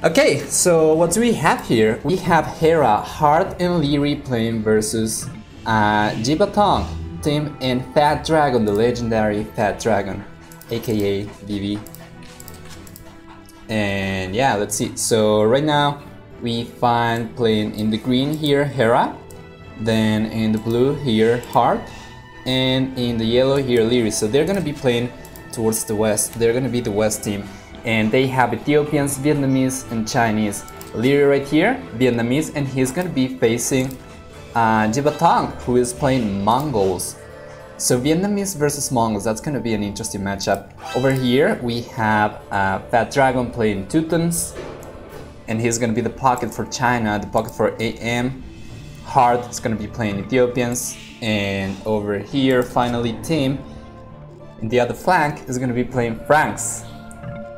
Okay, so what do we have here? We have Hera, Hart, and Leary playing versus Jibatong team and Fat Dragon, the legendary Fat Dragon, aka Vivi. And yeah, let's see. So right now we find playing in the green here Hera, then in the blue here Hart, and in the yellow here Leary. So they're gonna be playing towards the west. They're gonna be the west team, and they have Ethiopians, Vietnamese, and Chinese. Leary right here, Vietnamese, and he's gonna be facing Jibatong, who is playing Mongols. So Vietnamese versus Mongols, that's gonna be an interesting matchup. Over here we have Fat Dragon playing Teutons, and he's gonna be the pocket for China, the pocket for AM. Hart is gonna be playing Ethiopians, and over here finally Tim in the other flank is gonna be playing Franks,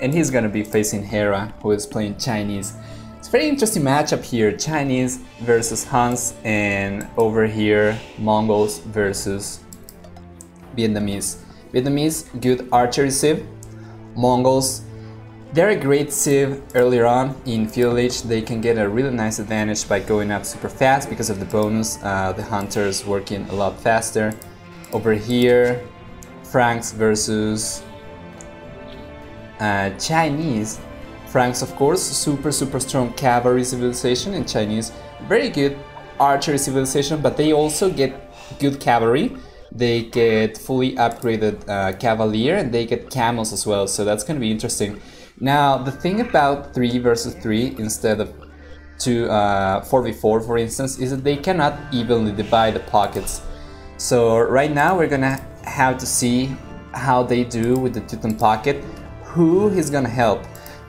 and he's gonna be facing Hera, who is playing Chinese. It's a very interesting matchup here, Chinese versus Hans, and over here Mongols versus Vietnamese. Vietnamese, good archery civ. Mongols, they're a great civ earlier on in Field Age. They can get a really nice advantage by going up super fast because of the bonus. The hunters working a lot faster. Over here, Franks versus Chinese. Franks, of course, super strong cavalry civilization, and Chinese, very good archery civilization, but they also get good cavalry. They get fully upgraded cavalier, and they get camels as well, so that's going to be interesting. Now, the thing about 3 versus 3 instead of 4v4, for instance, is that they cannot evenly divide the pockets. So right now we're gonna have to see how they do with the Teuton pocket, who is gonna help.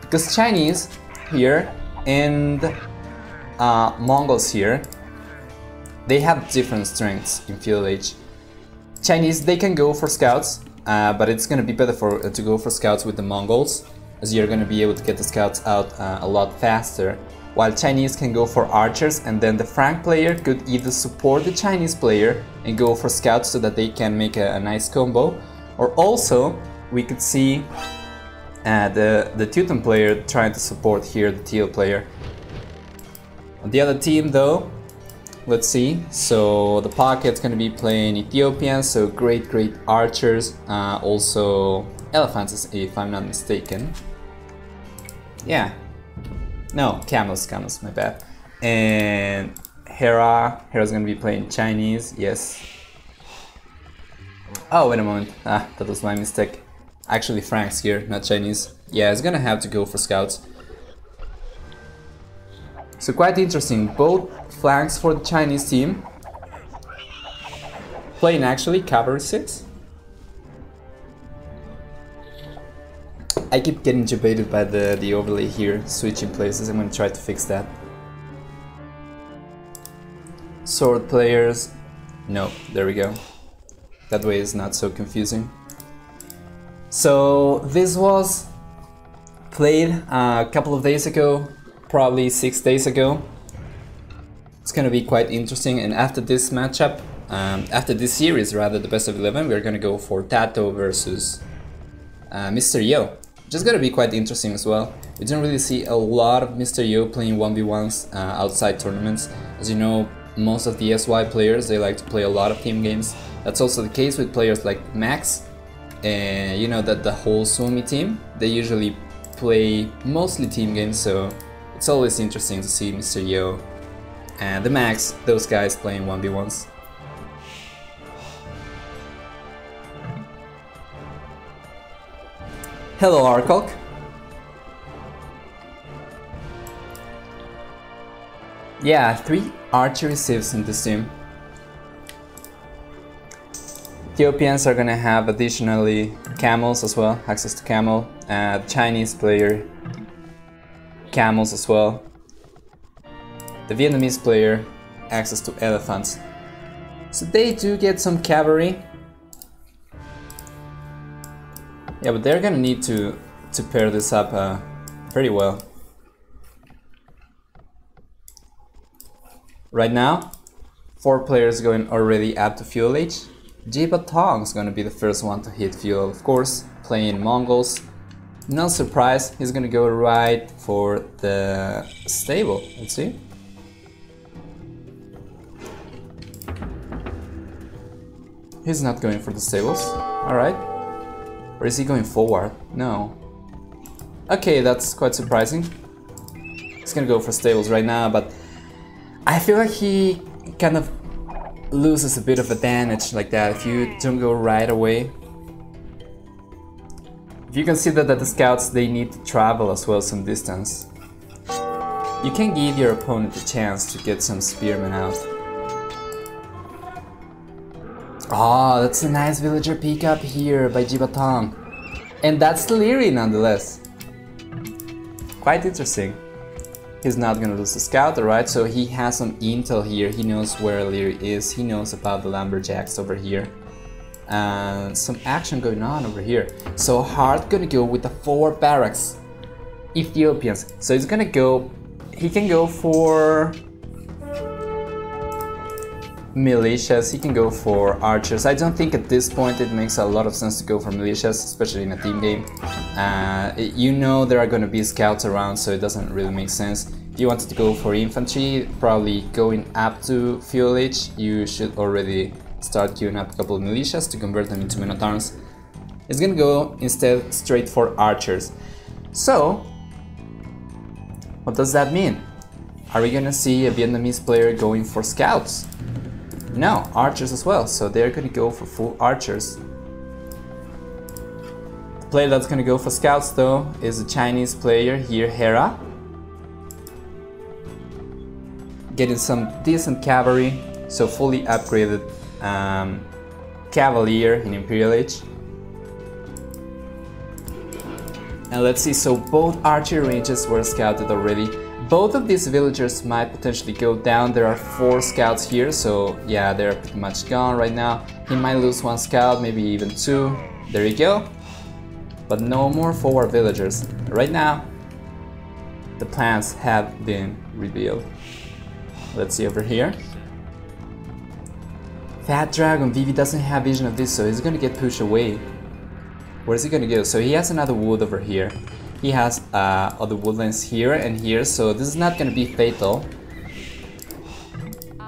Because Chinese here and Mongols here, they have different strengths in Field Age. Chinese, they can go for scouts, but it's gonna be better to go for scouts with the Mongols, as you're gonna be able to get the scouts out a lot faster. While Chinese can go for archers, and then the Frank player could either support the Chinese player and go for scouts so that they can make a nice combo, or also we could see the Teuton player trying to support here the Teal player. On the other team though, let's see, so the pocket's gonna be playing Ethiopians, so great archers, also elephants if I'm not mistaken. Yeah, no, camels, my bad. And Hera's gonna be playing Chinese, yes. Oh, wait a moment, that was my mistake. Actually Franks here, not Chinese. Yeah, it's gonna have to go for scouts. So quite interesting, both flanks for the Chinese team. Playing actually cavalry 6. I keep getting debated by the overlay here, switching places. I'm gonna try to fix that. Sword players, no, there we go. That way it's not so confusing. So this was played a couple of days ago, probably 6 days ago. It's gonna be quite interesting, and after this matchup, after this series rather, the best of 11, we're gonna go for Tato versus Mr. Yo. Which is gonna be quite interesting as well. We don't really see a lot of Mr. Yo playing 1v1s outside tournaments. As you know, most of the SY players, they like to play a lot of team games. That's also the case with players like Max, and you know that the whole Suomi team, they usually play mostly team games, so it's always interesting to see Mr. Yo and the Max, those guys playing 1v1s. Hello Arkalk. Yeah, 3 archery civs in this team. Ethiopians are gonna have additionally camels as well, access to camel. Chinese player, camels as well. The Vietnamese player, access to elephants. So they do get some cavalry. Yeah, but they're gonna need to pair this up very well. Right now, 4 players going already up to Fuel Age. Jibatong is gonna be the first one to hit fuel, of course, playing Mongols. No surprise, he's gonna go right for the stable. Let's see. He's not going for the stables. Alright. Or is he going forward? No. Okay, that's quite surprising. He's gonna go for stables right now, but I feel like he kind of loses a bit of advantage like that if you don't go right away. If you consider that the scouts, they need to travel as well some distance, you can give your opponent a chance to get some spearmen out. Oh, that's a nice villager pickup here by Jibatong. And that's Leary nonetheless. Quite interesting. He's not gonna lose the scout, alright, so he has some intel here. He knows where Leary is, he knows about the lumberjacks over here. Some action going on over here. So Hart gonna go with the 4 barracks. Ethiopians. So he's gonna go, he can go for militias, he can go for archers. I don't think at this point it makes a lot of sense to go for militias, especially in a team game. You know there are going to be scouts around, so it doesn't really make sense. If you wanted to go for infantry, probably going up to fuel age, you should already start queuing up a couple of militias to convert them into men at arms. It's going to go instead straight for archers. So, what does that mean? Are we going to see a Vietnamese player going for scouts? No, archers as well, so they're gonna go for full archers. The player that's gonna go for scouts though is a Chinese player here, Hera. Getting some decent cavalry, so fully upgraded cavalier in Imperial Age. And let's see, so both archery ranges were scouted already. Both of these villagers might potentially go down. There are 4 scouts here, so yeah, they're pretty much gone right now. He might lose 1 scout, maybe even 2. There you go. But no more forward villagers. Right now, the plans have been revealed. Let's see over here. Fat Dragon, Vivi doesn't have vision of this, so he's gonna get pushed away. Where is he gonna go? So he has another wood over here. He has other woodlands here and here, so this is not gonna be fatal.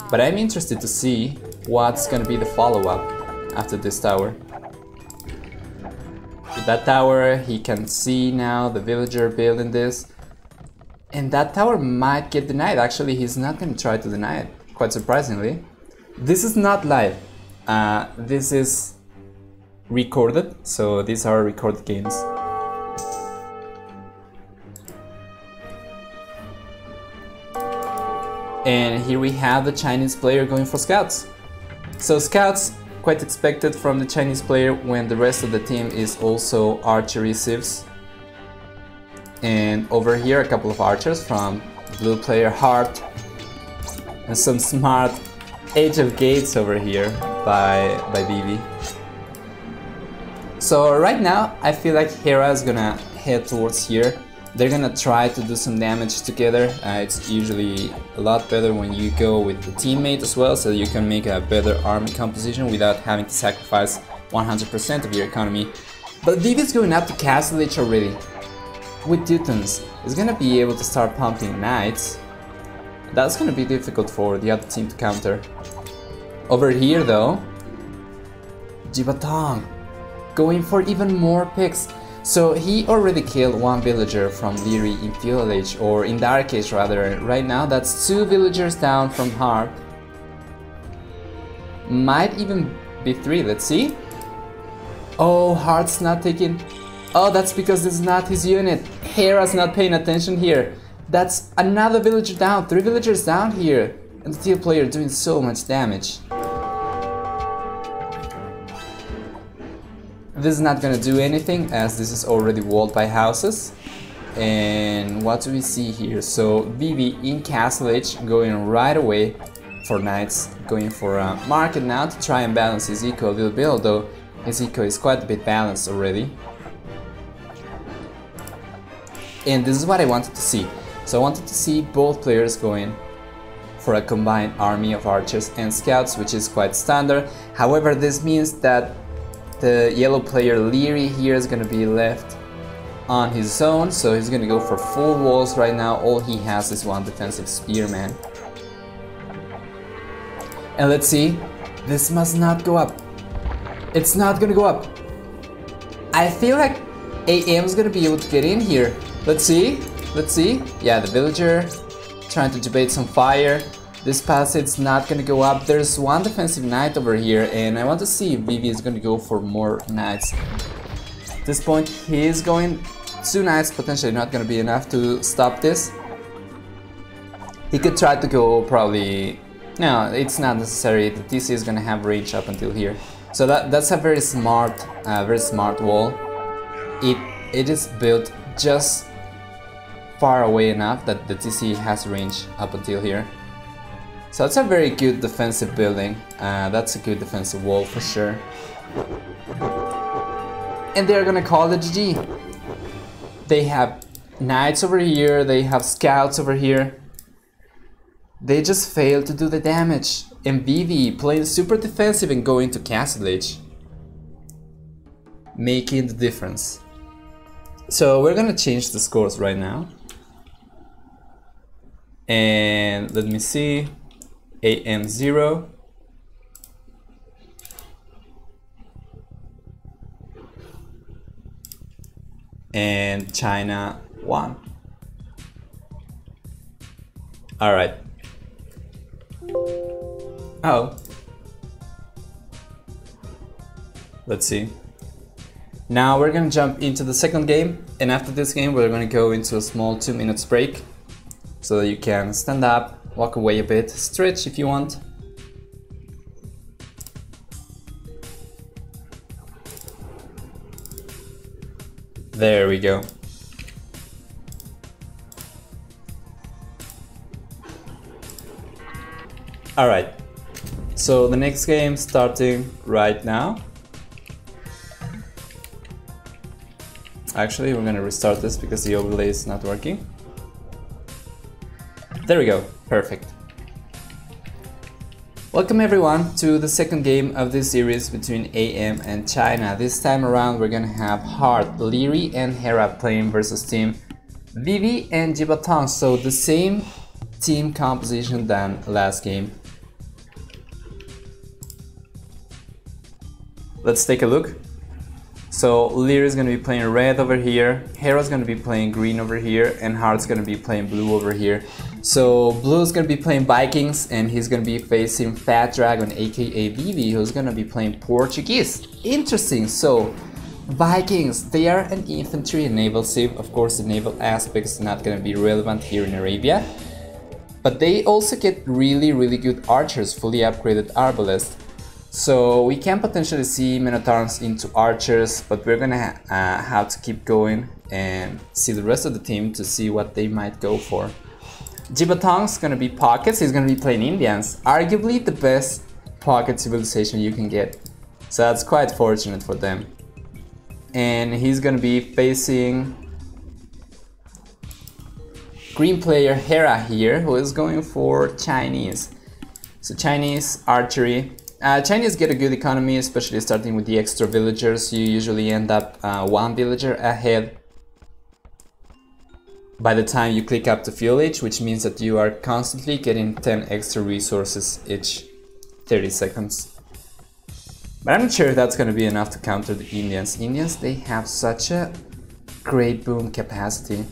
But I'm interested to see what's gonna be the follow-up after this tower. With that tower, he can see now the villager building this. And that tower might get denied. Actually, he's not gonna try to deny it, quite surprisingly. This is not live. This is recorded, so these are recorded games. And here we have the Chinese player going for scouts. So scouts, quite expected from the Chinese player when the rest of the team is also archery civs. And over here a couple of archers from blue player Hart. And some smart Age of Gates over here by Vivi. So right now I feel like Hera is gonna head towards here. They're gonna try to do some damage together. It's usually a lot better when you go with the teammate as well, so you can make a better army composition without having to sacrifice 100% of your economy. But Vivi is going up to Castle Age already. With Teutons, he's gonna be able to start pumping knights. That's gonna be difficult for the other team to counter. Over here though, Jibatong going for even more picks. So he already killed 1 villager from Leary in Feudal Age, or in Dark Age rather. Right now that's 2 villagers down from Hart. Might even be 3, let's see. Oh, Hart's not taking... Oh, that's because this is not his unit. Hera's not paying attention here. That's another villager down, 3 villagers down here. And the team player doing so much damage. This is not gonna do anything as this is already walled by houses. And what do we see here? So Vivi in Castle Age going right away for knights, going for a market now to try and balance his eco a little bit, although his eco is quite a bit balanced already. And this is what I wanted to see. So I wanted to see both players going for a combined army of archers and scouts, which is quite standard. However, this means that the yellow player Leary here is going to be left on his zone, so he's gonna go for full walls right now. All he has is one defensive spearman. And let's see, this must not go up. It's not gonna go up. I feel like AM is gonna be able to get in here. Let's see, let's see. Yeah, the villager trying to debate some fire. This passage's not gonna go up. There's one defensive knight over here, and I want to see if Vivi is gonna go for more knights. At this point, he's going 2 knights, potentially not gonna be enough to stop this. He could try to go probably... No, it's not necessary. The TC is gonna have range up until here. So that's a very smart wall. It is built just far away enough that the TC has range up until here. So it's a very good defensive building. That's a good defensive wall for sure. And they're gonna call it GG. They have knights over here, they have scouts over here. They just failed to do the damage. And Vivi playing super defensive and going to Castle Age, making the difference. So we're gonna change the scores right now. And let me see. AM 0. And China 1. Alright. Oh. Let's see. Now we're gonna jump into the second game, and after this game we're gonna go into a small 2 minutes break so that you can stand up, walk away a bit, stretch if you want. There we go. Alright, so the next game starting right now. Actually, we're gonna restart this because the overlay is not working. There we go, perfect. Welcome everyone to the second game of this series between AM and China. This time around we're gonna have Hart, Leary and Hera playing versus team Vivi and Jibatong, so the same team composition than last game. Let's take a look. So Leary is gonna be playing red over here, Hera's gonna be playing green over here, and Hart's gonna be playing blue over here. So Blue is gonna be playing Vikings, and he's gonna be facing Fat Dragon, aka Vivi, who's gonna be playing Portuguese. Interesting. So Vikings, they are an infantry and naval civ. Of course, the naval aspect is not gonna be relevant here in Arabia, but they also get really good archers, fully upgraded arbalest. So we can potentially see Minotaurs into archers, but we're gonna have to keep going and see the rest of the team to see what they might go for. Jibatong's gonna be pockets, he's gonna be playing Indians, arguably the best pocket civilization you can get. So that's quite fortunate for them. And he's gonna be facing green player Hera here, who is going for Chinese. So Chinese archery. Chinese get a good economy, especially starting with the extra villagers. You usually end up 1 villager ahead by the time you click up to fuel age, which means that you are constantly getting 10 extra resources each 30 seconds. But I'm not sure if that's going to be enough to counter the Indians. Indians, they have such a great boom capacity.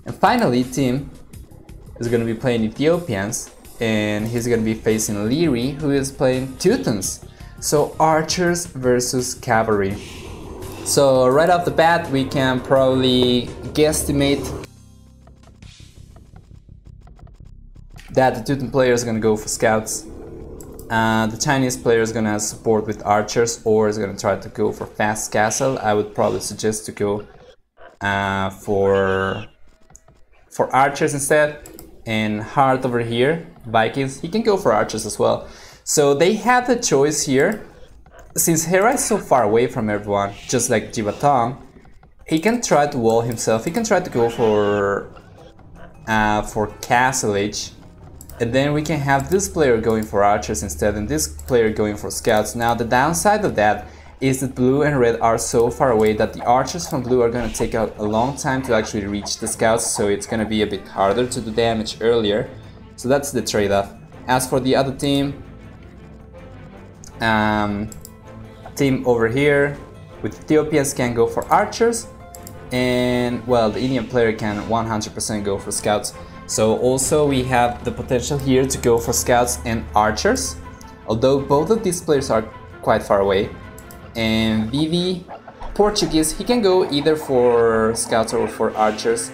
And finally, Tim is going to be playing Ethiopians, and he's gonna be facing Leary, who is playing Teutons. So archers versus cavalry. So right off the bat we can probably guesstimate that the Teuton player is gonna go for scouts. The Chinese player is gonna support with archers, or is gonna try to go for fast castle. I would probably suggest to go for archers instead. And Hart over here, Vikings, he can go for archers as well. So they have the choice here. Since Hera is so far away from everyone, just like Jibatong, he can try to wall himself. He can try to go for Castle Age, and then we can have this player going for archers instead, and this player going for scouts. Now the downside of that is that blue and red are so far away that the archers from blue are gonna take a long time to actually reach the scouts, so it's gonna be a bit harder to do damage earlier. So that's the trade-off. As for the other team, team over here with Ethiopians can go for archers, and well, the Indian player can 100% go for scouts. So also we have the potential here to go for scouts and archers, although both of these players are quite far away. And Vivi, Portuguese, he can go either for scouts or for archers.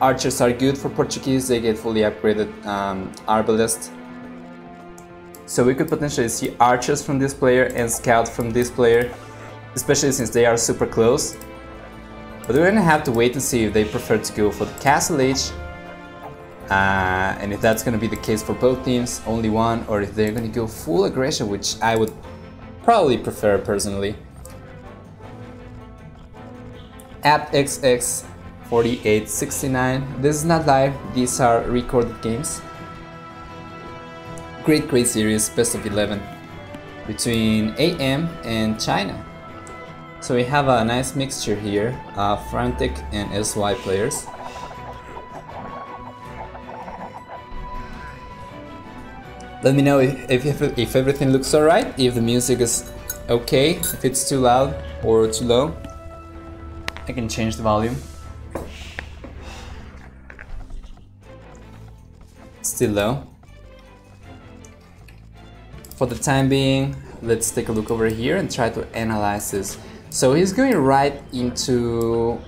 Archers are good for Portuguese, they get fully upgraded arbalest. So we could potentially see archers from this player and scouts from this player, especially since they are super close. But we're gonna have to wait and see if they prefer to go for the Castle Age, and if that's gonna be the case for both teams, only one, or if they're gonna go full aggression, which I would probably prefer personally. AppXX4869, this is not live, these are recorded games. Great series, best of 11 between AM and China. So we have a nice mixture here of Frantic and SY players. Let me know if everything looks alright, if the music is okay, if it's too loud or too low. I can change the volume. Still low. For the time being, let's take a look over here and try to analyze this. So he's going right into,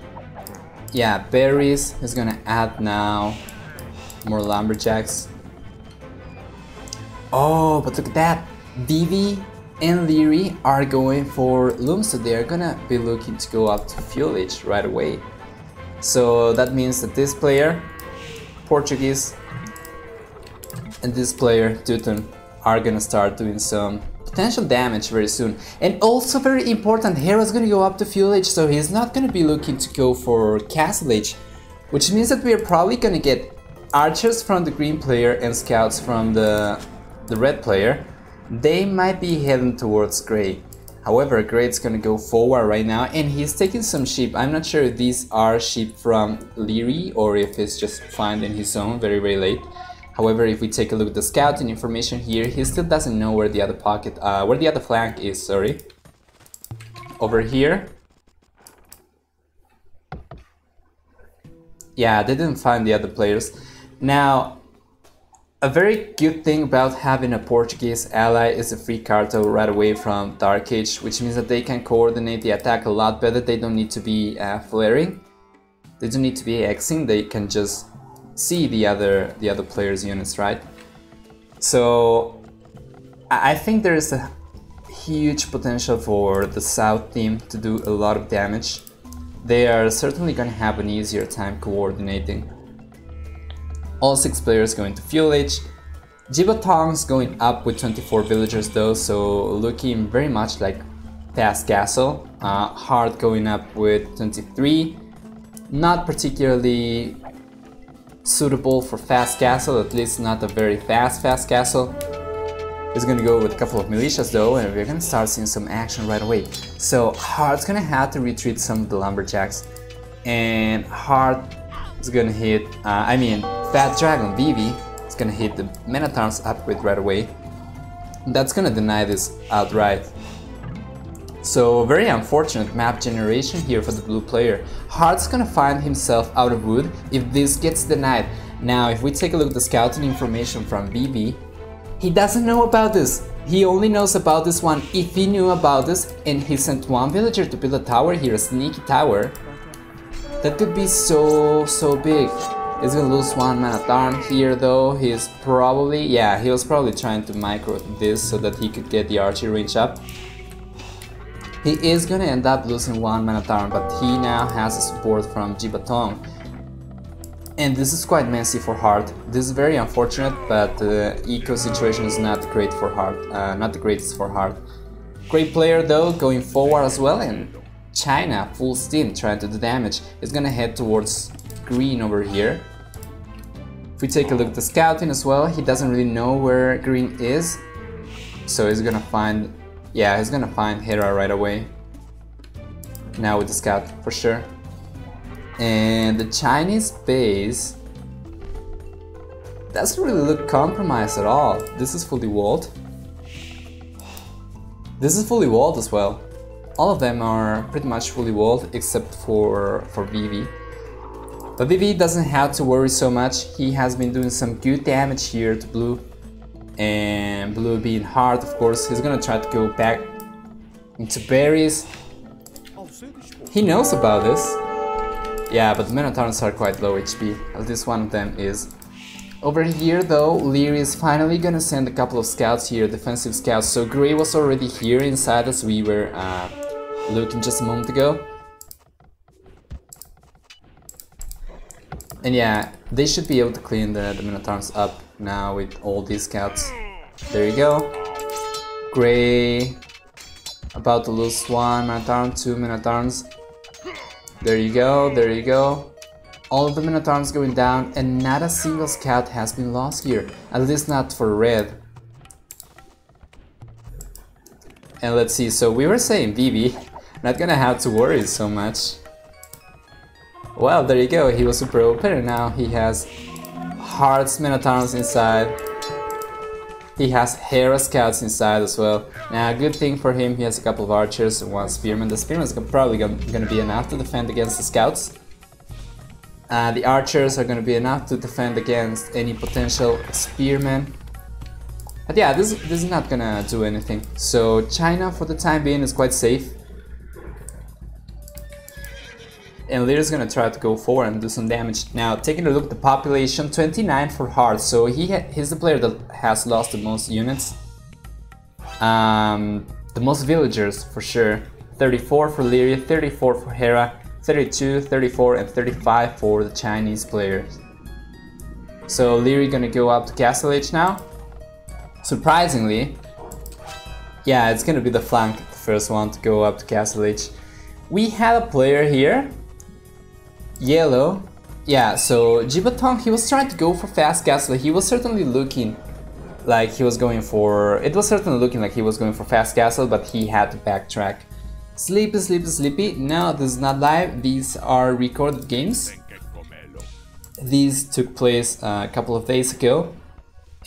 yeah, berries. He's gonna add now more lumberjacks. Oh, but look at that! Vivi and Leary are going for loom, so they are gonna be looking to go up to fuel age right away. So that means that this player, Portuguese, and this player, Teuton, are gonna start doing some potential damage very soon. And also very important, Hera's gonna go up to fuel age, so he's not gonna be looking to go for castle age, which means that we are probably gonna get archers from the green player and scouts from the red player. They might be heading towards gray. However, gray's gonna go forward right now, and he's taking some sheep. I'm not sure if these are sheep from Leary or if it's just finding his own very late. However, if we take a look at the scouting information here, he still doesn't know where the other pocket, where the other flank is, sorry. Over here. Yeah, they didn't find the other players. Now, a very good thing about having a Portuguese ally is a free carto right away from Dark Age, which means that they can coordinate the attack a lot better. They don't need to be flaring. They don't need to be Xing, they can just see the other player's units, right? So I think there is a huge potential for the South team to do a lot of damage. They are certainly going to have an easier time coordinating. All 6 players going to fuel age. Jibatong's going up with 24 villagers though, so looking very much like Fast Castle. Hard going up with 23. Not particularly suitable for Fast Castle, at least not a very fast Castle. He's gonna go with a couple of militias though, and we're gonna start seeing some action right away. So Hard's gonna have to retreat some of the lumberjacks, and Hard is gonna hit, Fat Dragon Vivi is gonna hit the Men at Arms upgrade right away. That's gonna deny this outright. So very unfortunate map generation here for the blue player. Hard's gonna find himself out of wood if this gets denied. Now if we take a look at the scouting information from Vivi, he doesn't know about this. He only knows about this one. If he knew about this and he sent one villager to build a tower here, a sneaky tower, that could be so big. He's gonna lose one man at arm here though. He was probably trying to micro this so that he could get the archery range up. He is gonna end up losing one man at arm, but he now has a support from Jibatong. And this is quite messy for Hard. This is very unfortunate, but the eco situation is not great for Hard. Not the greatest for Hard. Great player though, going forward as well, and China full steam trying to do damage. Is gonna head towards green over here. If we take a look at the scouting as well, he doesn't really know where green is, so he's gonna find Yeah, he's gonna find Hera right away. Now with the scout, for sure. And the Chinese base doesn't really look compromised at all. This is fully walled. This is fully walled as well. All of them are pretty much fully walled except for Vivi. But Vivi doesn't have to worry so much. He has been doing some good damage here to Blue. And Blue being hard, of course, he's gonna try to go back into berries. He knows about this. Yeah, but the Minotaurs are quite low HP. At least one of them is. Over here though, Leary is finally gonna send a couple of scouts here, defensive scouts. So Grey was already here inside as we were looking just a moment ago. And yeah, they should be able to clean the Minotaurs up now with all these scouts. There you go. Grey about to lose one Minotaur, two Minotaurs. There you go, there you go. All of the Minotaurs going down and not a single scout has been lost here. At least not for red. And let's see, so we were saying Vivi, not gonna have to worry so much. Well, there you go, he was super open and now he has Hearts Minotaurs inside. He has Hera scouts inside as well. Now, good thing for him, he has a couple of archers and one spearman. The spearman is probably gonna be enough to defend against the scouts. The archers are gonna be enough to defend against any potential spearmen. But yeah, this is not gonna do anything. So China, for the time being, is quite safe. And Lear's gonna try to go forward and do some damage. Now, taking a look at the population, 29 for Hearts, so he's the player that has lost the most units. The most villagers, for sure. 34 for Leary, 34 for Hera, 32, 34, and 35 for the Chinese players. So Leary gonna go up to Castle Age now. Surprisingly, yeah, it's gonna be the flank, the first one to go up to Castle Age. We had a player here. Yellow, yeah, so Jibatong, he was trying to go for fast castle. He was certainly looking like he was going for... It was certainly looking like he was going for fast castle, but he had to backtrack. Sleepy, sleepy, sleepy. No, this is not live. These are recorded games. These took place a couple of days ago.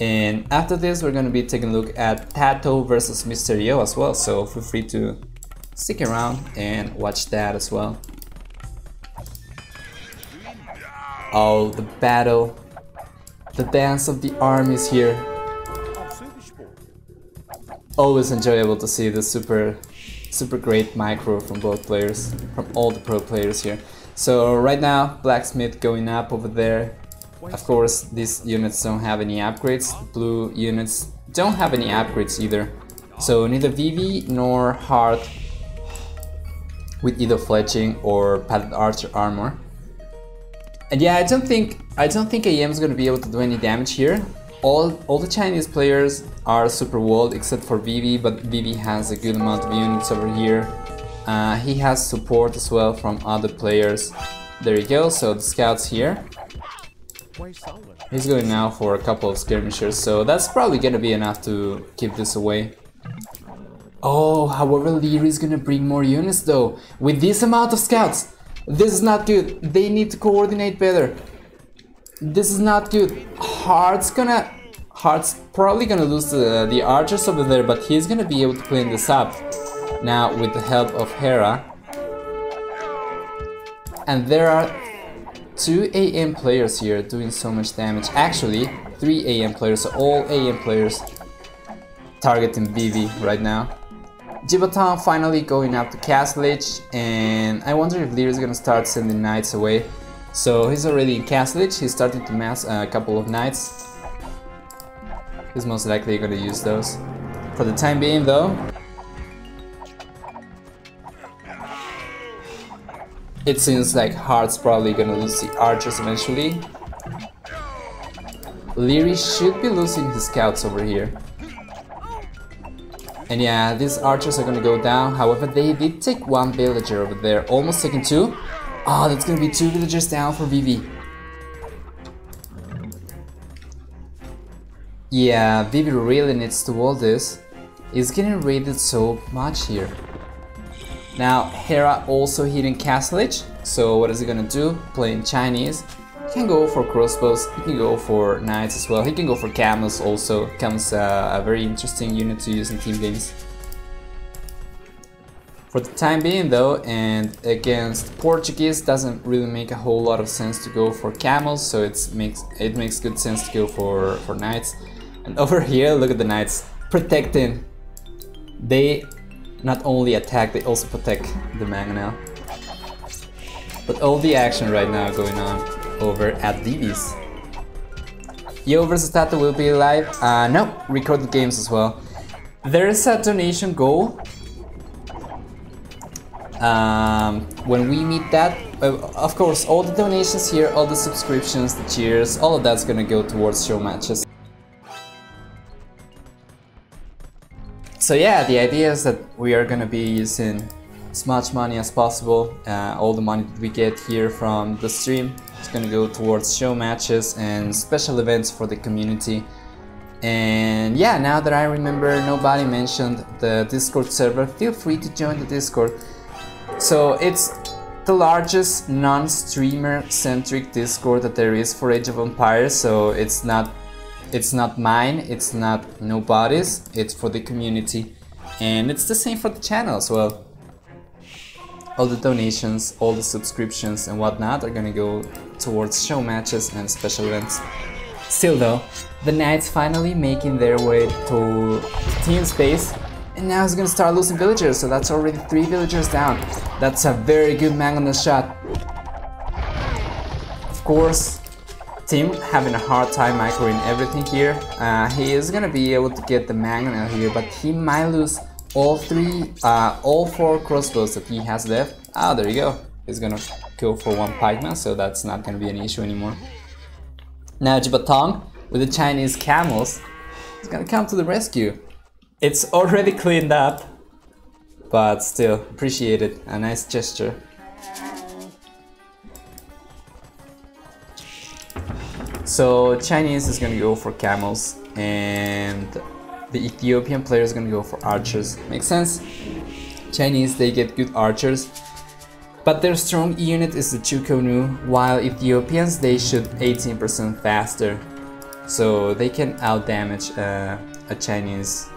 And after this, we're going to be taking a look at Tato versus Mysterio as well. So feel free to stick around and watch that as well. Oh, the battle, the dance of the armies here. Always enjoyable to see the super great micro from both players, from all the pro players here. So right now, Blacksmith going up over there. Of course, these units don't have any upgrades. The blue units don't have any upgrades either. So neither Vivi nor Heart with either fletching or padded archer armor. And yeah, I don't think AM is gonna be able to do any damage here. All the Chinese players are super walled except for Vivi, but Vivi has a good amount of units over here. He has support as well from other players. There you go, so the scouts here. He's going now for a couple of skirmishers, so that's probably gonna be enough to keep this away. Oh, however, Leary is gonna bring more units though. With this amount of scouts, this is not good. They need to coordinate better. This is not good. Heart's probably gonna lose the archers over there, but he's gonna be able to clean this up now with the help of Hera. And there are 2 AM players here doing so much damage. Actually, 3 AM players, so all AM players targeting Vivi right now. Jibatong finally going up to Castle Age, and I wonder if Lear is gonna start sending knights away. So he's already in Castle Age, he's starting to mass a couple of knights. He's most likely gonna use those. For the time being though, it seems like Heart's probably gonna lose the archers eventually. Leary should be losing his scouts over here. And yeah, these archers are gonna go down. However, they did take 1 villager over there, almost taking 2. Oh, that's gonna be 2 villagers down for Vivi. Yeah, Vivi really needs to wall this. is getting raided so much here. Now Hera also hitting Castle Edge, so what is he gonna do? Playing Chinese. He can go for crossbows, he can go for knights as well, he can go for camels also. Camels a very interesting unit to use in team games. For the time being though, and against Portuguese, doesn't really make a whole lot of sense to go for camels, so it makes good sense to go for knights. And over here, look at the knights protecting. They not only attack, they also protect the mangonel. But all the action right now going on over at Vivi's. Yo versus Tato will be live. No, recorded games as well. There is a donation goal. When we meet that, of course, all the donations here, all the subscriptions, the cheers, all of that's gonna go towards show matches. So yeah, the idea is that we are gonna be using as much money as possible. All the money that we get here from the stream is gonna go towards show matches and special events for the community. And yeah, now that I remember, nobody mentioned the Discord server. Feel free to join the Discord. So it's the largest non-streamer centric Discord that there is for Age of Empires, so it's not mine, it's not nobody's, it's for the community. And it's the same for the channel as well. All the donations, all the subscriptions and whatnot are gonna go towards show matches and special events. Still though, the Knights finally making their way to team space. And now he's gonna start losing villagers, so that's already 3 villagers down. That's a very good mangonel shot. Of course, Tim having a hard time microing everything here. He is gonna be able to get the mangonel here, but he might lose all 4 crossbows that he has left. Ah, there you go. He's gonna go for 1 pikeman, so that's not gonna be an issue anymore. Now Jibatong with the Chinese camels is gonna come to the rescue. It's already cleaned up, but still, appreciate it. A nice gesture. So Chinese is gonna go for camels, and the Ethiopian player is gonna go for archers. Makes sense. Chinese, they get good archers, but their strong unit is the Chukonu, while Ethiopians, they shoot 18% faster, so they can outdamage a Chinese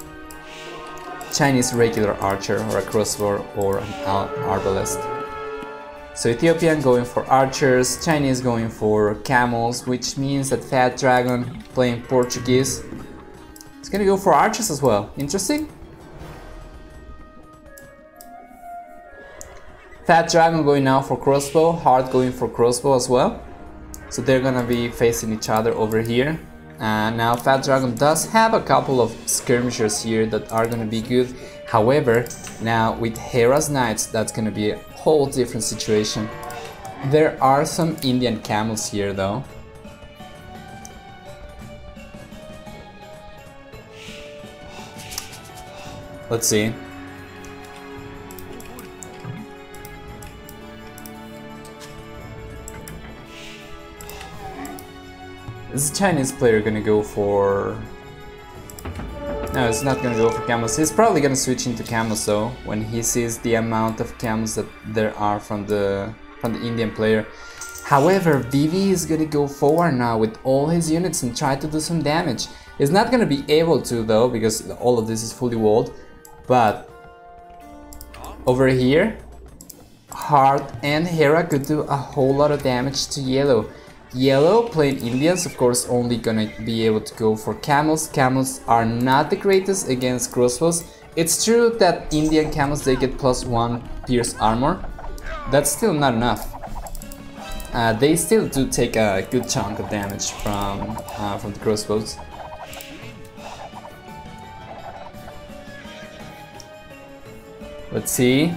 regular archer or a crossbow or an arbalest. So Ethiopian going for archers, Chinese going for camels, which means that Fat Dragon playing Portuguese is gonna go for archers as well. Interesting. Fat Dragon going now for crossbow, Hard going for crossbow as well. So they're gonna be facing each other over here. Now Fat Dragon does have a couple of skirmishers here that are gonna be good. However, now with Hera's Knights, that's gonna be a whole different situation. There are some Indian camels here though. Let's see. Is the Chinese player gonna go for... No, he's not gonna go for camels. He's probably gonna switch into camels though, when he sees the amount of camels that there are from the Indian player. However, Vivi is gonna go forward now with all his units and try to do some damage. He's not gonna be able to though, because all of this is fully walled. But over here, Hard and Hera could do a whole lot of damage to Yellow. Yellow playing Indians, of course, only gonna be able to go for camels. Camels are not the greatest against crossbows. It's true that Indian camels, they get +1 pierce armor. That's still not enough. They still do take a good chunk of damage from the crossbows. Let's see.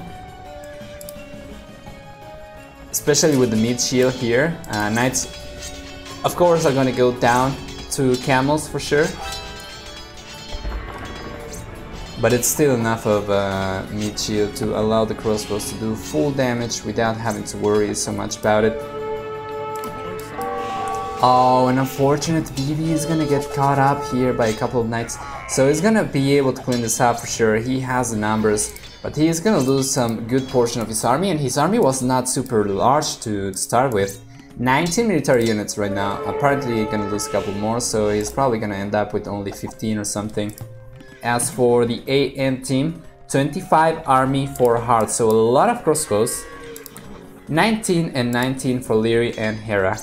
Especially with the mid shield here, Knights of course are gonna go down to camels for sure, but it's still enough of mid shield to allow the crossbows to do full damage without having to worry so much about it. Oh, an unfortunate BB is gonna get caught up here by a couple of knights. So he's gonna be able to clean this up for sure. He has the numbers, but he is gonna lose some good portion of his army, and his army was not super large to start with. 19 military units right now. Apparently he's gonna lose a couple more, so he's probably gonna end up with only 15 or something. As for the AM team, 25 army for hearts, so a lot of crossbows. 19 and 19 for Leary and Hera.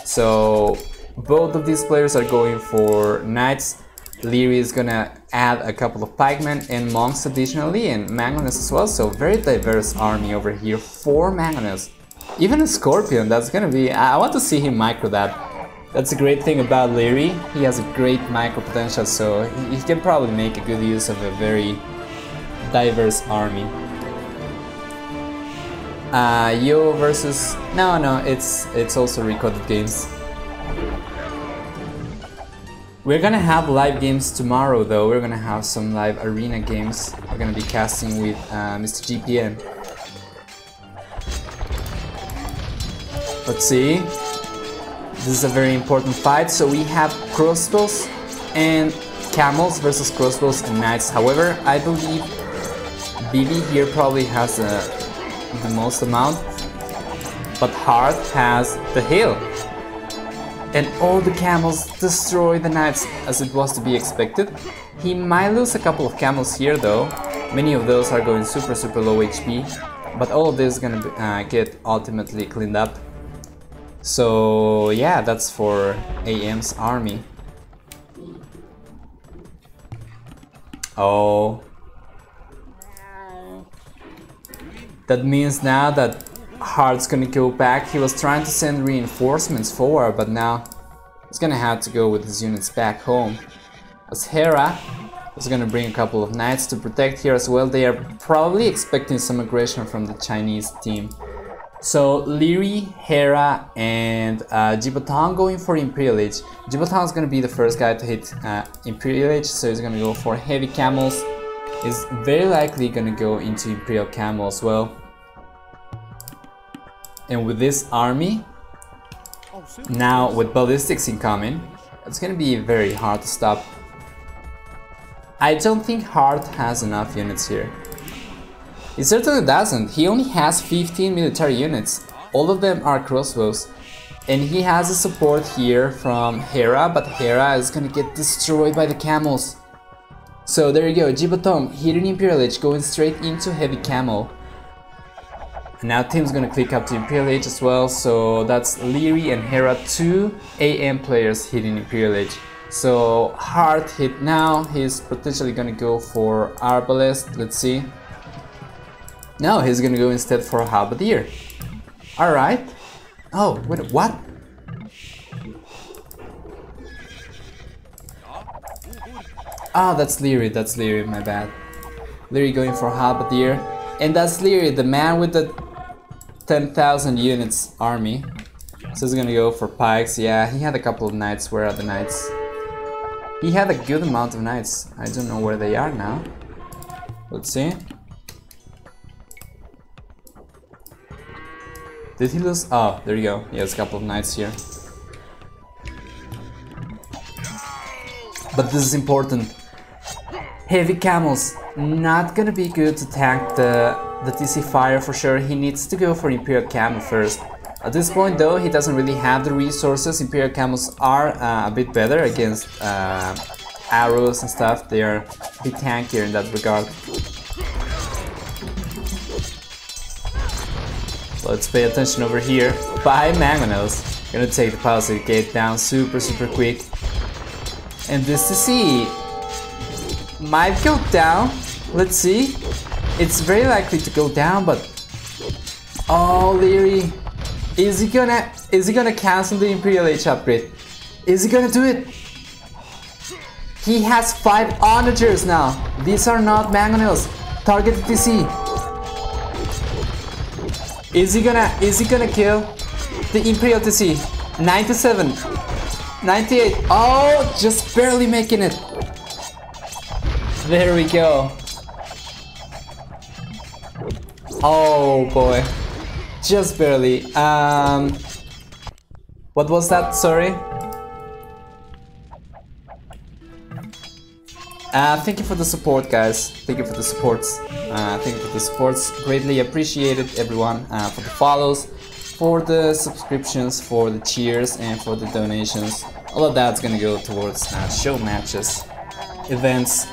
So both of these players are going for knights. Leary is gonna add a couple of pikemen and monks additionally, and mangonels as well, so very diverse army over here. 4 mangonels. Even a scorpion, that's gonna be... I want to see him micro that. That's a great thing about Leary. He has a great micro potential, so he can probably make a good use of a very diverse army. Yo versus... No, it's also recorded games. We're gonna have live games tomorrow though. We're gonna have some live arena games. We're gonna be casting with Mr. GPN. Let's see. This is a very important fight. So we have crossbows and camels versus crossbows and knights. However, I believe BB here probably has the most amount, but Hart has the hill, and all the camels destroy the knights as it was to be expected. He might lose a couple of camels here though. Many of those are going super low HP, but all of this is gonna get ultimately cleaned up. So yeah, that's for AM's army. Oh, that means now that Hart's gonna go back. He was trying to send reinforcements forward, but now he's gonna have to go with his units back home. As Hera is gonna bring a couple of knights to protect here as well. They are probably expecting some aggression from the Chinese team. So Leary, Hera, and Jibatong going for Imperial Age. Jibatong is gonna be the first guy to hit Imperial Age, so he's gonna go for heavy camels. Is very likely gonna go into Imperial Camel as well. And with this army, now with ballistics incoming, it's gonna be very hard to stop. I don't think Hart has enough units here. He certainly doesn't. He only has 15 military units. All of them are crossbows. And he has a support here from Hera, but Hera is gonna get destroyed by the camels. So there you go, Jibatong hitting Imperial Age, going straight into heavy camel. And now Tim's gonna click up to Imperial Age as well, so that's Leary and Hera, 2 AM players hitting Imperial Age. So Hart hit now, he's potentially gonna go for Arbalest, let's see. No, he's gonna go instead for Halberdier. Alright. Oh, wait, what? Oh, that's Leary, my bad. Leary going for Halberdier. And that's Leary, the man with the 10,000 units army. So he's gonna go for pikes. Yeah, he had a couple of knights. Where are the knights? He had a good amount of knights. I don't know where they are now. Let's see. Did he lose? Oh, there you go. He has a couple of knights here. But this is important. Heavy camels, not gonna be good to tank the TC fire for sure. He needs to go for Imperial Camel first. At this point though, he doesn't really have the resources. Imperial Camels are a bit better against arrows and stuff. They are a bit tankier in that regard. So let's pay attention over here. 5 mangonels. Gonna take the Palisade Gate down super quick. And this TC might go down. Let's see. It's very likely to go down, but oh, Leary, is he gonna cancel the Imperial Age upgrade? Is he gonna do it? He has 5 onagers now. These are not mangonels. Targeted TC. Is he gonna kill the Imperial TC? 97, 98. Oh, just barely making it. There we go. Oh boy, just barely. What was that? Sorry. Thank you for the support, guys. Thank you for the supports. Thank you for the supports. Greatly appreciated, everyone. For the follows, for the subscriptions, for the cheers, and for the donations. All of that's gonna go towards show matches, events,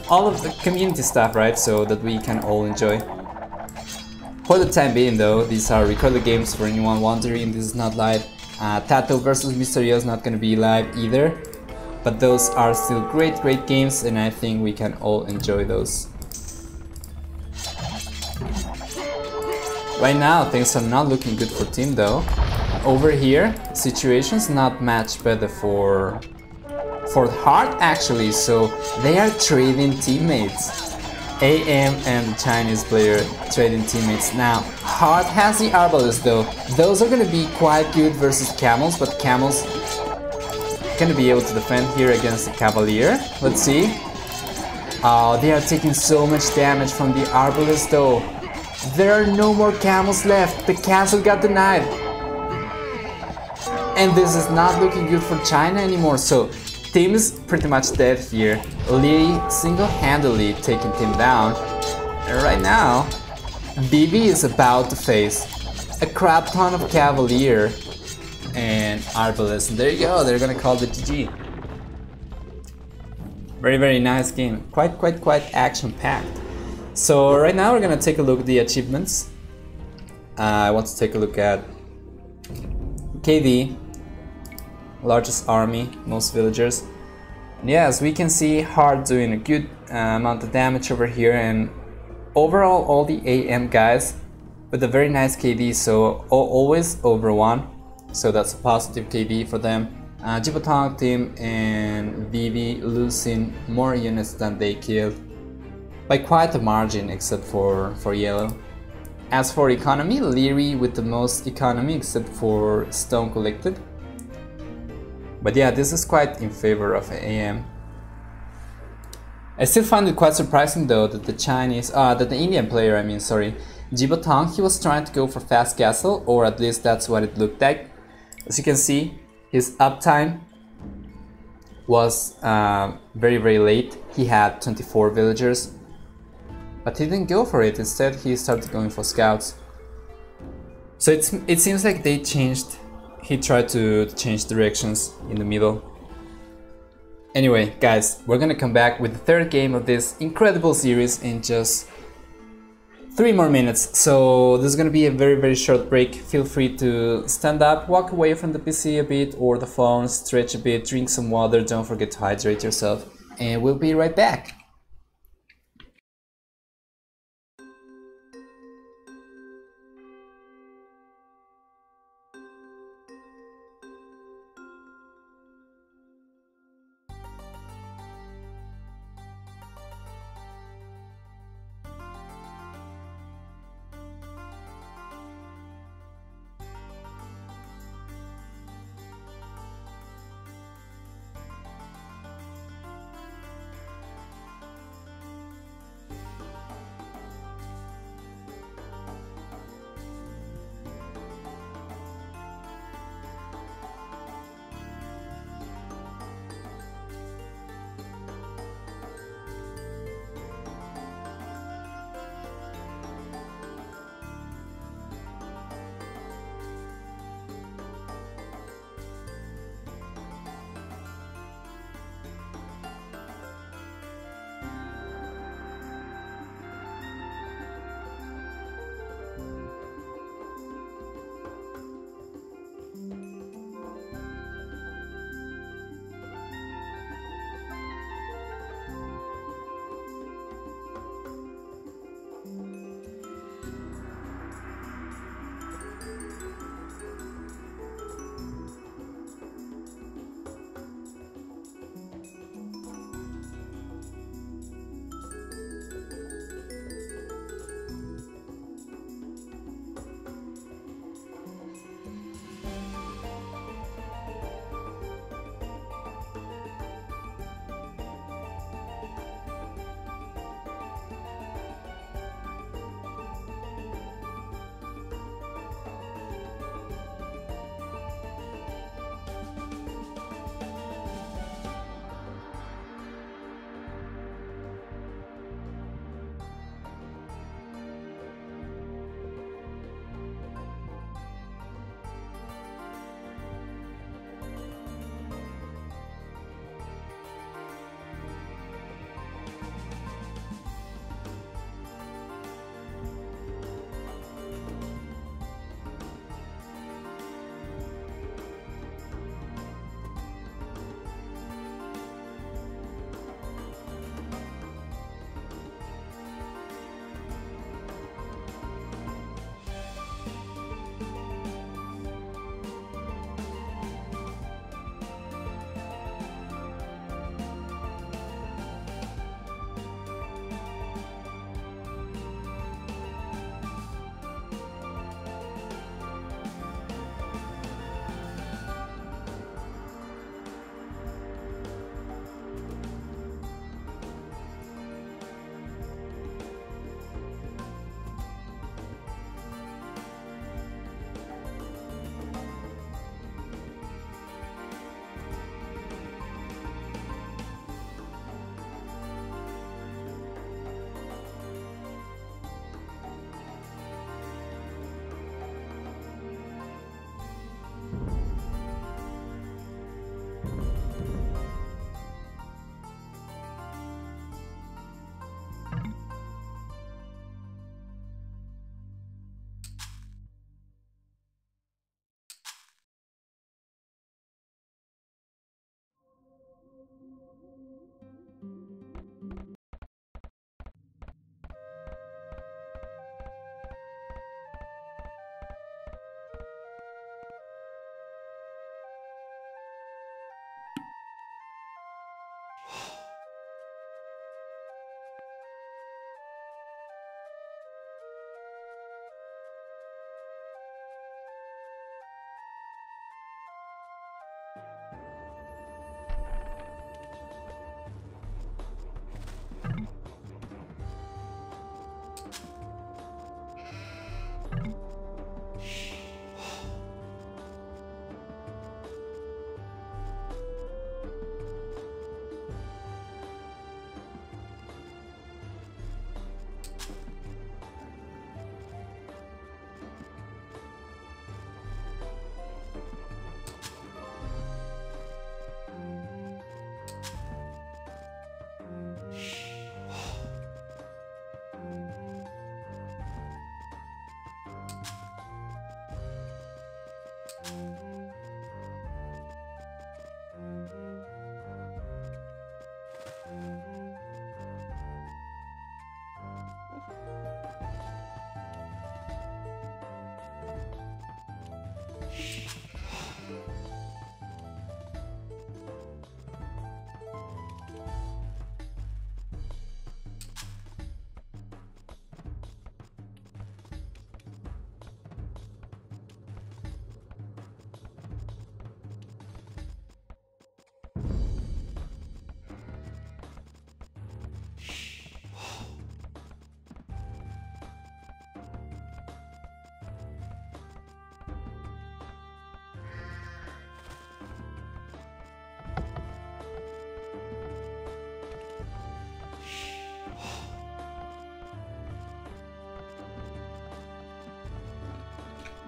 all of the community stuff, right? So that we can all enjoy. For the time being, though, these are recorded games. For anyone wondering, this is not live. Tato versus Mysterio is not gonna be live either. But those are still great games, and I think we can all enjoy those. Right now, things are not looking good for Team though. Over here, situation's not much better for Heart actually, so they are trading teammates. AM and the Chinese player trading teammates. Now, Heart has the Arbalest though. Those are gonna be quite good versus Camels, but Camels gonna be able to defend here against the Cavalier. Let's see. Oh, they are taking so much damage from the Arbalest though. There are no more Camels left. The castle got denied. And this is not looking good for China anymore. So Team is pretty much dead here. Lee single-handedly taking Team down. And right now, BB is about to face a crap ton of Cavalier and Arbalest. And there you go, they're gonna call the GG. Very nice game. Quite action-packed. So right now we're gonna take a look at the achievements. I want to take a look at KD, largest army, most villagers. And yeah, as we can see, Hard doing a good amount of damage over here, and overall all the AM guys with a very nice KD, so always over 1. So that's a positive KD for them. Jibotong team and VV losing more units than they killed by quite a margin, except for Yellow. As for economy, Leary with the most economy except for Stone Collected. But yeah, this is quite in favor of AM. I still find it quite surprising though that the Indian player, Jibotong, he was trying to go for fast castle, or at least that's what it looked like. As you can see, his uptime was very late. He had 24 villagers, but he didn't go for it. Instead, he started going for scouts. So it seems like they changed. He tried to change directions in the middle. Anyway, guys, we're gonna come back with the third game of this incredible series in just 3 more minutes. So this is gonna be a very short break. Feel free to stand up, walk away from the PC a bit or the phone, stretch a bit, drink some water, don't forget to hydrate yourself, and we'll be right back.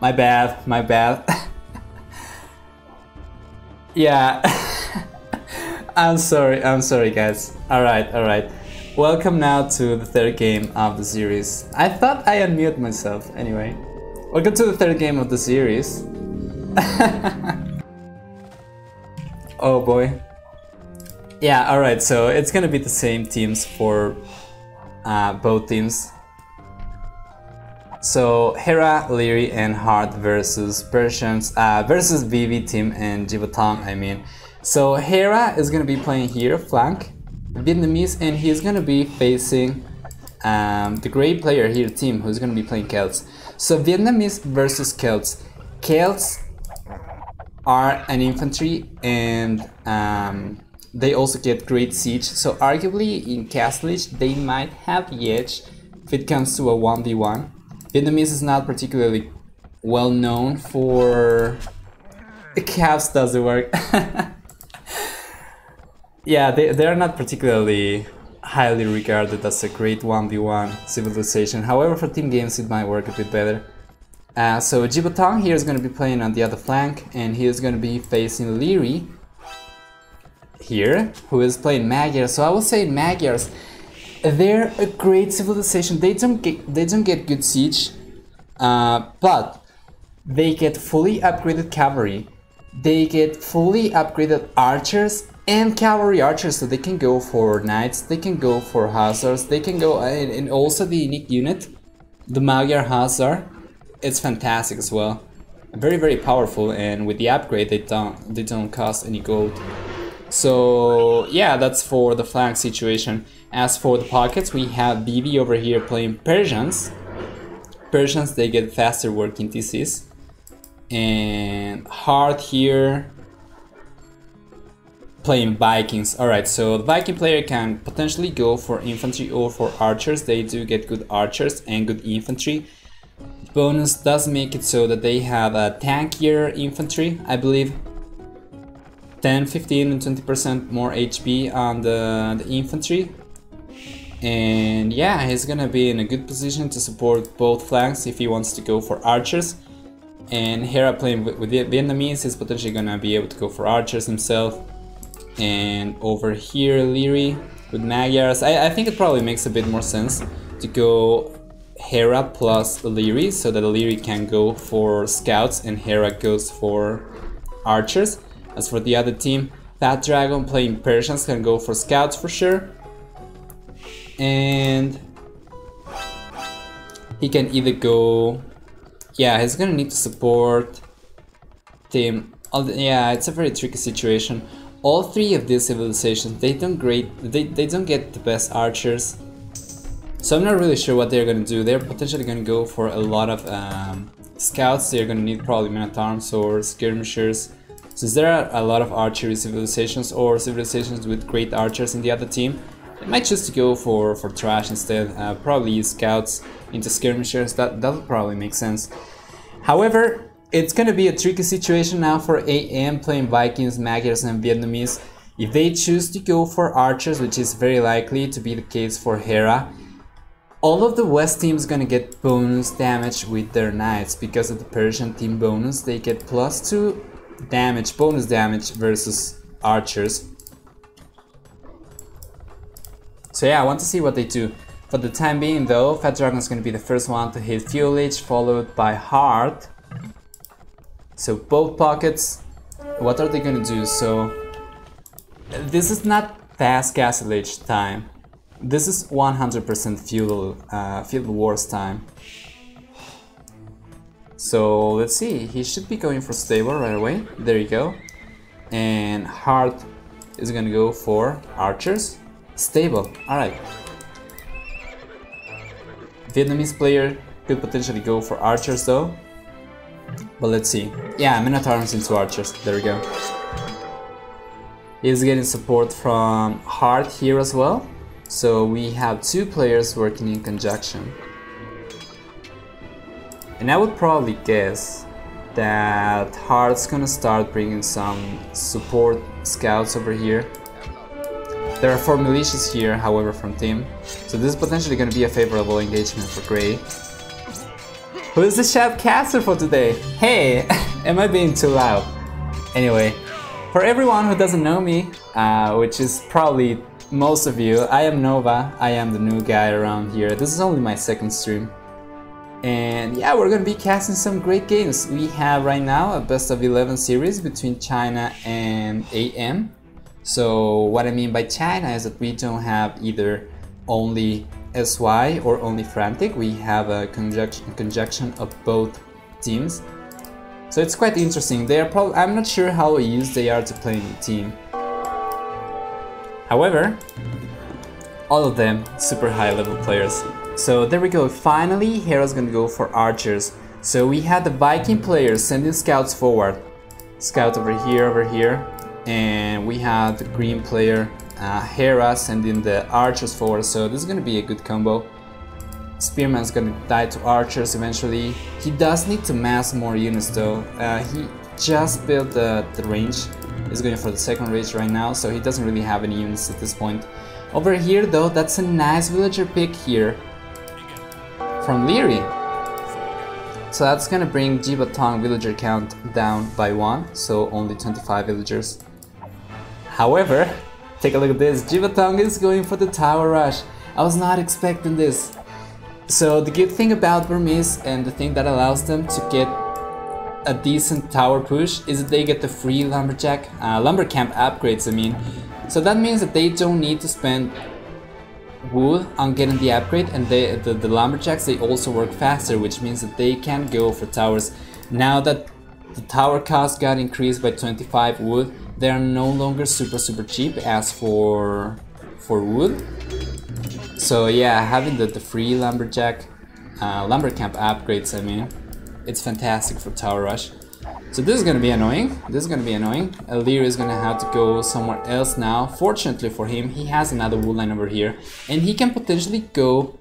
My bad, my bad. Yeah. I'm sorry guys. Alright. Welcome now to the third game of the series. I thought I unmuted myself. Anyway. Welcome to the third game of the series. Oh boy. Yeah, alright, so it's gonna be the same teams for both teams. So Hera, Leary, and Hart versus Persians, versus Vivi team and Jivatong, I mean. So Hera is gonna be playing here, flank, Vietnamese, and he's gonna be facing the great player here, team, who's gonna be playing Celts. So Vietnamese versus Celts. Celts are an infantry, and they also get great siege. So arguably in Castlage they might have the edge if it comes to a 1v1. Vietnamese is not particularly well known for... Caps doesn't work. Yeah, they are not particularly highly regarded as a great 1v1 civilization. However, for team games it might work a bit better. So Jibatong here is going to be playing on the other flank, and he is going to be facing Leary here, who is playing Magyars. So I will say Magyars, they're a great civilization. They don't get good siege, but they get fully upgraded cavalry. They get fully upgraded archers and cavalry archers, so they can go for knights, they can go for hussars, they can go, and also the unique unit, the Magyar Hussar. It's fantastic as well. Very powerful, and with the upgrade they don't cost any gold. So yeah, that's for the flank situation. As for the pockets, we have BB over here playing Persians. Persians, they get faster working TCs. And Hart here playing Vikings. Alright, so the Viking player can potentially go for infantry or for archers. They do get good archers and good infantry. Bonus does make it so that they have a tankier infantry, I believe. 10, 15 and 20% more HP on the infantry. And yeah, he's gonna be in a good position to support both flanks if he wants to go for archers. And Hera playing with the Vietnamese is potentially gonna be able to go for archers himself. And over here, Leary with Magyars. I think it probably makes a bit more sense to go Hera plus Leary, so that Leary can go for scouts and Hera goes for archers. As for the other team, Fat Dragon playing Persians can go for scouts for sure. And he can either go... Yeah, he's gonna need to support team. Yeah, it's a very tricky situation. All three of these civilizations, they don't get the best archers. So I'm not really sure what they're gonna do. They're potentially gonna go for a lot of scouts. They're gonna need probably men-at-arms or skirmishers. Since there are a lot of archery civilizations or civilizations with great archers in the other team, they might choose to go for trash instead. Probably use scouts into skirmishers. That'll probably make sense. However, it's gonna be a tricky situation now for AM playing Vikings, Magyars and Vietnamese. If they choose to go for archers, which is very likely to be the case for Hera, all of the West teams gonna get bonus damage with their knights. Because of the Persian team bonus, they get +2 damage, bonus damage versus archers. So yeah, I want to see what they do. For the time being though, Fat Dragon is going to be the first one to hit Fuelage, followed by Hart. So both pockets, what are they going to do? So this is not fast Castlage time. This is 100% feudal wars time. So let's see, he should be going for stable right away. There you go. And Hart is gonna go for archers. Stable, alright. Vietnamese player could potentially go for archers though. But let's see. Yeah, Minotaurs into archers, there we go. He's getting support from Hart here as well. So we have two players working in conjunction. And I would probably guess that Hart's gonna start bringing some support scouts over here. There are 4 militias here, however, from team. So this is potentially gonna be a favorable engagement for Grey. Who is the shoutcaster for today? Hey, am I being too loud? Anyway, for everyone who doesn't know me, which is probably most of you, I am Nova. I am the new guy around here. This is only my second stream. And yeah, we're gonna be casting some great games. We have right now a best of 11 series between China and AM. So what I mean by China is that we don't have either only SY or only Frantic. We have a conjunction of both teams. So it's quite interesting. They are probably, I'm not sure how used they are to playing the team. However, all of them super high level players. So there we go, finally Hera's gonna go for archers. So we had the Viking players sending scouts forward. Scout over here, and we had the green player Hera sending the archers forward. So this is gonna be a good combo. Spearman's gonna die to archers eventually. He does need to mass more units though. He just built the range. He's going for the second range right now, so he doesn't really have any units at this point. Over here though, that's a nice villager pick here from Leary. So that's gonna bring Jibatong villager count down by 1, so only 25 villagers. However, take a look at this, Jibatong is going for the tower rush. I was not expecting this. So the good thing about Burmese and the thing that allows them to get a decent tower push is that they get the free lumberjack, lumber camp upgrades I mean. So that means that they don't need to spend wood on getting the upgrade, and the lumberjacks, they also work faster, which means that they can go for towers. Now that the tower cost got increased by 25 wood, they are no longer super cheap as for wood. So yeah, having the free lumberjack lumber camp upgrades, I mean, it's fantastic for tower rush. So this is gonna be annoying. Lear is gonna have to go somewhere else now. Fortunately for him, he has another wood line over here, and he can potentially go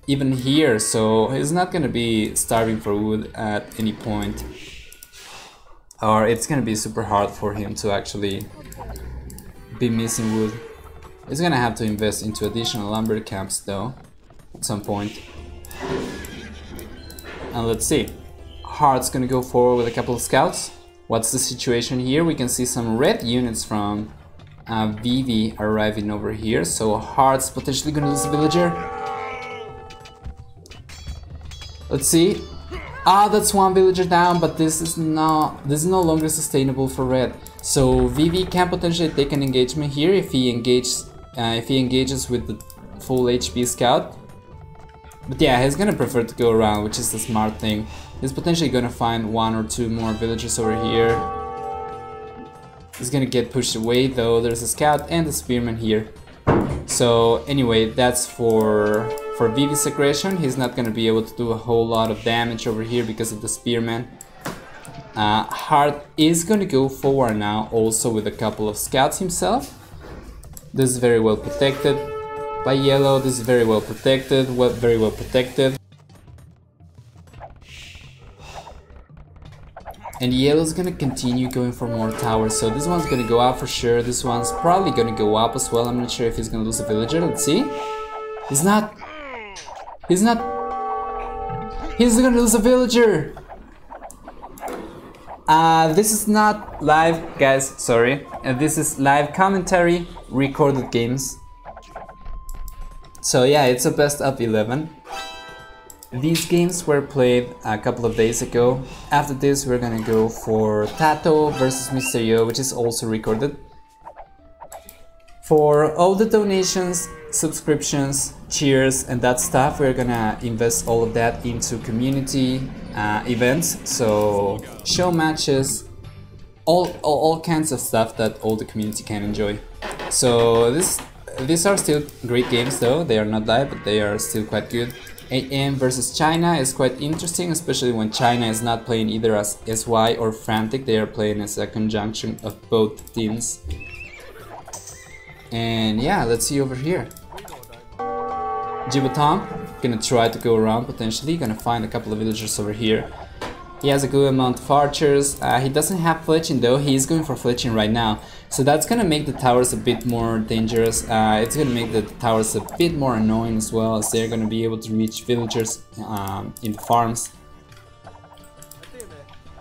even here, so he's not gonna be starving for wood at any point. Or it's gonna be super hard for him to actually be missing wood. He's gonna have to invest into additional lumber camps though, at some point. And let's see. Hart's gonna go forward with a couple of scouts. What's the situation here? We can see some red units from Vivi arriving over here. So Hart's potentially gonna lose a villager. Let's see. Ah, that's one villager down, but this is no longer sustainable for red. So Vivi can potentially take an engagement here if he engages with the full HP scout. But yeah, he's gonna prefer to go around, which is the smart thing. He's potentially gonna find 1 or 2 more villagers over here. He's gonna get pushed away though. There's a scout and a spearman here. So anyway, that's for Vivi's aggression. He's not gonna be able to do a whole lot of damage over here because of the spearman. Hart is gonna go forward now, also with a couple of scouts himself. This is very well protected by yellow. This is very well protected, very well protected. And yellow's gonna continue going for more towers, so this one's gonna go up for sure. This one's probably gonna go up as well. I'm not sure if he's gonna lose a villager. Let's see. He's not. He's gonna lose a villager. This is not live, guys. Sorry. This is live commentary, recorded games. So yeah, it's a best of 11. These games were played a couple of days ago. After this, we're gonna go for Tato versus Mysterio, which is also recorded. For all the donations, subscriptions, cheers, and that stuff, we're gonna invest all of that into community, events, so show matches, all kinds of stuff that all the community can enjoy. So these are still great games though. They are not live, but they are still quite good. AM versus China is quite interesting, especially when China is not playing either as SY or Frantic. They are playing as a conjunction of both teams. And yeah, let's see over here. Jibotom gonna try to go around potentially, gonna find a couple of villagers over here. He has a good amount of archers. He doesn't have fletching though. He's going for fletching right now, so that's gonna make the towers a bit more dangerous. It's gonna make the towers a bit more annoying as well, as they're gonna be able to reach villagers in the farms.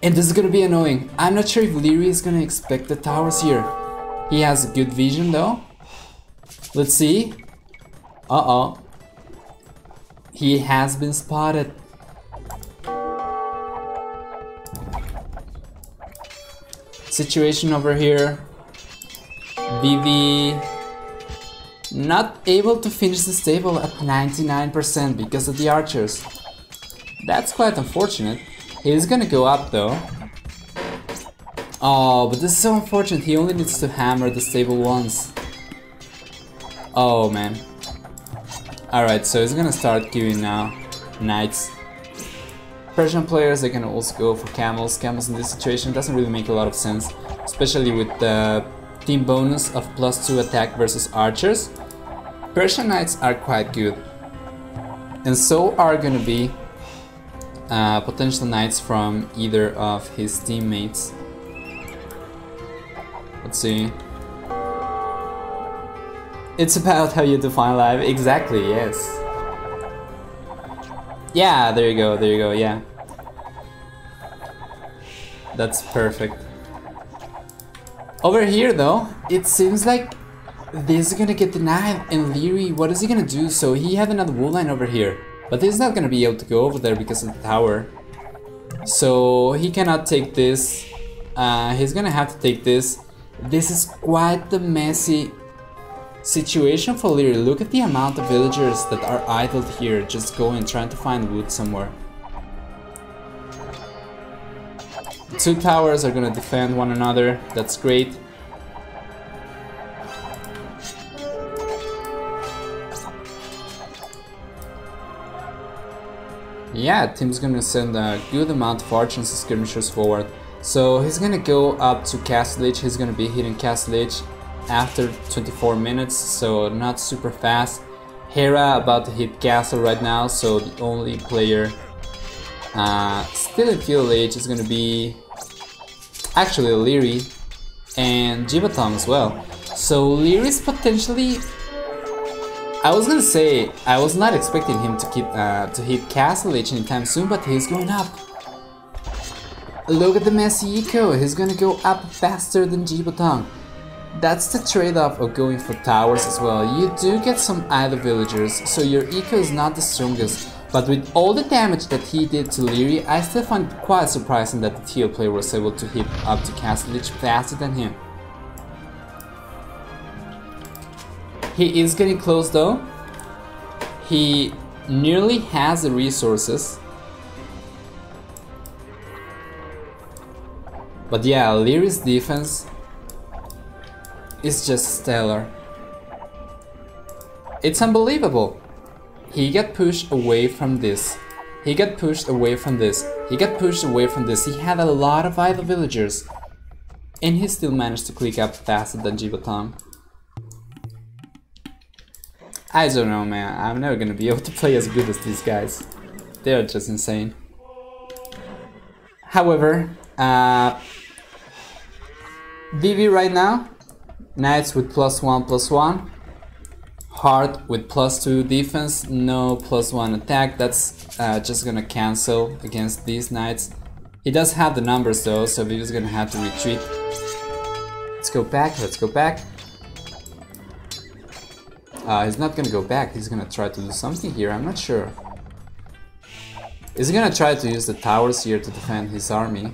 And this is gonna be annoying. I'm not sure if Leary is gonna expect the towers here. He has a good vision though. Let's see. Uh-oh. He has been spotted. Situation over here. Vivi not able to finish the stable at 99% because of the archers. That's quite unfortunate. He's gonna go up though. Oh, but this is so unfortunate. He only needs to hammer the stable once. Oh man. Alright, so he's gonna start queuing now. Knights. Persian players, they can also go for camels. Camels in this situation doesn't really make a lot of sense, especially with the team bonus of +2 attack versus archers. Persian knights are quite good, and so are gonna be potential knights from either of his teammates. Let's see. It's about how you define life. Exactly, yes. Yeah, there you go, yeah. That's perfect. Over here though, it seems like this is gonna get denied, and Leary, what is he gonna do? So he had another wool line over here, but he's not gonna be able to go over there because of the tower. So he cannot take this. He's gonna have to take this. This is quite the messy situation for Leary. Look at the amount of villagers that are idled here, just going trying to find wood somewhere. Two towers are gonna defend one another. That's great. Yeah, team's gonna send a good amount of archers and skirmishers forward. So he's gonna go up to Castle Edge. He's gonna be hitting Castle Edge after 24 minutes, so not super fast. Hera about to hit Castle right now, so the only player still in Field Age is gonna be actually Leary and Jibatom as well. So Leary's potentially, I was gonna say, I was not expecting him to hit Castle Age anytime soon, but he's going up. Look at the messy eco, he's gonna go up faster than Jibatom. That's the trade-off of going for towers as well. You do get some idle villagers, so your eco is not the strongest. But with all the damage that he did to Leary, I still find it quite surprising that the TL player was able to hit up to Castle Edge faster than him. He is getting close though. He nearly has the resources. But yeah, Leary's defense is just stellar. It's unbelievable. He got pushed away from this. He got pushed away from this. He got pushed away from this. He had a lot of idle villagers, and he still managed to click up faster than Jibatom. I don't know, man. I'm never gonna be able to play as good as these guys. They're just insane. However, Vivi right now, Knights with +1/+1, Heart with +2 defense, no +1 attack. That's just gonna cancel against these Knights. He does have the numbers though, so Vivi's gonna have to retreat. Let's go back, let's go back. He's not gonna go back, he's gonna try to do something here, I'm not sure. He's gonna try to use the towers here to defend his army.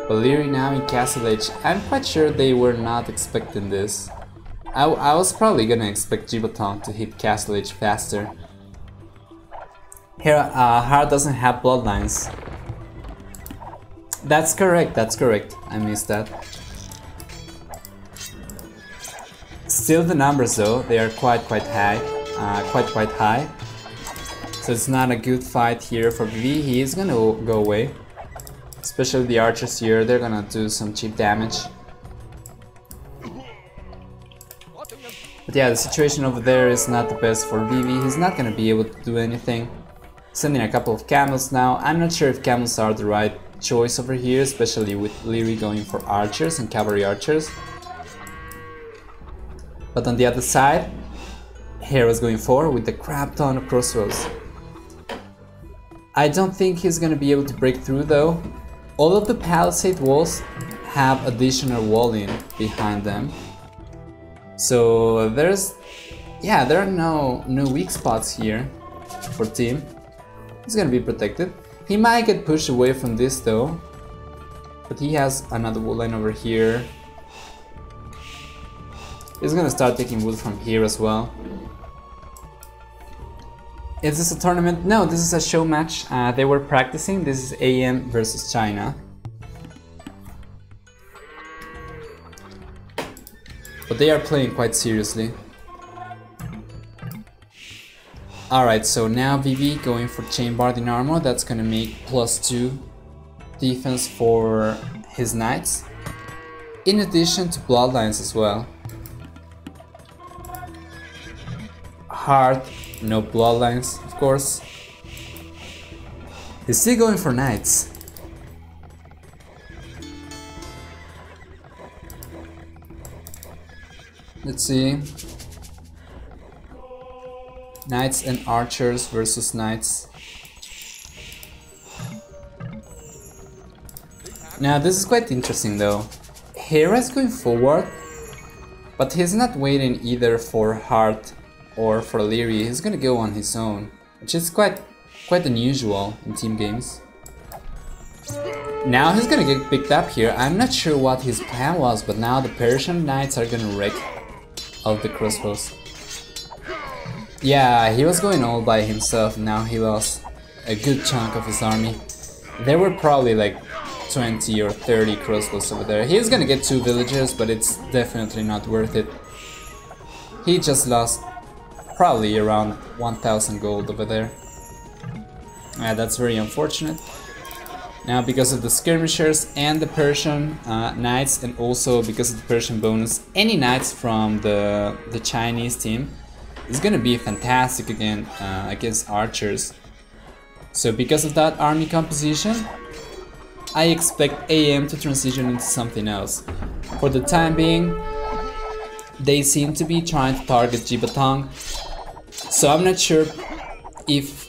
But Leary now in Castle Edge, I'm quite sure they were not expecting this. I was probably gonna expect Jibatom to hit Castle Edge faster. Here, Hara doesn't have bloodlines, That's correct, that's correct. I missed that. Still the numbers though, they are quite high. Quite high. So it's not a good fight here for VV. He is gonna go away. Especially the archers here, they're gonna do some cheap damage. But yeah, the situation over there is not the best for VV. He's not gonna be able to do anything. Sending a couple of camels now. I'm not sure if camels are the right choice over here, especially with Leary going for archers and cavalry archers. But on the other side, Hera's going forward with the crap ton of crossbows. I don't think he's gonna be able to break through though. All of the palisade walls have additional walling behind them. So there are no weak spots here for team. He's gonna be protected. He might get pushed away from this though. But he has another wall line over here. He's gonna start taking wood from here as well. Is this a tournament? No, this is a show match. They were practicing. This is AM versus China. But they are playing quite seriously. Alright, so now VV going for chain barding armor. That's gonna make +2 defense for his knights. In addition to bloodlines as well. Hard, no bloodlines, of course. He's still going for knights. Let's see. Knights and archers versus knights. Now this is quite interesting though. Hera's going forward, but he's not waiting either for Hart or for Leary. He's gonna go on his own, which is quite unusual in team games. Now he's gonna get picked up here. I'm not sure what his plan was, but now the Persian knights are gonna wreck all the crossbows. Yeah, he was going all by himself, now he lost a good chunk of his army. There were probably like 20 or 30 crossbows over there. He's gonna get 2 villagers, but it's definitely not worth it. He just lost probably around 1000 gold over there. That's very unfortunate. Now because of the skirmishers and the Persian knights, and also because of the Persian bonus, any knights from the Chinese team is gonna be fantastic again against archers. So because of that army composition, I expect AM to transition into something else. For the time being, they seem to be trying to target Jibatong. So I'm not sure if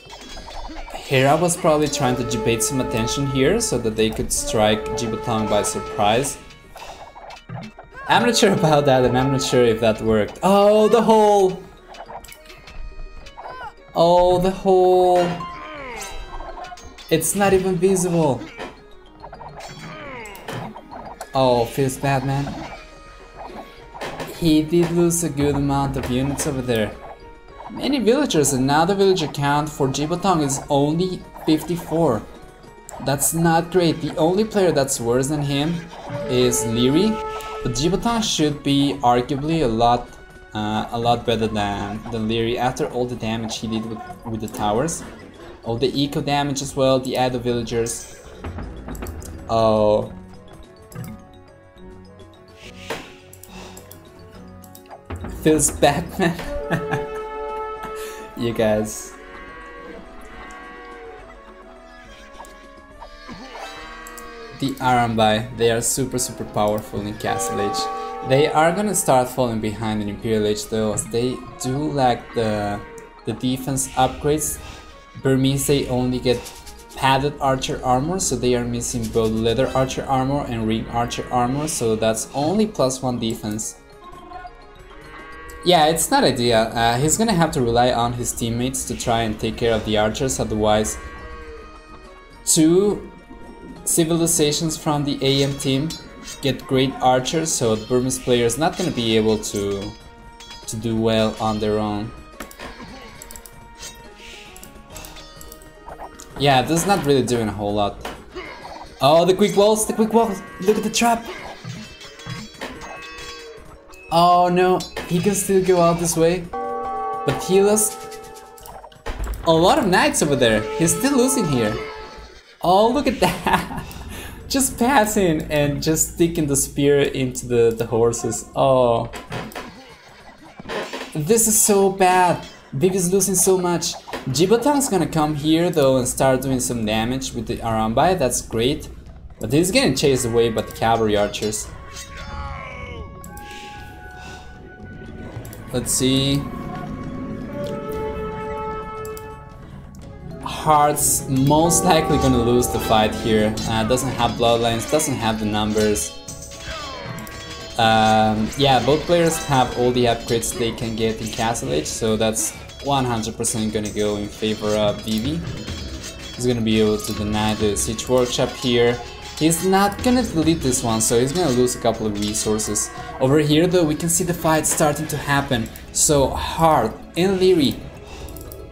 Hera was probably trying to debate some attention here so that they could strike Jibatong by surprise. I'm not sure about that, and I'm not sure if that worked. Oh, the hole! Oh, the hole! It's not even visible. Oh, feels bad, man. He did lose a good amount of units over there. Many villagers, and now the villager count for Jibatong is only 54. That's not great. The only player that's worse than him is Leary, but Jibatong should be arguably a lot better than Leary after all the damage he did with the towers. All the eco damage as well, the idle villagers. Oh. Feels bad, man. You guys. The Arambai, they are super powerful in Castle Age. They are gonna start falling behind in Imperial Age though, as they do lack the defense upgrades. Burmese, they only get padded archer armor, so they are missing both leather archer armor and ring archer armor, so that's only +1 defense. Yeah, it's not ideal. He's gonna have to rely on his teammates to try and take care of the archers, otherwise 2 civilizations from the AM team get great archers, so the Burmese player is not gonna be able to do well on their own. Yeah, this is not really doing a whole lot. Oh, the quick walls, the quick walls. Look at the trap. Oh no, he can still go out this way. But he lost a lot of knights over there. He's still losing here. Oh, look at that. Just passing and just sticking the spear into the horses. Oh. This is so bad. Vivi's losing so much. Jibotan's gonna come here though and start doing some damage with the Arambai. That's great. But he's getting chased away by the cavalry archers. Let's see. Heart's most likely gonna lose the fight here. Doesn't have bloodlines, doesn't have the numbers. Yeah, both players have all the upgrades they can get in Castle Age, so that's 100% gonna go in favor of Vivi. He's gonna be able to deny the Siege Workshop here. He's not gonna delete this one, so he's gonna lose a couple of resources. Over here though, we can see the fight starting to happen. So Heart and Leary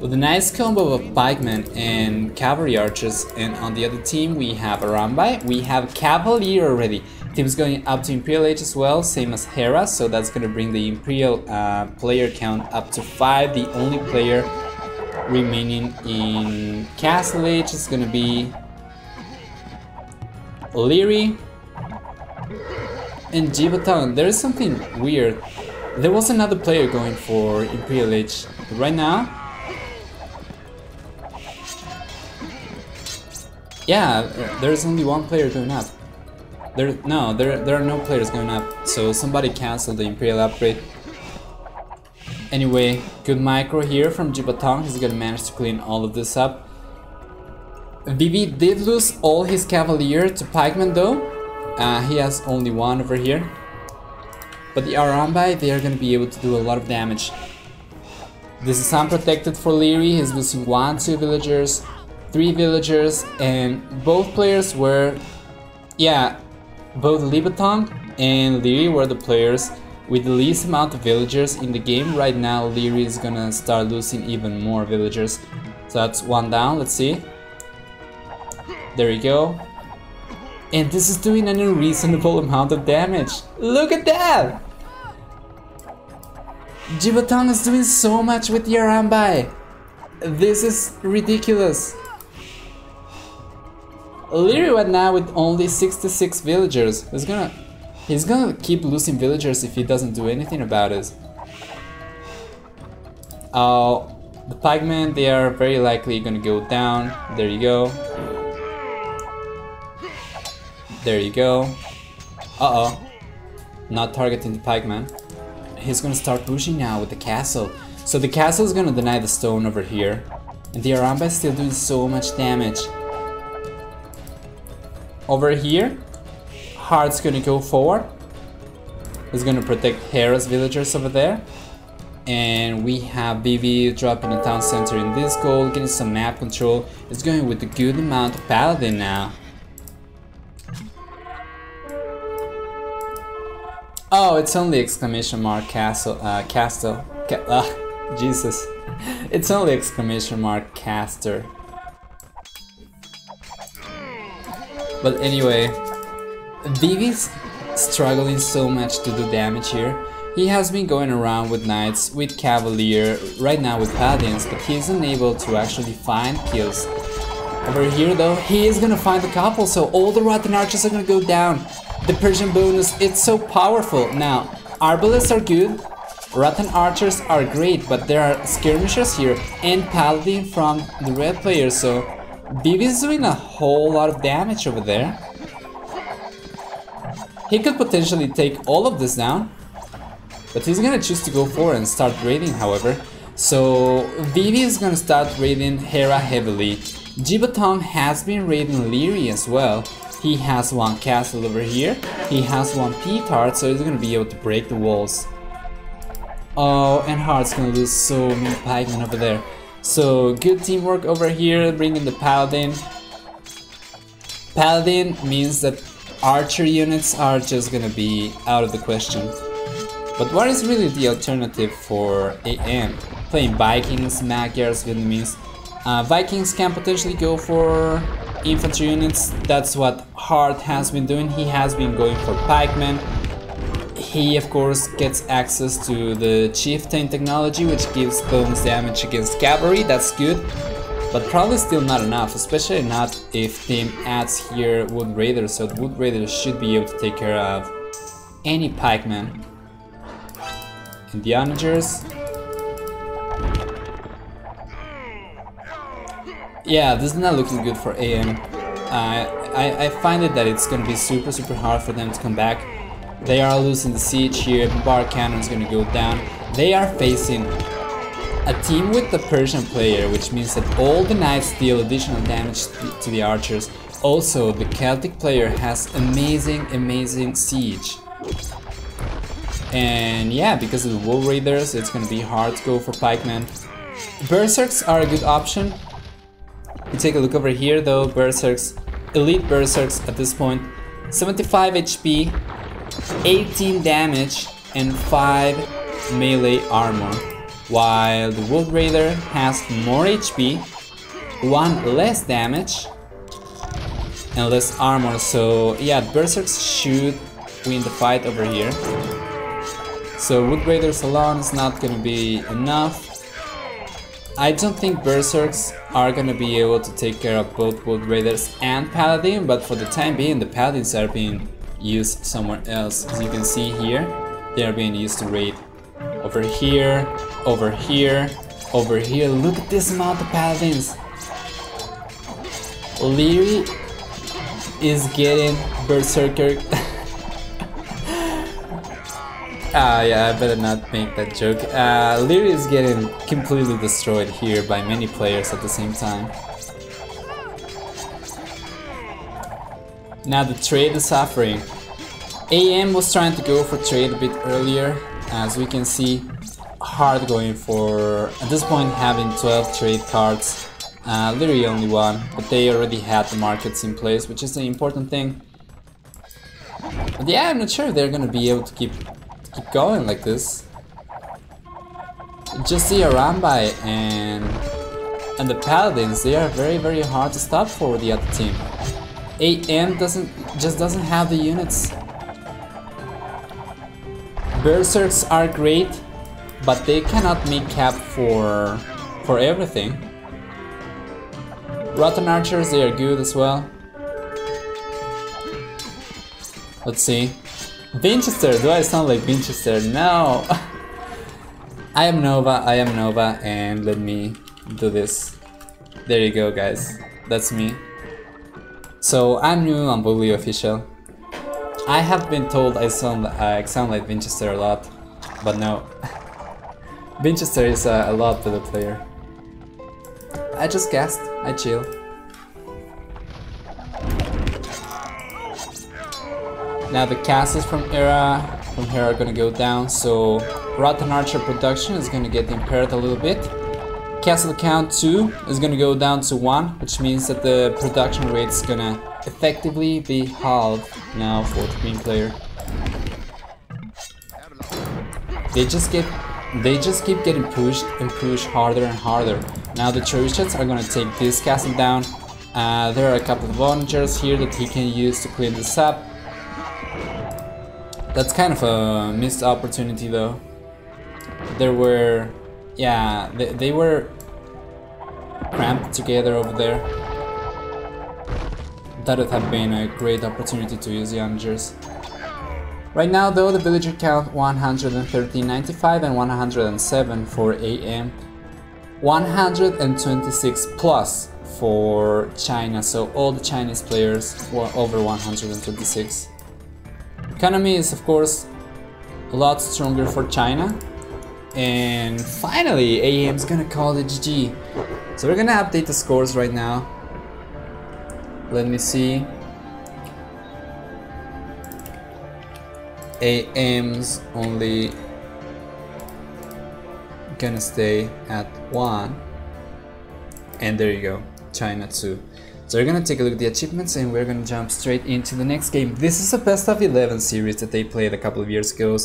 with a nice combo of pikemen and cavalry archers, and on the other team we have Arambai, we have Cavalier already. Team's going up to Imperial Age as well, same as Hera, so that's gonna bring the Imperial player count up to 5. The only player remaining in Castle Age is gonna be Leary and Jibotan. There is something weird. There was another player going for Imperial Age, but right now, yeah, there's only one player going up. There are no players going up, so somebody canceled the Imperial upgrade. Anyway, good micro here from Jibotan. He's gonna manage to clean all of this up. Vivi did lose all his Cavalier to Pikeman though. He has only one over here. But the Arambai, they are gonna be able to do a lot of damage. This is unprotected for Leary. He's losing 1, 2 villagers, 3 villagers, and both players were, yeah, both Jibotan and Leary were the players with the least amount of villagers in the game. Right now Leary is gonna start losing even more villagers. So that's one down, let's see. There we go. And this is doing an unreasonable amount of damage. Look at that! Jibotan is doing so much with the Arambai. This is ridiculous. Leary right now with only 66 villagers. He's gonna keep losing villagers if he doesn't do anything about it. The pikemen, they are very likely gonna go down. There you go. There you go. Uh-oh. Not targeting the pikeman. He's gonna start pushing now with the castle. So the castle is gonna deny the stone over here. And the Arambai is still doing so much damage. Over here, Heart's gonna go forward. He's gonna protect Hera's villagers over there. And we have Vivi dropping the town center in this goal, getting some map control. It's going with a good amount of paladin now. Oh, it's only exclamation mark castle, Jesus. It's only exclamation mark caster. But anyway, Vivi's struggling so much to do damage here. He has been going around with knights, with cavalier, right now with paladins, but he is unable to actually find kills. Over here though, he is gonna find a couple, so all the rotten archers are gonna go down. The Persian bonus, it's so powerful. Now, arbalists are good, rotten archers are great, but there are skirmishers here and paladin from the red player, so Vivi is doing a whole lot of damage over there. He could potentially take all of this down, but he's gonna choose to go for it and start raiding, however. So Vivi is gonna start raiding Hera heavily. Jibotan has been raiding Leary as well. He has one castle over here. He has one P-tart, so he's gonna be able to break the walls. Oh, and Heart's gonna lose so many pikemen over there. So good teamwork over here, bringing the paladin. Paladin means that archer units are just gonna be out of the question. But what is really the alternative for AM? Playing Vikings, Magyars, Vietnamese. Vikings can potentially go for infantry units. That's what Hart has been doing. He has been going for pikemen. He of course gets access to the chieftain technology, which gives bonus damage against cavalry. That's good, but probably still not enough, especially not if team adds here wood raiders. So the wood raiders should be able to take care of any pikemen. And the onagers, yeah, this is not looking good for AM. I find it that it's gonna be super hard for them to come back. They are losing the siege here. Bar cannon is gonna go down. They are facing a team with the Persian player, which means that all the knights deal additional damage to the archers. Also, the Celtic player has amazing siege. And yeah, because of the Wool Raiders, it's gonna be hard to go for pikemen. Berserks are a good option. You take a look over here though, Berserks, elite Berserks at this point, 75 HP, 18 damage and 5 melee armor, while the Wood Raider has more HP, 1 less damage and less armor. So yeah, Berserks should win the fight over here. So Wood Raiders alone is not gonna be enough. I don't think Berserks are gonna be able to take care of both Wood Raiders and Paladin, but for the time being the Paladins are being used somewhere else. As you can see here, they are being used to raid over here, over here, over here. Look at this amount of Paladins. Leary is getting Berserker. Yeah, I better not make that joke. Leary is getting completely destroyed here by many players at the same time. Now the trade is suffering. AM was trying to go for trade a bit earlier. As we can see, Hard going for, at this point, having 12 trade cards. Leary only one, but they already had the markets in place, which is the important thing. But yeah, I'm not sure if they're gonna be able to keep going like this. Just the Arambai and the Paladins, they are very hard to stop for the other team. AM just doesn't have the units. Berserks are great, but they cannot make cap for everything. Rotten Archers, they are good as well. Let's see. Winchester, do I sound like Winchester? No! I am Nova, and let me do this. There you go, guys. That's me. So I'm new on Bully Official. I have been told I sound like Winchester a lot, but no. Winchester is a lot better player. I just cast, I chill. Now the castles from here are gonna go down, so Rotten Archer production is gonna get impaired a little bit. Castle count 2 is gonna go down to 1, which means that the production rate is gonna effectively be halved now for the green player. They just keep getting pushed and pushed harder and harder. Now the Trojans are gonna take this castle down. There are a couple of onagers here that he can use to clean this up. That's kind of a missed opportunity though. There were, yeah, they were cramped together over there. That would have been a great opportunity to use the onagers. Right now though, the villager count 113.95 and 107 for AM. 126 plus for China, so all the Chinese players were over 126. Economy is of course a lot stronger for China. And finally, AM's gonna call it GG. So we're gonna update the scores right now. Let me see. AM's only gonna stay at 1. And there you go, China 2. So we're gonna take a look at the achievements and we're gonna jump straight into the next game. This is a best of 11 series that they played a couple of years ago,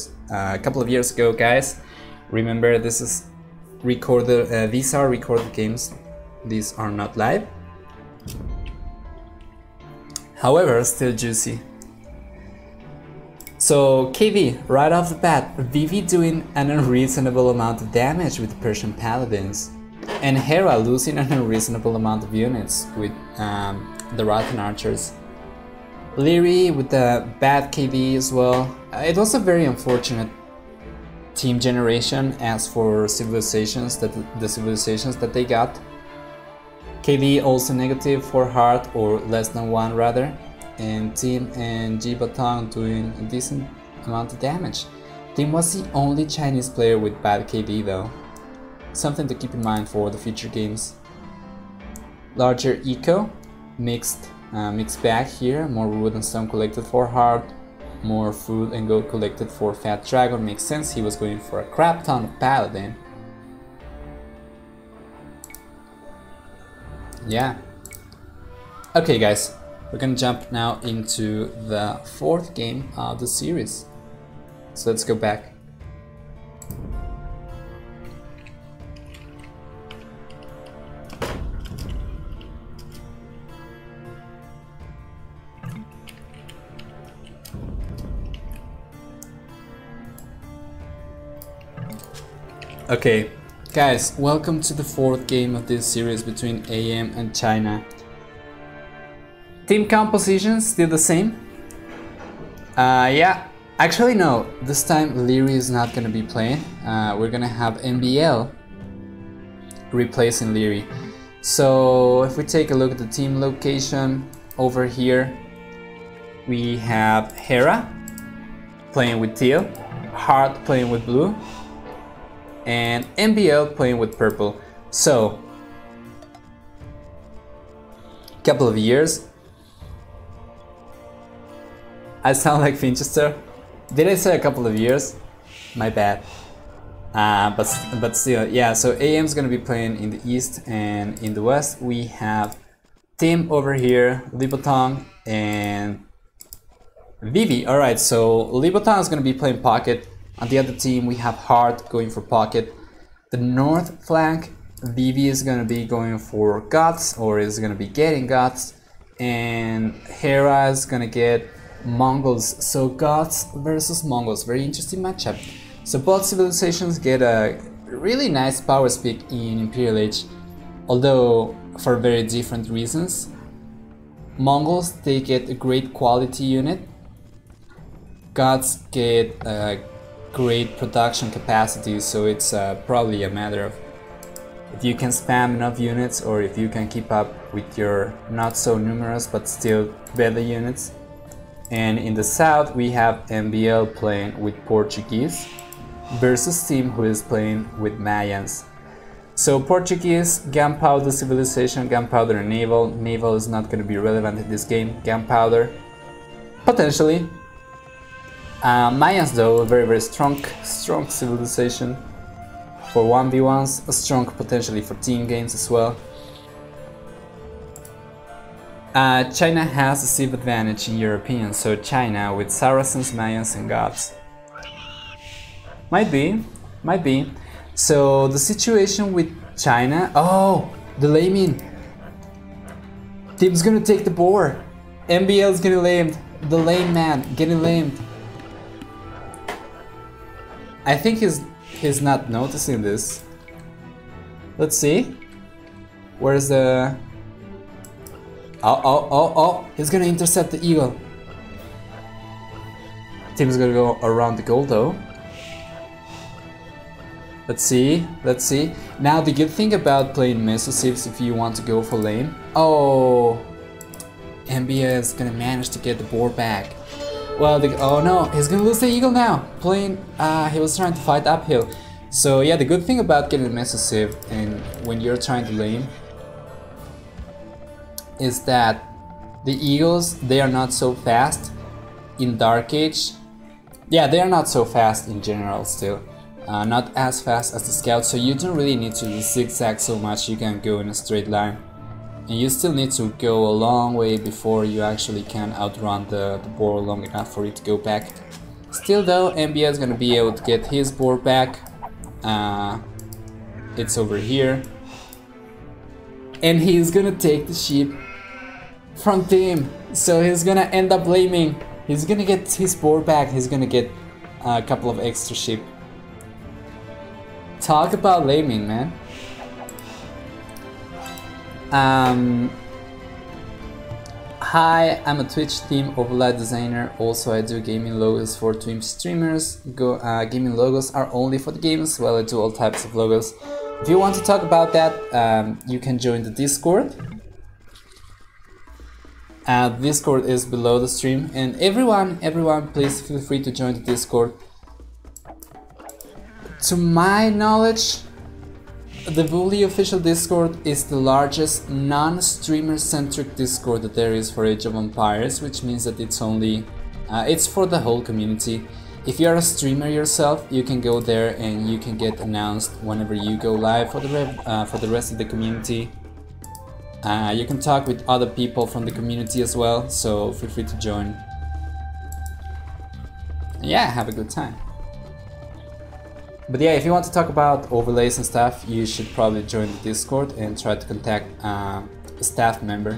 guys. Remember, this is recorded. These are recorded games. These are not live. However, still juicy. So KV, right off the bat, Vivi doing an unreasonable amount of damage with Persian Paladins, and Hera losing an unreasonable amount of units with the Rathan Archers. Leary with the bad KV as well. It was a very unfortunate team generation as for civilizations, the civilizations that they got. KV also negative for heart, or less than 1 rather. And Tim and Ji Batang doing a decent amount of damage. Tim was the only Chinese player with bad KD though. Something to keep in mind for the future games. Larger eco, mixed bag here, more wood and stone collected for heart, more food and gold collected for Fat Dragon. Makes sense, he was going for a crap ton of Paladin. Yeah. Okay guys. We're gonna jump now into the 4th game of the series. So let's go back. Okay, guys, welcome to the 4th game of this series between AM and China. Team composition still the same. Yeah, actually no, this time Leary is not gonna be playing. We're gonna have NBL replacing Leary. So if we take a look at the team location over here, we have Hera playing with teal, Heart playing with blue, and NBL playing with purple. So, couple of years. I sound like Finchester. Did I say a couple of years? My bad. But still, yeah. So AM's gonna be playing in the east, and in the west we have Tim over here, Libotong and Vivi. All right. So Libotong is gonna be playing pocket. On the other team we have Heart going for pocket. The north flank, Vivi is gonna be going for Guts, or is gonna be getting Guts, and Hera is gonna get Mongols. So Goths versus Mongols, very interesting matchup. So both civilizations get a really nice power peak in Imperial Age, although for very different reasons. Mongols, they get a great quality unit. Goths get a great production capacity, so it's probably a matter of if you can spam enough units, or if you can keep up with your not so numerous but still better units. And in the south we have NBL playing with Portuguese versus Team who is playing with Mayans. So Portuguese, gunpowder civilization, gunpowder and naval. Naval is not going to be relevant in this game. Gunpowder, potentially. Mayans though, a very strong civilization for 1v1s, a strong potentially for team games as well. China has a civ advantage in European, so China with Saracens, Mayans and Goths. Might be. So the situation with China, oh, the laming. Tim's gonna take the boar. NBL's getting lamed. The lame man getting lamed. I think he's not noticing this. Let's see. Where's the... Oh, he's gonna intercept the eagle. Tim's gonna go around the goal though. Let's see. Now the good thing about playing Meso Civs if you want to go for lane. Oh, NBA is gonna manage to get the board back. Well, oh no, he's gonna lose the eagle now. He was trying to fight uphill. So yeah, the good thing about getting Meso Civ and when you're trying to lane is that the eagles, they are not so fast in Dark Age. Yeah, they are not so fast in general still. Not as fast as the scouts, so you don't really need to zigzag so much, you can go in a straight line. And you still need to go a long way before you actually can outrun the boar long enough for it to go back. Still though, NBA is gonna be able to get his boar back. It's over here. And he's gonna take the sheep from team. So he's gonna end up blaming. He's gonna get his board back. He's gonna get a couple of extra sheep. Talk about laming, man. Hi, I'm a Twitch team overlay designer. Also, I do gaming logos for Twitch streamers. Gaming logos are only for the games. Well, I do all types of logos. If you want to talk about that, you can join the Discord. Discord is below the stream, and everyone, please feel free to join the Discord. To my knowledge, the Bully official Discord is the largest non-streamer centric Discord that there is for Age of Empires, which means that it's only it's for the whole community. If you are a streamer yourself, you can go there and you can get announced whenever you go live for the rest of the community. You can talk with other people from the community as well, so feel free to join. Yeah, have a good time. But yeah, if you want to talk about overlays and stuff, you should probably join the Discord and try to contact a staff member.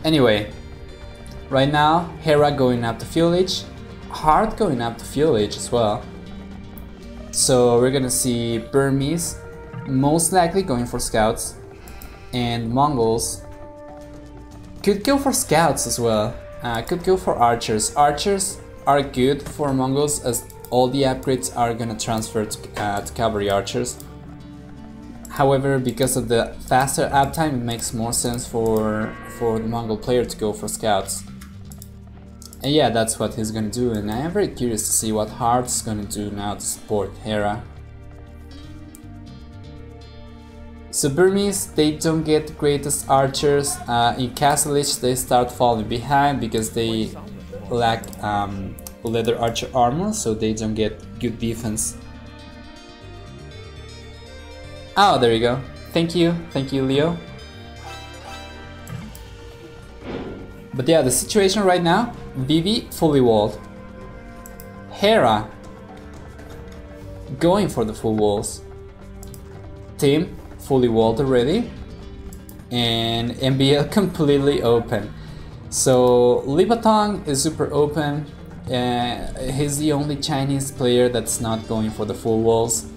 Anyway, right now, Hera going up to Fuel Age, Hard going up to Fuel Age as well. So we're gonna see Burmese most likely going for scouts, and Mongols could go for scouts as well. Could go for archers. Archers are good for Mongols as all the upgrades are gonna transfer to cavalry archers. However, because of the faster uptime, it makes more sense for the Mongol player to go for scouts. And yeah, that's what he's gonna do, and I am very curious to see what Hard's gonna do now to support Hera. So Burmese, they don't get the greatest archers. In Castle Age they start falling behind because they lack leather archer armor, so they don't get good defense. Oh, there you go. Thank you, Leo. But yeah, the situation right now, Vivi fully walled. Hera going for the full walls. Team fully walled already. And MBL completely open. So Libatong is super open. He's the only Chinese player that's not going for the full walls.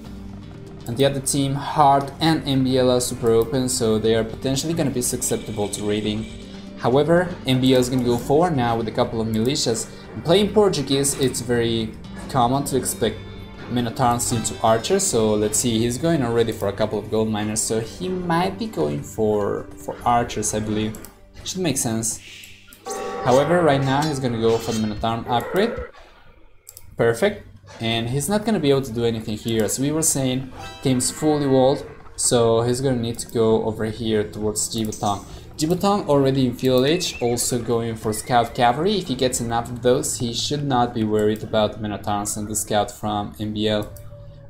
And the other team, Hard and MBL, are super open, so they are potentially going to be susceptible to raiding. However, MBL is going to go forward now with a couple of militias. Playing Portuguese, it's very common to expect Minotaurs into archers, so let's see, he's going already for a couple of gold miners, so he might be going for archers, I believe. Should make sense. However, right now he's going to go for the Minotaur upgrade. Perfect. And he's not going to be able to do anything here. As we were saying, team's fully walled, so he's going to need to go over here towards Jibutong. Jibutong already in Field Age, also going for Scout Cavalry. If he gets enough of those, he should not be worried about the Minotaurs and the Scout from MBL.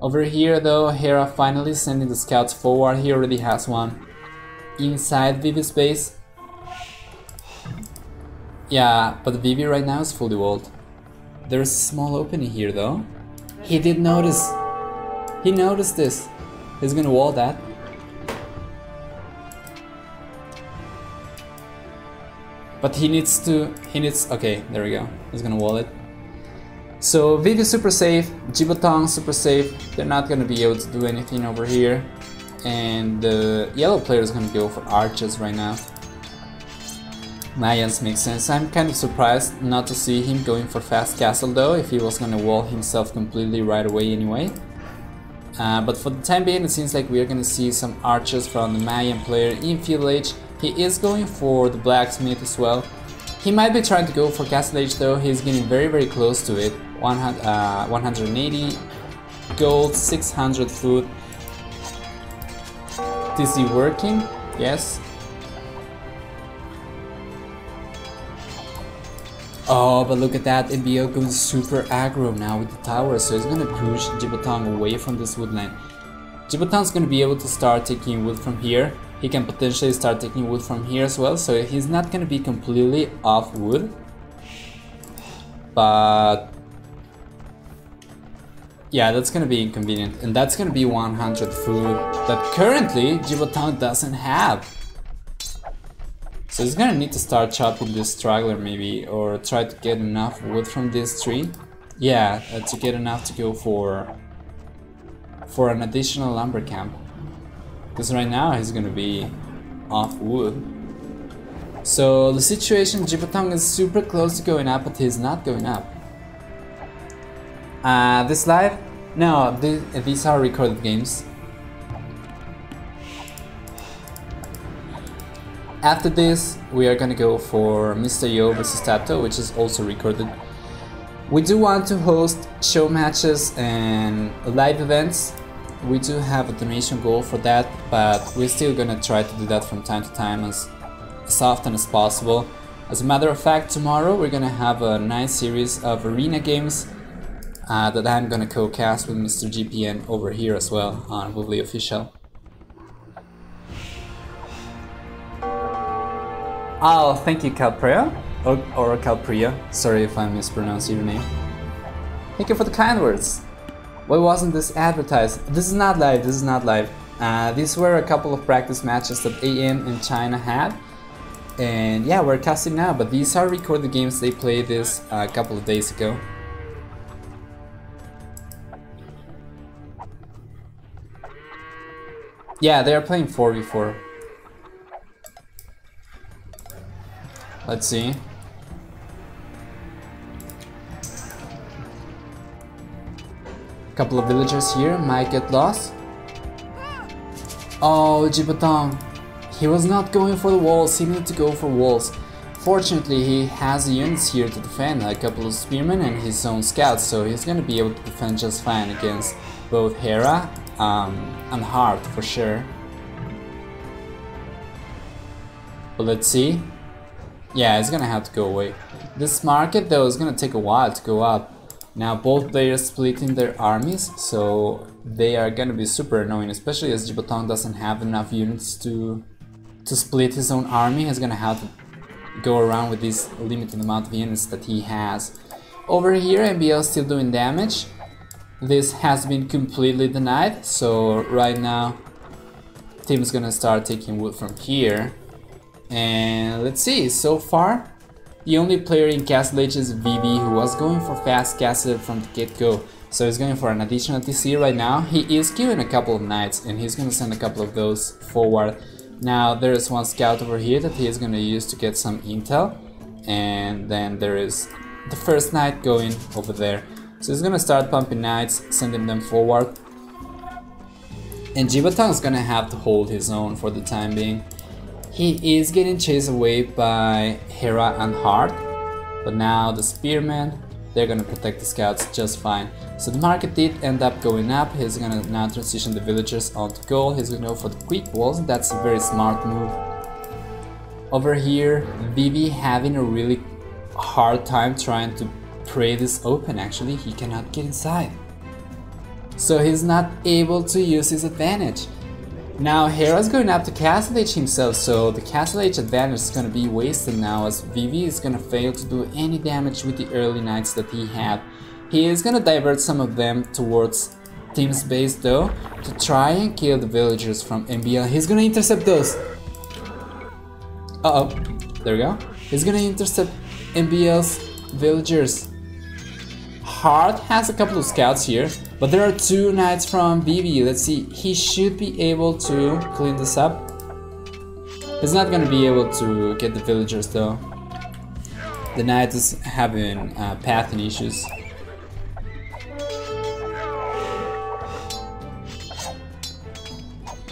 Over here though, Hera finally sending the Scouts forward. He already has one inside Vivi's base. Yeah, but Vivi right now is fully walled. There's a small opening here though. He did notice. He noticed this. He's gonna wall that. But he needs, okay, there we go. He's gonna wall it. So Vivi super safe, Jibutong super safe. They're not gonna be able to do anything over here. And the yellow player is gonna go for archers right now. Mayans makes sense. I'm kind of surprised not to see him going for fast castle though, if he was gonna wall himself completely right away anyway. But for the time being, it seems like we're gonna see some archers from the Mayan player in Field Age. He is going for the blacksmith as well. He might be trying to go for Castle Age though. He's getting very close to it. 180 gold, 600 food. Is he working? Yes. Oh, but look at that, MBL goes super aggro now with the tower, so he's gonna push Jibutong away from this woodland. Jibutong's gonna be able to start taking wood from here. He can potentially start taking wood from here as well, so he's not gonna be completely off wood. But Yeah, that's gonna be inconvenient, and that's gonna be 100 food that currently Jibotang doesn't have. So he's gonna need to start chopping this straggler maybe, or try to get enough wood from this tree. Yeah, to get enough to go for an additional lumber camp. Because right now he's gonna be off wood. So the situation, Jibotang is super close to going up, but he's not going up. This live? No, these are recorded games. After this, we are gonna go for Mr. Yo vs Tato, which is also recorded. We do want to host show matches and live events. We do have a donation goal for that, but we're still gonna try to do that from time to time as often as possible. As a matter of fact, tomorrow we're gonna have a nice series of arena games that I'm gonna co-cast with Mr. GPN over here as well on Woodley Official. Oh, thank you, Calprea, or Calpria. Sorry if I mispronounced your name. Thank you for the kind words. Why wasn't this advertised? This is not live, this is not live. These were a couple of practice matches that AM in China had. And yeah, we're casting now, but these are recorded games. They played this a couple of days ago. Yeah, they are playing 4v4. Let's see. Couple of villagers here might get lost. Oh, Jibotang. He was not going for the walls, he needed to go for walls. Fortunately, he has units here to defend, a couple of spearmen and his own scouts, so he's gonna be able to defend just fine against both Hera and Hart for sure. But let's see. Yeah, it's gonna have to go away. This market though is gonna take a while to go up. Now both players splitting their armies, so they are gonna be super annoying, especially as Jibotang doesn't have enough units to split his own army. He's gonna have to go around with this limited amount of units that he has. Over here, MBL is still doing damage. This has been completely denied, so right now team is gonna start taking wood from here. And let's see, so far the only player in Castle Age is VV, who was going for fast castle from the get-go. So he's going for an additional TC right now. He is queuing a couple of knights and he's gonna send a couple of those forward. Now there is one scout over here that he is gonna use to get some intel. And then there is the first knight going over there. So he's gonna start pumping knights, sending them forward. And Jibotang is gonna have to hold his own for the time being. He is getting chased away by Hera and Hart, but now the spearmen, they're gonna protect the scouts just fine. So the market did end up going up. He's gonna now transition the villagers onto gold. He's gonna go for the quick walls. That's a very smart move. Over here, Vivi having a really hard time trying to pray this open. Actually, he cannot get inside, so he's not able to use his advantage. Now Hera's going up to Castle Age himself, so the Castle Age advantage is going to be wasted now, as Vivi is going to fail to do any damage with the early knights that he had. He is going to divert some of them towards team's base though, to try and kill the villagers from MBL. He's going to intercept those. Uh-oh, there we go. He's going to intercept MBL's villagers. Hart has a couple of scouts here, but there are two knights from Vivi. Let's see, he should be able to clean this up. He's not gonna be able to get the villagers though. The knight is having pathing issues.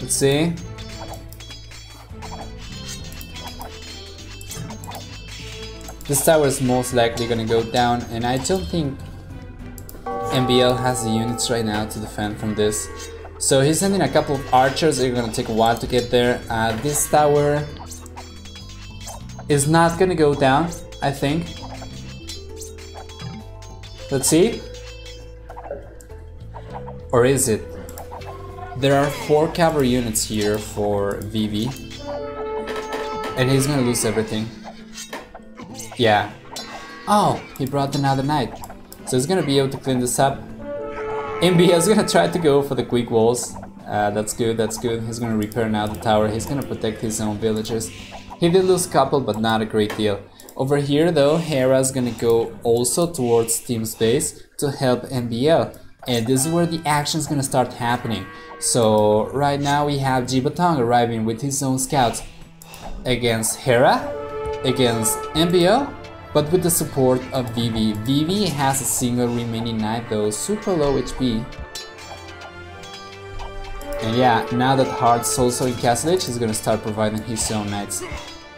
Let's see. This tower is most likely gonna go down, and I don't think MBL has the units right now to defend from this. So he's sending a couple of archers. They're gonna take a while to get there. This tower is not gonna go down, I think. Let's see. Or is it? There are 4 cavalry units here for Vivi, and he's gonna lose everything. Yeah. Oh, he brought another knight. So he's gonna be able to clean this up. MBL is gonna try to go for the quick walls. That's good, that's good. He's gonna repair now the tower. He's gonna protect his own villagers. He did lose a couple, but not a great deal. Over here though, Hera's gonna go also towards Team's base to help MBL. And this is where the action is gonna start happening. So right now we have Jibatong arriving with his own scouts against Hera, against MBL, but with the support of Vivi. Vivi has a single remaining knight though, super low HP. And yeah, now that Heart's also in Castle Age, he's gonna start providing his own knights.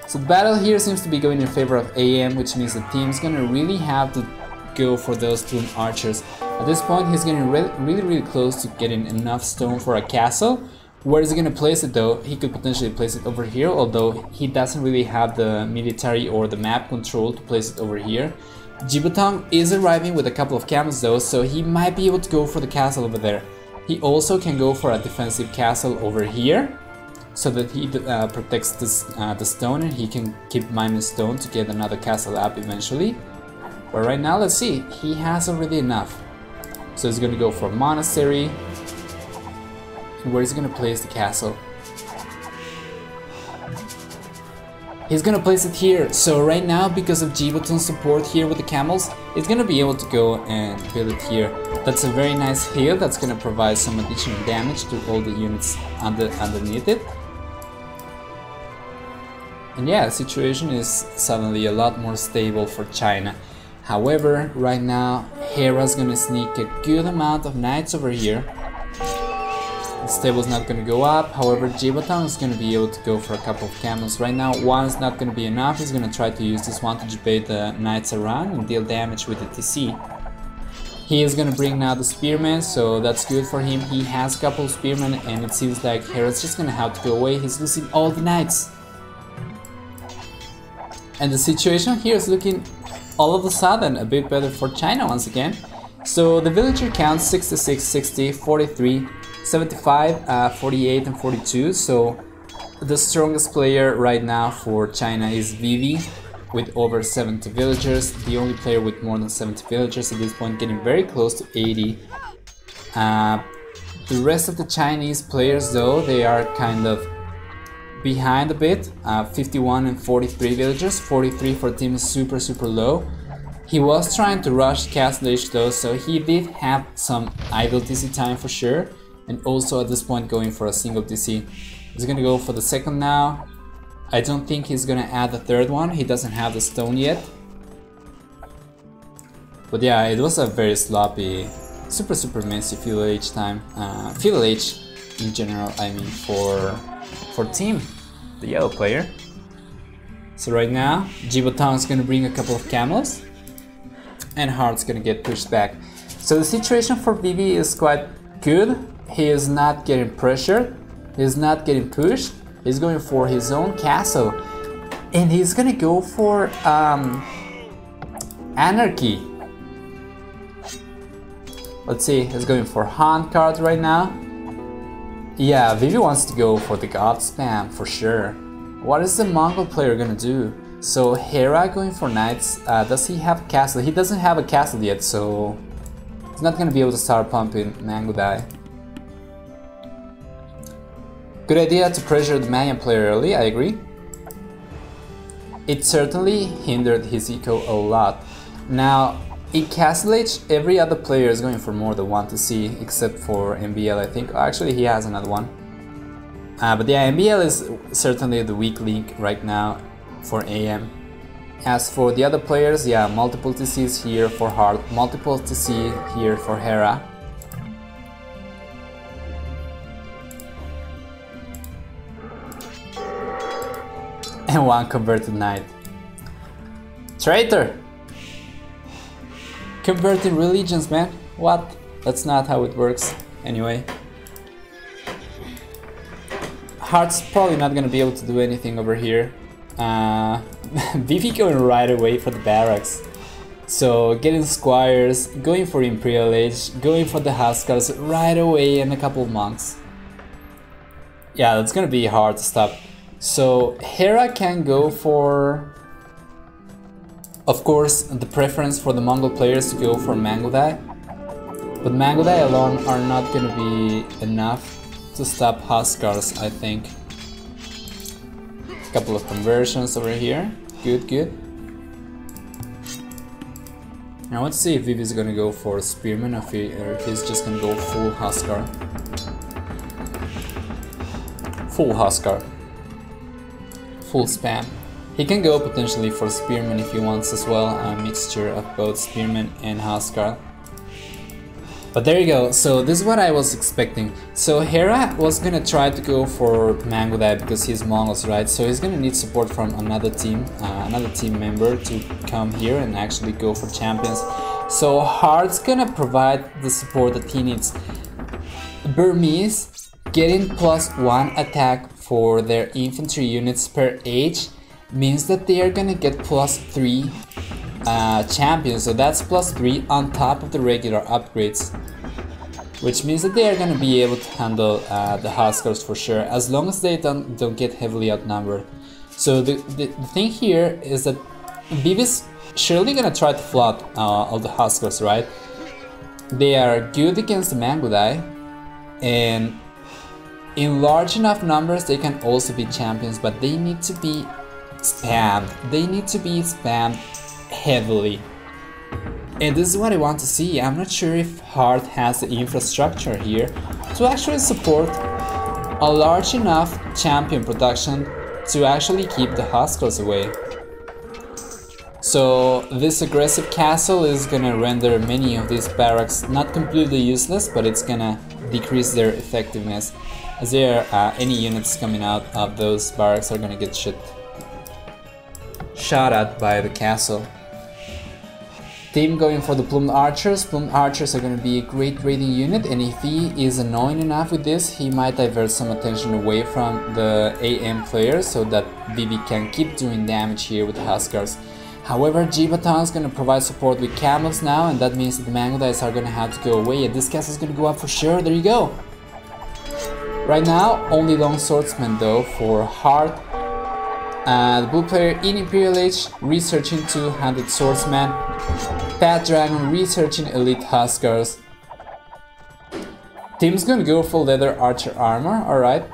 So the battle here seems to be going in favor of AM, which means the team's gonna really have to go for those Tomb Archers. At this point, he's getting really close to getting enough stone for a castle. Where is he gonna place it though? He could potentially place it over here, although he doesn't really have the military or the map control to place it over here. Jibatong is arriving with a couple of camels though, so he might be able to go for the castle over there. He also can go for a defensive castle over here, so that he protects this, the stone, and he can keep mining stone to get another castle up eventually. But right now, let's see, he has already enough. So he's gonna go for a monastery. And where is he gonna place the castle? He's gonna place it here. So right now, because of Jibatong's support here with the camels, he's gonna be able to go and build it here. That's a very nice hill that's gonna provide some additional damage to all the units underneath it. And yeah, the situation is suddenly a lot more stable for China. However, right now, Hera's gonna sneak a good amount of knights over here. The stable's not gonna go up, however, Jibatong is gonna be able to go for a couple of camels. Right now, one is not gonna be enough. He's gonna try to use this one to debate the knights around and deal damage with the TC. He is gonna bring now the spearmen, so that's good for him. He has a couple of spearmen, and it seems like Hera's just gonna have to go away. He's losing all the knights. And the situation here is looking all of a sudden a bit better for China once again. So the villager counts 66, 60, 43, 75, 48 and 42. So the strongest player right now for China is Vivi with over 70 villagers. The only player with more than 70 villagers at this point, getting very close to 80. The rest of the Chinese players though, they are kind of behind a bit, 51 and 43 villagers. 43 for team is super low. He was trying to rush Castle Age though, so he did have some idle TC time for sure, and also at this point going for a single TC. He's gonna go for the second now. I don't think he's gonna add the third one, he doesn't have the stone yet. But yeah, it was a very sloppy, super messy Feudal Age time. Feudal Age in general, I mean, for team, the yellow player. So right now, Jibatong is gonna bring a couple of camels, and Heart's gonna get pushed back. So the situation for Vivi is quite good. He is not getting pressured, he's not getting pushed, he's going for his own castle. And he's gonna go for Anarchy. Let's see, he's going for Hunt card right now. Yeah, Vivi wants to go for the God Spam for sure. What is the Mongol player gonna do? So Hera going for knights. Does he have a castle? He doesn't have a castle yet, so he's not gonna be able to start pumping Mango Dai. Good idea to pressure the Mayan player early, I agree. It certainly hindered his eco a lot. Now, in Castle Age, every other player is going for more than one to see, except for MBL, I think. Oh, actually, he has another one. But yeah, MBL is certainly the weak link right now for AM. As for the other players, yeah, multiple TCs here for Heart, multiple TC here for Hera. And one converted knight. Traitor! Converting religions, man. What? That's not how it works. Anyway. Heart's probably not gonna be able to do anything over here. Vivi going right away for the barracks. So getting squires, going for Imperial Age, going for the Huskars right away, and a couple of monks. Yeah, that's gonna be hard to stop. So Hera can go for, of course, the preference for the Mongol players to go for Mango Dai. But Mangodai alone are not gonna be enough to stop Huskars, I think. Couple of conversions over here. Good, good. Now let's see if Vivi's gonna go for Spearman or if he's just gonna go full Huskar. Full Huskar. Full spam. He can go potentially for Spearman if he wants as well, a mixture of both Spearman and Huskar. But there you go, so this is what I was expecting. So Hera was gonna try to go for Mangodai because he's Mongols, right? So he's gonna need support from another team member to come here and actually go for champions. So Hard's gonna provide the support that he needs. Burmese getting +1 attack for their infantry units per age means that they are gonna get +3 champions, so that's +3 on top of the regular upgrades, which means that they are going to be able to handle the Huskars for sure, as long as they don't get heavily outnumbered. So the thing here is that Vivi's surely going to try to flood all the Huskars, right? They are good against the Mangodai, and in large enough numbers they can also be champions, but they need to be spammed. They need to be spammed heavily, and this is what I want to see. I'm not sure if Hard has the infrastructure here to actually support a large enough champion production to actually keep the Huskars away. So this aggressive castle is gonna render many of these barracks not completely useless, but it's gonna decrease their effectiveness, as there any units coming out of those barracks are gonna get shot at by the castle. Team going for the Plumed Archers. Plumed Archers are going to be a great raiding unit, and if he is annoying enough with this, he might divert some attention away from the AM players so that Vivi can keep doing damage here with the Huskars. However, G-Baton is going to provide support with camels now, and that means that the Mangodais are going to have to go away, and this castle is going to go up for sure. There you go. Right now, only long swordsmen though for Hard. The blue player in Imperial Age researching two-handed swordsman. Fat Dragon researching elite Huskars. Team's gonna go for leather archer armor. All right.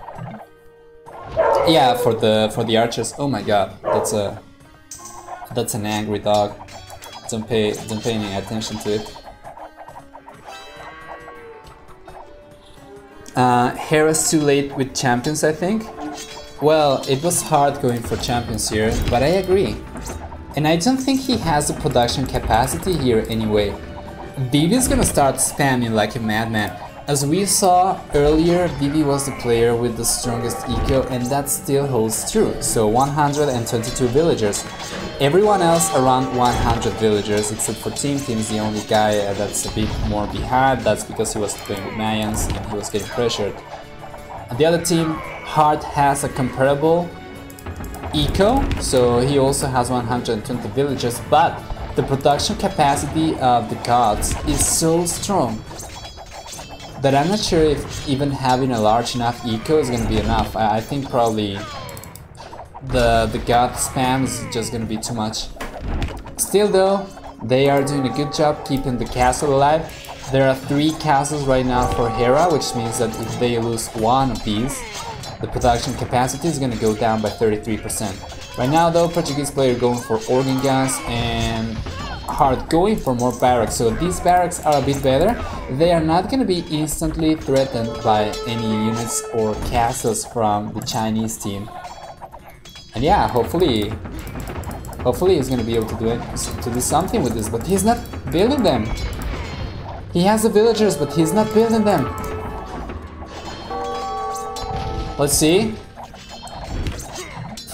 Yeah, for the archers. Oh my god, that's an angry dog. Don't pay any attention to it. Hera's too late with champions, I think. Well, it was hard going for champions here, but I agree. And I don't think he has the production capacity here anyway. Vivi's gonna start spamming like a madman. As we saw earlier, Vivi was the player with the strongest eco, and that still holds true. So 122 villagers. Everyone else around 100 villagers, except for Team. Team's the only guy that's a bit more behind. That's because he was playing with Mayans and he was getting pressured. And the other team, Hard, has a comparable eco, so he also has 120 villagers, but the production capacity of the gods is so strong that I'm not sure if even having a large enough eco is gonna be enough. I think probably the god spam is just gonna be too much. Still though, they are doing a good job keeping the castle alive. There are 3 castles right now for Hera, which means that if they lose one of these, the production capacity is gonna go down by 33%. Right now though, Portuguese player going for organ guns and Hard going for more barracks, so these barracks are a bit better. They are not gonna be instantly threatened by any units or castles from the Chinese team. And yeah, hopefully he's gonna be able to do something with this, but he's not building them. He has the villagers, but he's not building them. Let's see.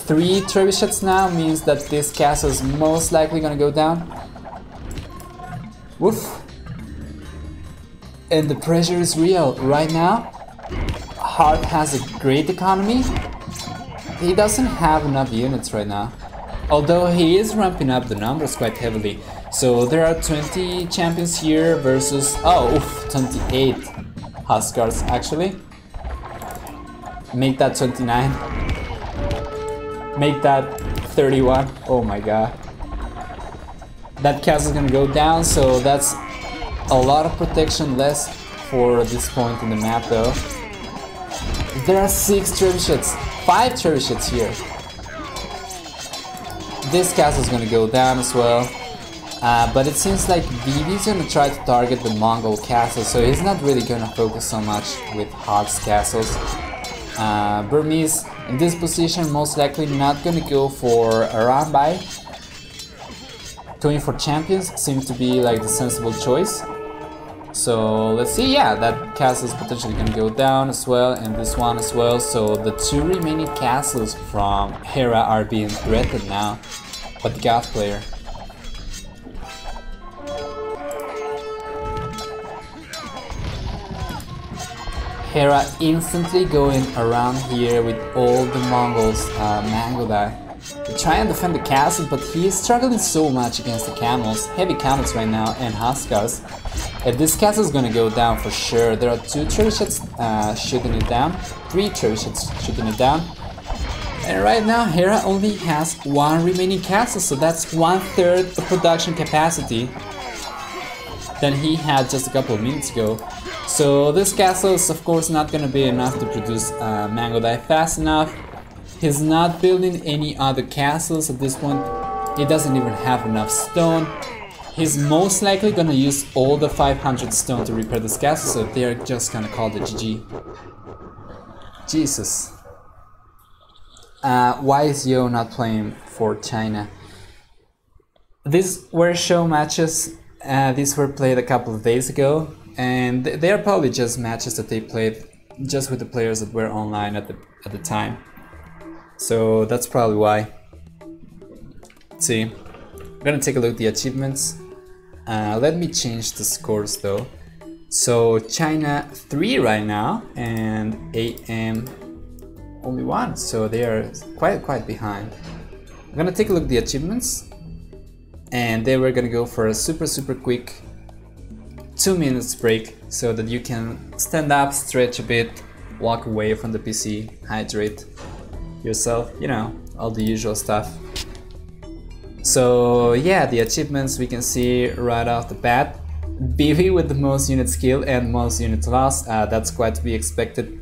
3 trebuchets now means that this castle is most likely gonna go down. Woof. And the pressure is real right now. Hard has a great economy. He doesn't have enough units right now, although he is ramping up the numbers quite heavily. So there are 20 champions here versus 28 Huskars actually. Make that 29. Make that 31. Oh my god. That castle is gonna go down, so that's A lot of protection less for this point in the map though. There are 6 trebuchets, 5 trebuchets here. This castle is gonna go down as well. But it seems like Vivi's gonna try to target the Mongol castle, so he's not really gonna focus so much with Hog's castles. Burmese in this position most likely not gonna go for a round by. 24 champions seems to be like the sensible choice. So let's see, yeah, that castle is potentially gonna go down as well, and this one as well. So the 2 remaining castles from Hera are being threatened now by the Goth player. Hera instantly going around here with all the Mongols, Mangodai. They try and defend the castle, but he is struggling so much against the camels, heavy camels right now, and Huskars. And this castle is gonna go down for sure. There are 2 trebuchets shooting it down, 3 trebuchets shooting it down. And right now Hera only has 1 remaining castle, so that's 1/3 the production capacity than he had just a couple of minutes ago. So this castle is of course not gonna be enough to produce Mangodai fast enough. He's not building any other castles at this point. He doesn't even have enough stone. He's most likely gonna use all the 500 stone to repair this castle, so they're just gonna call it GG. Jesus. Why is Yo not playing for China? These were show matches. These were played a couple of days ago, and they are probably just matches that they played just with the players that were online at the time. So that's probably why. Let's see. I'm gonna take a look at the achievements. Let me change the scores though. So China 3 right now, and AM only 1, so they are quite behind. I'm gonna take a look at the achievements, and they were gonna go for a super quick 2 minutes break so that you can stand up, stretch a bit, walk away from the PC, hydrate yourself, you know, all the usual stuff. So yeah, the achievements we can see right off the bat. BV with the most unit skill and most units lost, that's quite to be expected.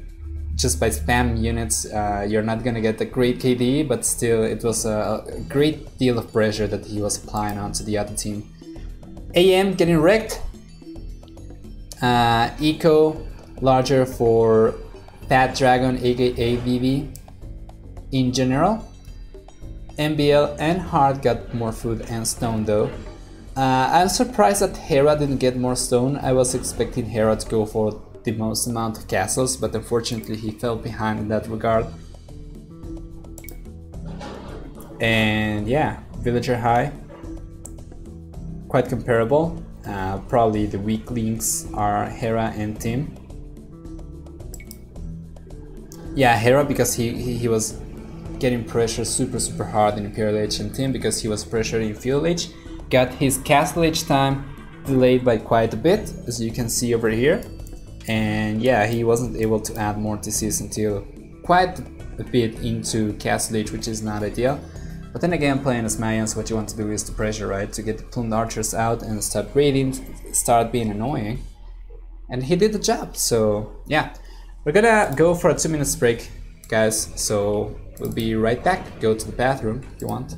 Just by spamming units, you're not gonna get a great KD, but still it was a great deal of pressure that he was applying onto the other team. AM getting wrecked. Eco larger for Fat Dragon aka BV in general. MBL and Hard got more food and stone though. I'm surprised that Hera didn't get more stone. I was expecting Hera to go for the most amount of castles, but unfortunately he fell behind in that regard. And yeah, Villager High, quite comparable. Probably the weak links are Hera and Tim. Yeah, Hera because he was getting pressure super hard in Imperial Age, and Tim because he was pressured in Feudal Age. Got his Castle Age time delayed by quite a bit, as you can see over here. And yeah, he wasn't able to add more TCs until quite a bit into Castle Age, which is not ideal. But then again, playing as Mayans, what you want to do is to pressure, right? To get the plumed archers out and start raiding, start being annoying. And he did the job, so yeah. We're gonna go for a 2 minutes break, guys, so we'll be right back. Go to the bathroom if you want.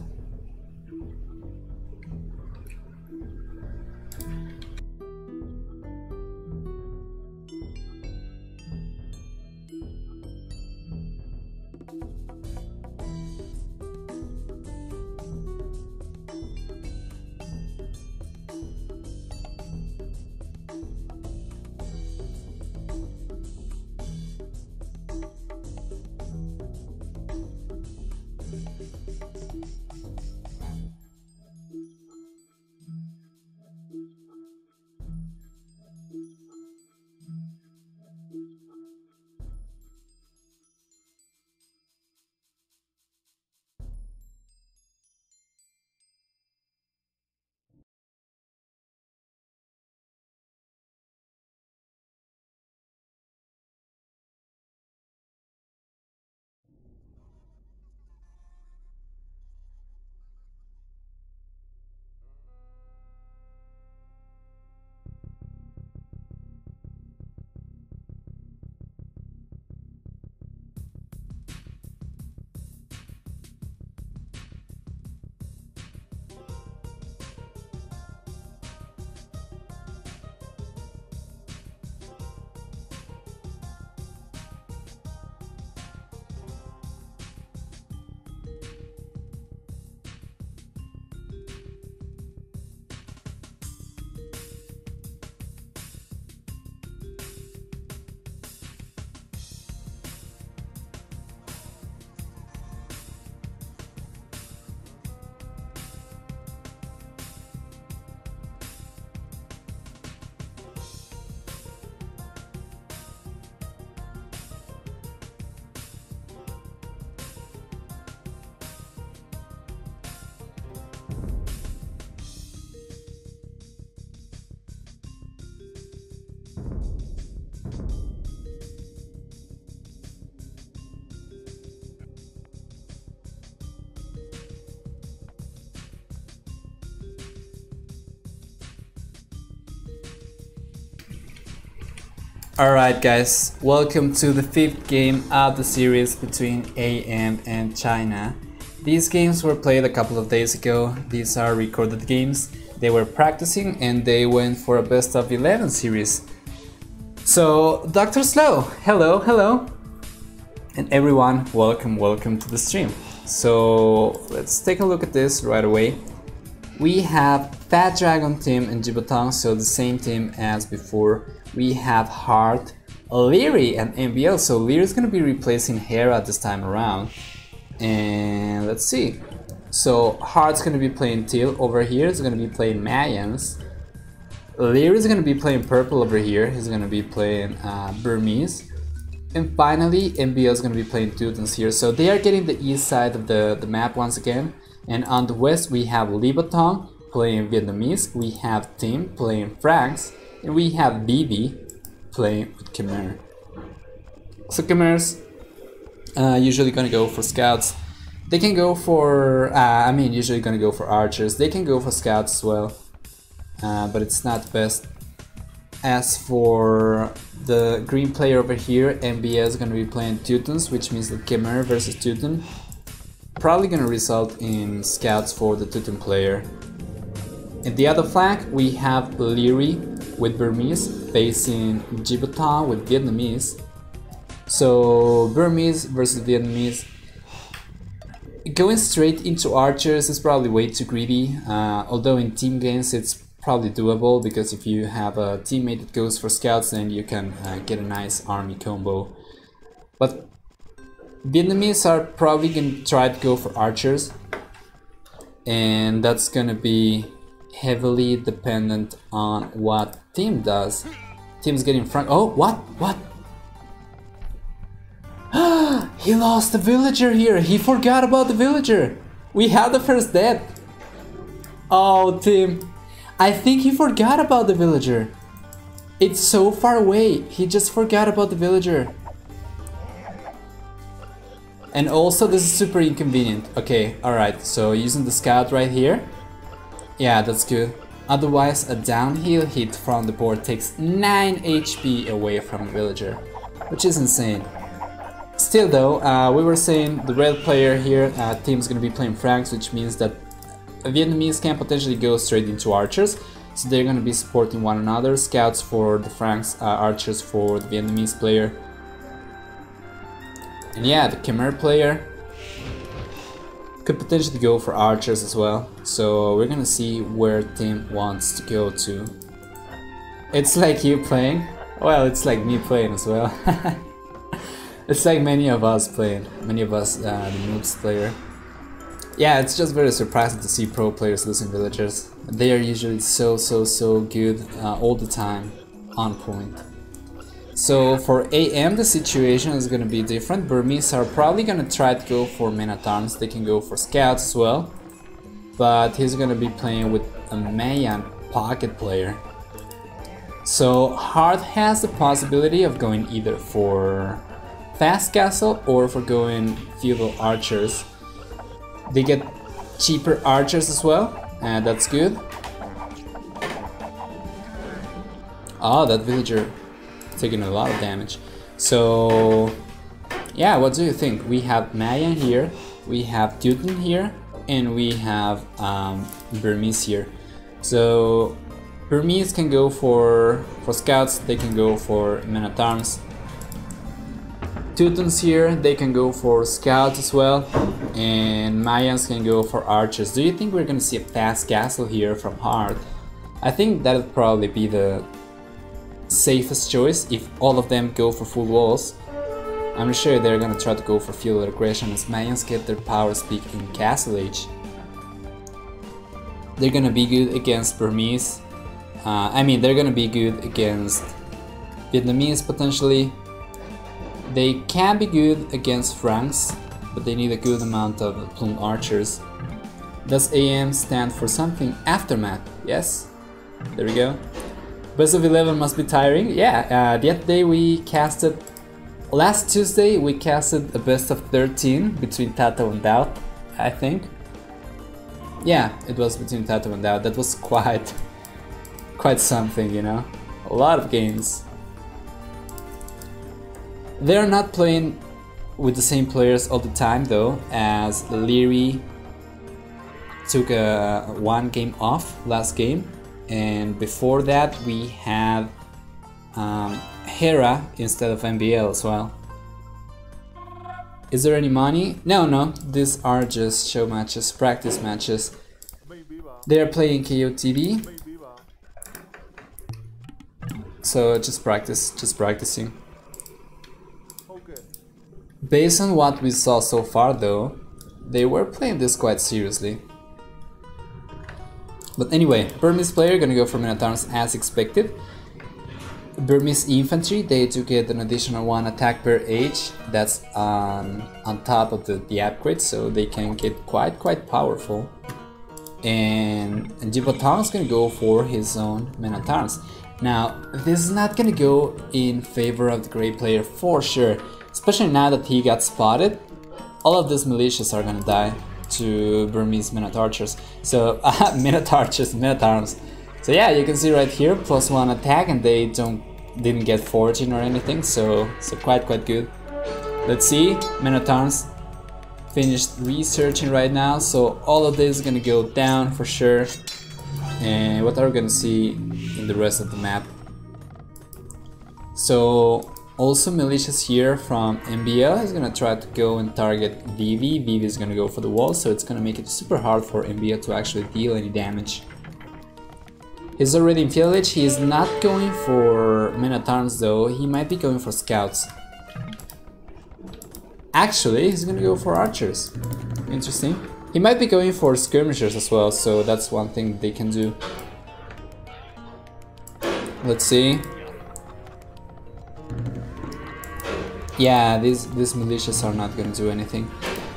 Alright guys, welcome to the 5th game of the series between AM and China. These games were played a couple of days ago. These are recorded games. They were practicing and they went for a best of 11 series. So, Dr. Slow, hello. And everyone, welcome to the stream. So, let's take a look at this right away. We have Fat Dragon team and Jibotong, so the same team as before. We have Heart, Leary, and MBL. So Leary is going to be replacing Hera this time around. And let's see. So Heart's going to be playing Teal over here. He's going to be playing Mayans. Leary is going to be playing Purple over here. He's going to be playing Burmese. And finally, MBL is going to be playing Teutons here. So they are getting the east side of the map once again. And on the west, we have Libotong playing Vietnamese. We have Tim playing Franks. And we have BB playing with Khmer. So Khmer's usually gonna go for scouts. They can go for, usually gonna go for archers. They can go for scouts as well, but it's not best. As for the green player over here, MBS is gonna be playing Teutons, which means that Khmer versus Teuton. Probably gonna result in scouts for the Teuton player. In the other flank, we have Leary with Burmese facing Djibouti with Vietnamese. So Burmese versus Vietnamese. Going straight into archers is probably way too greedy, although in team games it's probably doable, because if you have a teammate that goes for scouts, then you can get a nice army combo. But Vietnamese are probably gonna try to go for archers, and that's gonna be heavily dependent on what team does. Team's getting front. Oh, what? He lost the villager here. He forgot about the villager. We have the first death. Oh, team. I think he forgot about the villager. It's so far away. He just forgot about the villager. And also, this is super inconvenient. Okay, alright. So using the scout right here. Yeah, that's good. Otherwise, a downhill hit from the board takes 9 HP away from the villager, which is insane. Still though, we were saying the red player here, team's gonna be playing Franks, which means that Vietnamese can potentially go straight into archers. So they're gonna be supporting one another, scouts for the Franks, archers for the Vietnamese player. And yeah, the Khmer player could potentially go for archers as well, so we're gonna see where team wants to go to. It's like you playing, well, it's like me playing as well. It's like many of us playing, the noobs player. Yeah, it's just very surprising to see pro players losing villagers. They are usually so good all the time, on point. So for AM, the situation is gonna be different. Burmese are probably gonna try to go for men at arms. They can go for scouts as well, but he's gonna be playing with a Mayan pocket player. So Heart has the possibility of going either for fast castle or for going feudal archers. They get cheaper archers as well, and that's good. Oh, that villager taking a lot of damage. So yeah, what do you think? We have Mayan here, we have Teuton here, and we have Burmese here. So Burmese can go for scouts, they can go for men at arms. Teutons here, they can go for scouts as well, and Mayans can go for archers. Do you think we're gonna see a fast castle here from Heart? I think that would probably be the safest choice if all of them go for full walls. I'm sure they're gonna try to go for feudal aggression as Mayans get their powers peak in Castle Age. They're gonna be good against Burmese. They're gonna be good against Vietnamese potentially. They can be good against Franks, but they need a good amount of plume archers. Does AM stand for something? Aftermath, yes? There we go. Best of 11 must be tiring. Yeah, the other day we casted, last Tuesday we casted a best of 13 between Tato and Doubt, I think. Yeah, it was between Tato and Doubt. That was quite something, you know? A lot of games. They're not playing with the same players all the time though, as Leary took one game off last game, and before that we had Hera instead of MBL as well. Is there any money? No, these are just show matches, practice matches. They are playing KOTV, so just practicing. Based on what we saw so far though, they were playing this quite seriously. But anyway, Burmese player gonna go for Minotaurs as expected. Burmese infantry, they do get an additional 1 attack per age. That's on top of the upgrade, so they can get quite powerful. And Gibotan's gonna go for his own Minotaurs. Now, this is not gonna go in favor of the Grey player for sure, especially now that he got spotted. All of these militias are gonna die to Burmese Minotaurs. So, Minotaurs. So yeah, you can see right here, +1 attack, and they didn't get foraging or anything, so quite good. Let's see, Minotaurs finished researching right now, so all of this is gonna go down for sure. And what are we gonna see in the rest of the map? So also militias here from MBL is gonna try to go and target Vivi. Vivi is gonna go for the wall, so it's gonna make it super hard for MBL to actually deal any damage. He's already in village. He is not going for Minotaurs though, he might be going for scouts. Actually, he's gonna go for archers. Interesting. He might be going for skirmishers as well, so that's one thing they can do. Let's see. Yeah, these militias are not gonna do anything.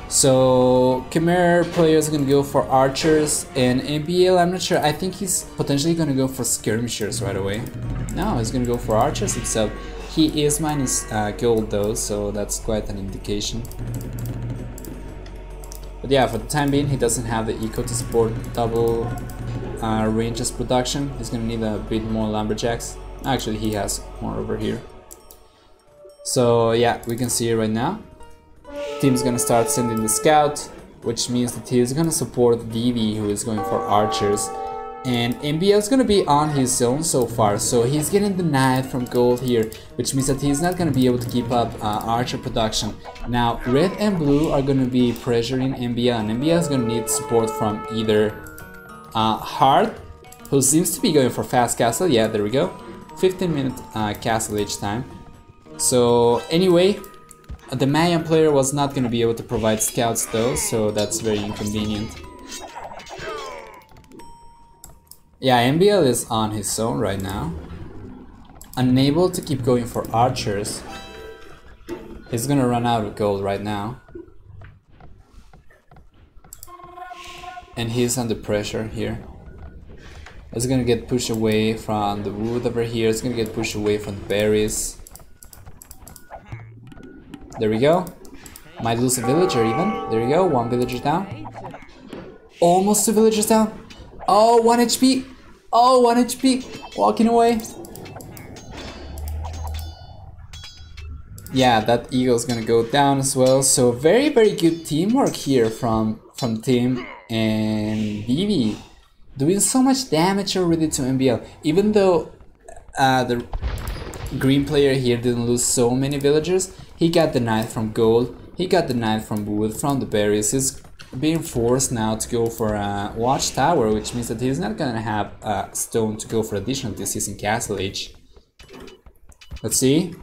So Khmer players are gonna go for archers, and MBL, I'm not sure, I think he's potentially gonna go for skirmishers right away. No, he's gonna go for archers itself. He is minus gold though, so that's quite an indication. But yeah, for the time being, he doesn't have the eco to support double ranges production. He's gonna need a bit more lumberjacks. Actually, he has more over here. So yeah, we can see it right now. Team's gonna start sending the scout, which means that he is gonna support Vivi, who is going for archers. And MBL is gonna be on his own so far, so he's getting denied from gold here, which means that he's not gonna be able to keep up archer production. Now, red and blue are gonna be pressuring MBL, and MBL is gonna need support from either Hart, who seems to be going for fast castle. Yeah, there we go, 15-minute castle each time. So anyway, the Mayan player was not gonna be able to provide scouts though, so that's very inconvenient. Yeah, MBL is on his own right now, unable to keep going for archers. He's gonna run out of gold right now, and he's under pressure here. He's gonna get pushed away from the wood over here. He's gonna get pushed away from the berries. There we go. Might lose a villager even. There you go, 1 villager down. Almost 2 villagers down. Oh, 1 HP. Oh, 1 HP. Walking away. Yeah, that eagle's gonna go down as well. So very good teamwork here from team, and Vivi doing so much damage already to MBL. Even though the green player here didn't lose so many villagers, he got denied from gold, he got denied from wood, from the berries. He's being forced now to go for a watchtower, which means that he's not gonna have stone to go for additional this season castle age. Let's see.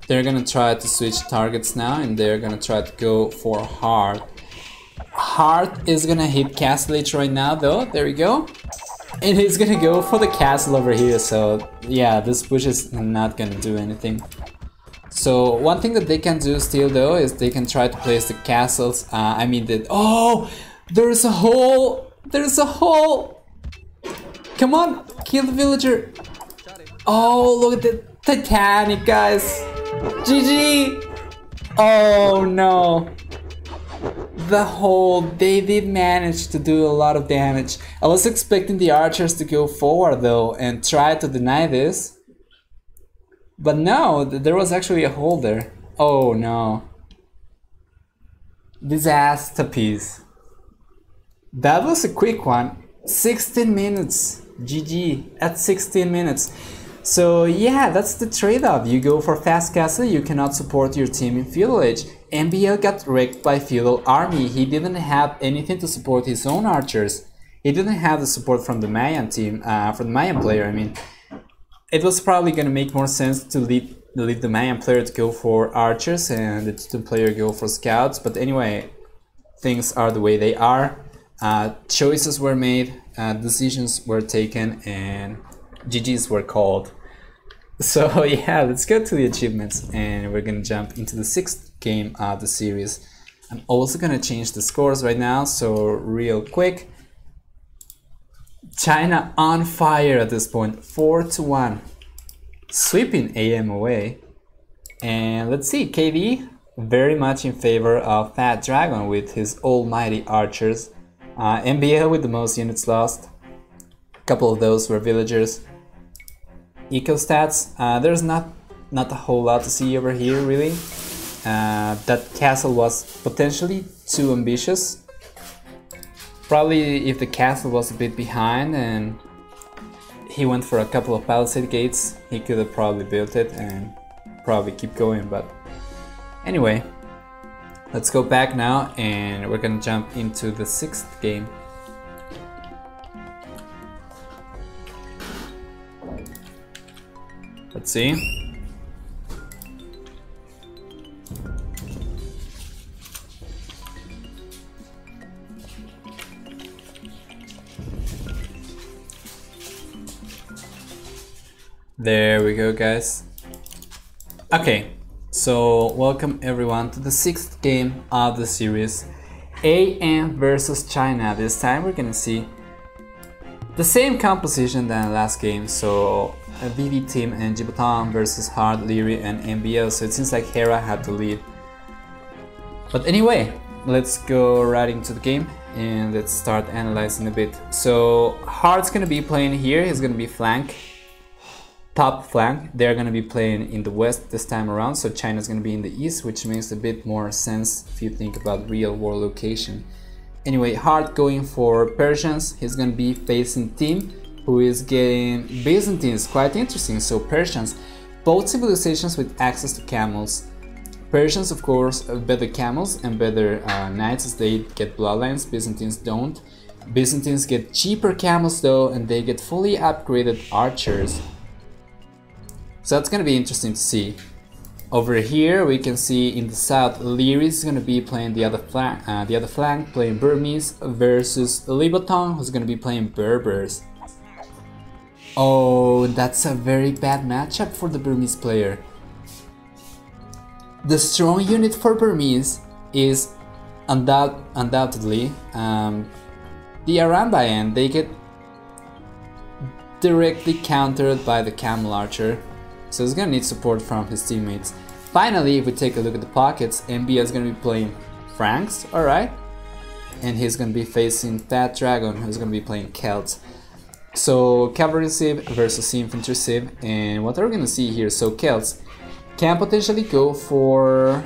They're gonna try to switch targets now, and they're gonna try to go for Hart. Hart is gonna hit castle age right now though, there we go. And he's gonna go for the castle over here, so yeah, this push is not gonna do anything. So one thing that they can do still though is they can try to place the castles. Oh, there's a hole! There's a hole! Come on, kill the villager! Oh, look at the Titanic, guys! GG! Oh no! The hole, they did manage to do a lot of damage. I was expecting the archers to go forward though and try to deny this. But no, there was actually a hole there. Oh no. Disaster piece. That was a quick one. 16 minutes. GG at 16 minutes. So yeah, that's the trade-off. You go for fast castle, you cannot support your team in feudal age. MBL got wrecked by feudal army. He didn't have anything to support his own archers. He didn't have the support from the Mayan team, from the Mayan player. I mean, it was probably gonna make more sense to leave the Mayan player to go for archers and the Titan player go for scouts. But anyway, things are the way they are. Choices were made, decisions were taken, and GGs were called. So yeah, let's go to the achievements, and we're gonna jump into the 6th game of the series. I'm also gonna change the scores right now, so real quick. China on fire at this point, 4-1, sweeping AM away. And let's see, KD very much in favor of Fat Dragon with his almighty archers. MBL with the most units lost. A couple of those were villagers. Eco stats, there's not a whole lot to see over here really. That castle was potentially too ambitious. Probably if the castle was a bit behind and he went for a couple of palisade gates, he could have probably built it and probably keep going. But anyway, let's go back now and we're gonna jump into the 6th game. Let's see. There we go, guys. Okay, so welcome everyone to the 6th game of the series. AM versus China. This time we're gonna see the same composition than last game. So a VV team and Jibotan versus Hard, Leary and MBL. So it seems like Hera had to lead. But anyway, let's go right into the game and let's start analyzing a bit. So Hard's gonna be playing here. He's gonna be flank. Top flank. They're going to be playing in the west this time around, so China's going to be in the east, which makes a bit more sense if you think about real war location. Anyway, Hard going for Persians. He's going to be facing Team, who is getting Byzantines. Quite interesting. So Persians, both civilizations with access to camels. Persians, of course, better camels and better knights as they get bloodlines. Byzantines don't. Byzantines get cheaper camels though, and they get fully upgraded archers. So that's gonna be interesting to see. Over here we can see in the south, Leary is gonna be playing the other flank, playing Burmese versus Liboton, who's gonna be playing Berbers. Oh, that's a very bad matchup for the Burmese player. The strong unit for Burmese is undoubtedly the Arambayan. They get directly countered by the Camel Archer. So he's gonna need support from his teammates. Finally, if we take a look at the pockets, MBA is gonna be playing Franks, alright? And he's gonna be facing Fat Dragon, who's gonna be playing Celts. So Cavalry Civ versus Infantry Civ, and what are we gonna see here? So Celts can potentially go for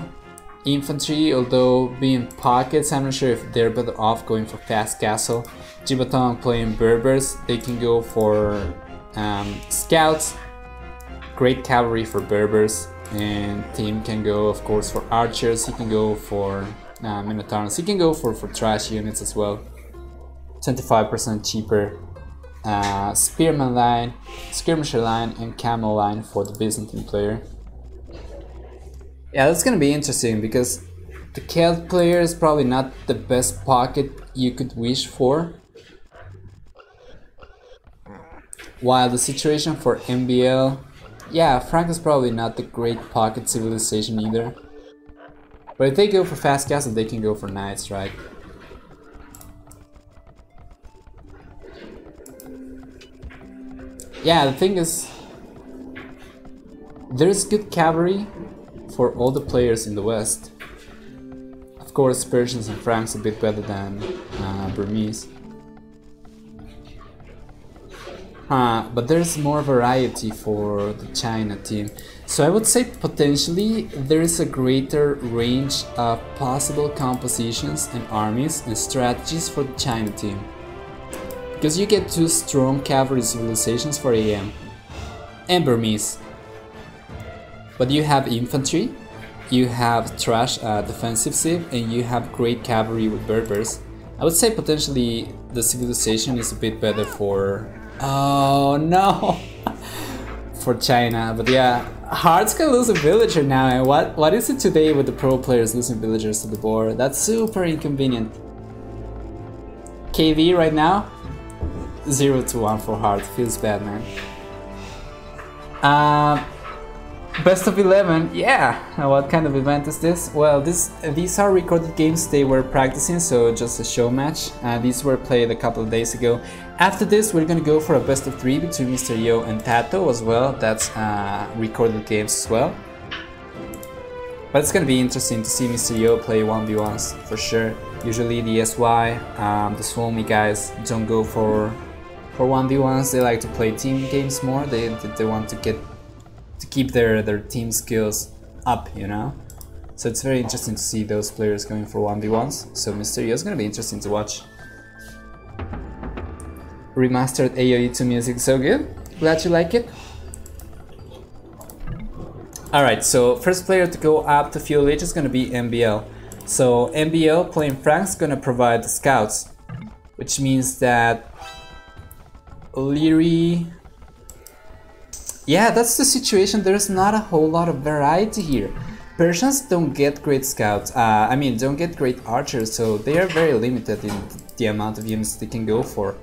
Infantry, although being pockets, I'm not sure if they're better off going for Fast Castle. Jibotan playing Berbers, they can go for Scouts. Great cavalry for Berbers, and Team can go of course for archers, he can go for Minotaurs, he can go for trash units as well. 25% cheaper Spearman line, Skirmisher line and Camel line for the Byzantine player. Yeah, that's gonna be interesting because the Celt player is probably not the best pocket you could wish for, while the situation for MBL, yeah, Frank is probably not the great pocket civilization either. But if they go for Fast Castle, they can go for Knights, right? Yeah, the thing is, there's good cavalry for all the players in the West. Of course, Persians and Franks a bit better than Burmese. But there's more variety for the China team. So I would say potentially there is a greater range of possible compositions and armies and strategies for the China team. Because you get two strong cavalry civilizations for AM and Burmese. But you have infantry, you have trash defensive civ, and you have great cavalry with Berbers. I would say potentially the civilization is a bit better for... Oh no! For China, but yeah, Hearts can lose a villager now, and what is it today with the pro players losing villagers to the board? That's super inconvenient. KV right now, 0-1 for Heart, feels bad, man. Best of 11, yeah. What kind of event is this? Well, these are recorded games they were practicing, so just a show match. These were played a couple of days ago. After this, we're gonna go for a best of 3 between Mr. Yo and Tato as well. That's recorded games as well. But it's gonna be interesting to see Mr. Yo play 1v1s for sure. Usually the SY, the Swolmy guys don't go for 1v1s. They like to play team games more. They want to keep their team skills up, you know? So it's very interesting to see those players going for 1v1s. So Mr. Yo is gonna be interesting to watch. Remastered AoE2 music, so good. Glad you like it. Alright, so first player to go up to Field Age is gonna be MBL. So MBL playing Frank's gonna provide the scouts, which means that Leary... Yeah, that's the situation. There's not a whole lot of variety here. Persians don't get great scouts, don't get great archers, so they are very limited in the amount of units they can go for.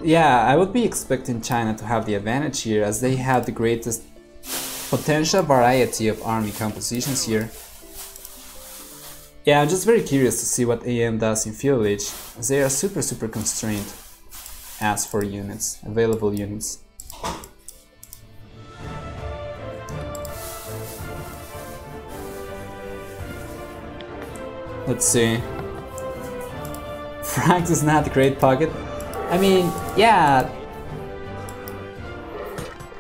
Yeah, I would be expecting China to have the advantage here, as they have the greatest potential variety of army compositions here. Yeah, I'm just very curious to see what AM does in Field Age, as they are super constrained as for units, available units. Let's see. Frank is not a great pocket. I mean, yeah,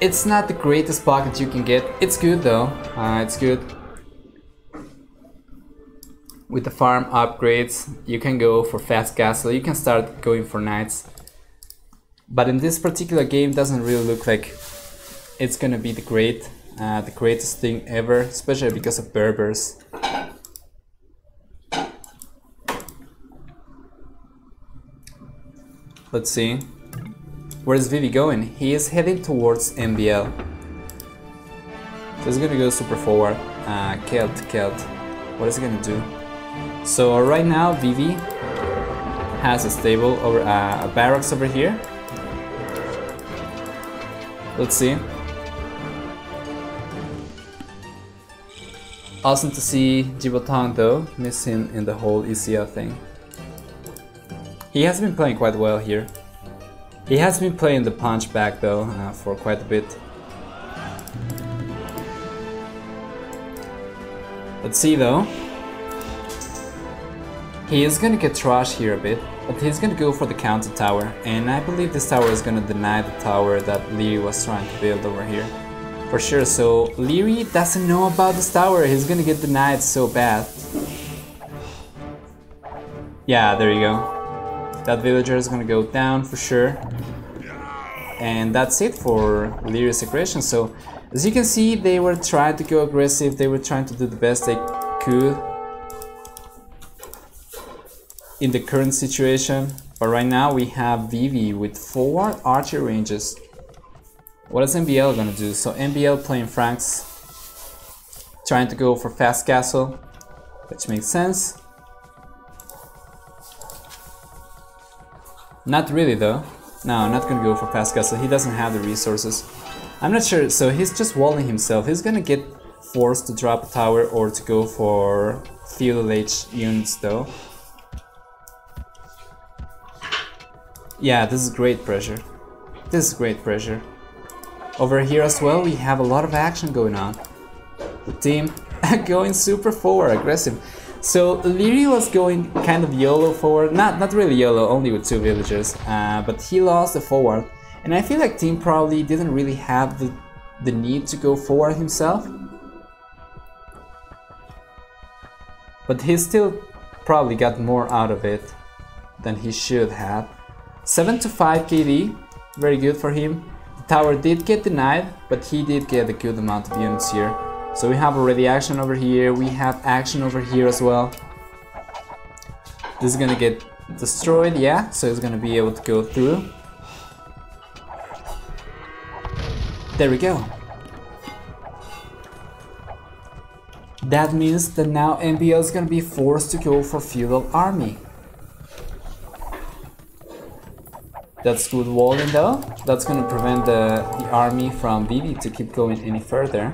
it's not the greatest pocket you can get. It's good though. It's good. With the farm upgrades, you can go for fast castle. You can start going for knights. But in this particular game, doesn't really look like it's gonna be the greatest thing ever, especially because of Berbers. Let's see. Where's Vivi going? He is heading towards MBL. So he's gonna go super forward. Kelt. What is he gonna do? So right now, Vivi has a stable over a barracks over here. Let's see. Awesome to see Jibotong though, miss him in the whole ECL thing. He has been playing quite well here. He has been playing the punch back though for quite a bit. Let's see though. He is gonna get trashed here a bit, but he's gonna go for the counter tower, and I believe this tower is gonna deny the tower that Leary was trying to build over here. For sure, so Leary doesn't know about this tower, he's gonna get denied so bad. Yeah, there you go. That villager is gonna go down for sure. And that's it for Leary's aggression. So, as you can see, they were trying to go aggressive, they were trying to do the best they could in the current situation. But right now we have Vivi with 4 archer ranges. What is MBL gonna do? So MBL playing Franks, trying to go for fast castle, which makes sense. Not really though. No, not gonna go for fast castle. He doesn't have the resources. I'm not sure. So he's just walling himself. He's gonna get forced to drop a tower or to go for Field Age units though. Yeah, this is great pressure. This is great pressure. Over here as well, we have a lot of action going on. The team going super forward, aggressive. So Leary was going kind of YOLO forward, not really YOLO, only with 2 villagers, but he lost the forward, and I feel like Team probably didn't really have the need to go forward himself, but he still probably got more out of it than he should have. 7 to 5 KD, very good for him. The tower did get denied, but he did get a good amount of units here. So we have already action over here, we have action over here as well. This is gonna get destroyed, yeah, so it's gonna be able to go through. There we go. That means that now MBL is gonna be forced to go for feudal army. That's good walling though. That's gonna prevent the army from Vivi to keep going any further.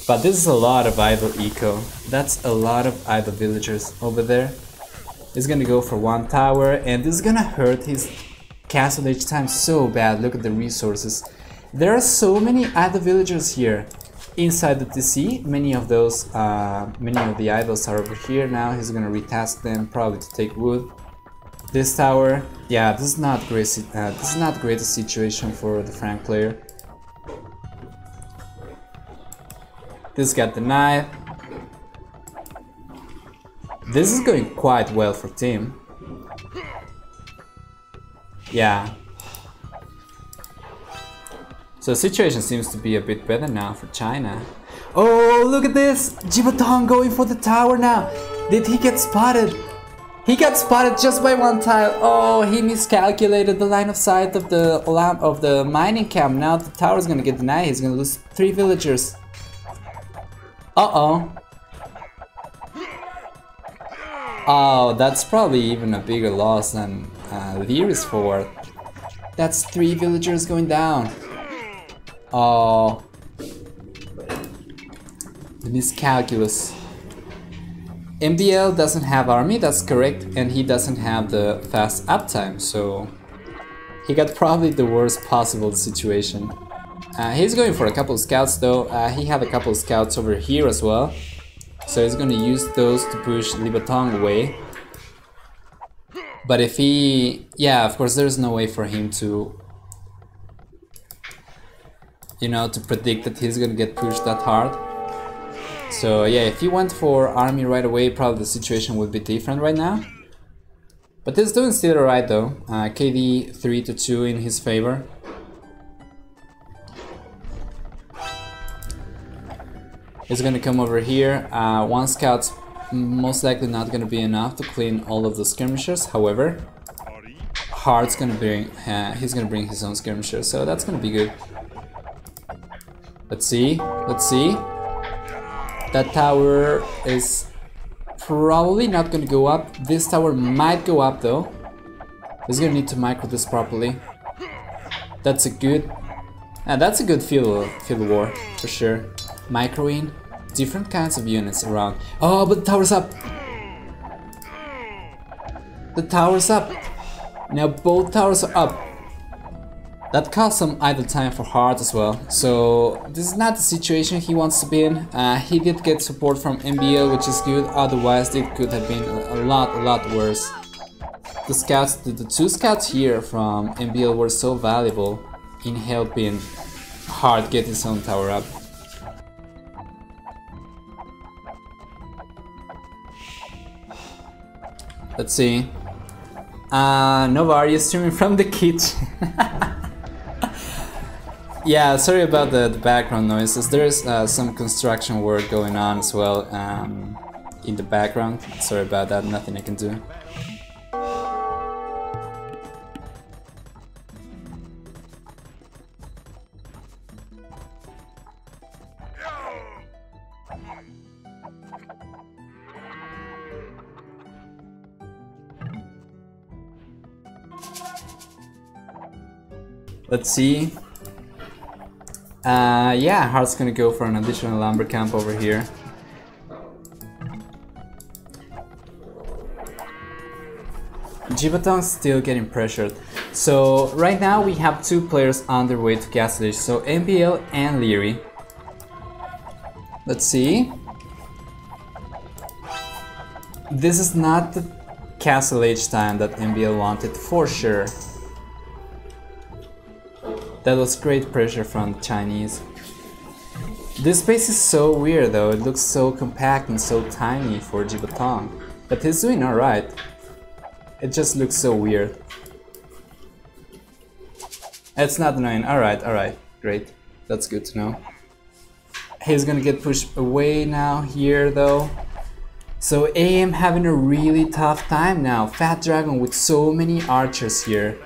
But this is a lot of idle eco. That's a lot of idle villagers over there. He's gonna go for 1 tower, and this is gonna hurt his castle age time so bad. Look at the resources. There are so many idle villagers here inside the TC. Many of the idols are over here now. He's gonna retask them, probably to take wood. This tower, yeah, this is not great. This is not the greatest situation for the Frank player. This got denied. This is going quite well for Team. Yeah. So the situation seems to be a bit better now for China. Oh, look at this! Jibatong going for the tower now. Did he get spotted? He got spotted just by 1 tile. Oh, he miscalculated the line of sight of the mining camp. Now the tower is gonna get denied. He's gonna lose 3 villagers. Uh-oh. Oh, that's probably even a bigger loss than Leary's forward. That's 3 villagers going down. Oh. The miscalculus. MBL doesn't have army, that's correct, and he doesn't have the fast uptime, so he got probably the worst possible situation. He's going for a couple of scouts though. He had a couple of scouts over here as well, so he's going to use those to push Libatong away. But if he... yeah, of course there's no way for him to... you know, to predict that he's going to get pushed that hard. So yeah, if he went for army right away, probably the situation would be different right now. But he's doing still alright though. KD 3 to 2 in his favor. He's gonna come over here. 1 scout's most likely not gonna be enough to clean all of the skirmishers. However, Heart's gonna bring he's gonna bring his own skirmishers, so that's gonna be good. Let's see. That tower is probably not gonna go up. This tower might go up though. He's gonna need to micro this properly. That's a good field war for sure. Microing different kinds of units around. Oh, but the tower's up. The tower's up. Now both towers are up. That caused some idle time for Hart as well. So this is not the situation he wants to be in. He did get support from MBL, which is good. Otherwise, it could have been a lot worse. The scouts, the 2 scouts here from MBL were so valuable in helping Hart get his own tower up. Let's see. Novari is streaming from the kitchen. Yeah, sorry about the background noises. There's some construction work going on as well in the background. Sorry about that, nothing I can do. Let's see. Yeah, Hart's gonna go for an additional lumber camp over here. Jibatong's still getting pressured. So right now we have 2 players on their way to Castle Age, so MBL and Leary. Let's see. This is not the Castle Age time that MBL wanted for sure. That was great pressure from the Chinese. This space is so weird though, it looks so compact and so tiny for Jibatong. But he's doing alright. It just looks so weird. It's not annoying. Alright, great. That's good to know. He's gonna get pushed away now here though. So AM having a really tough time now. Fat Dragon with so many archers here.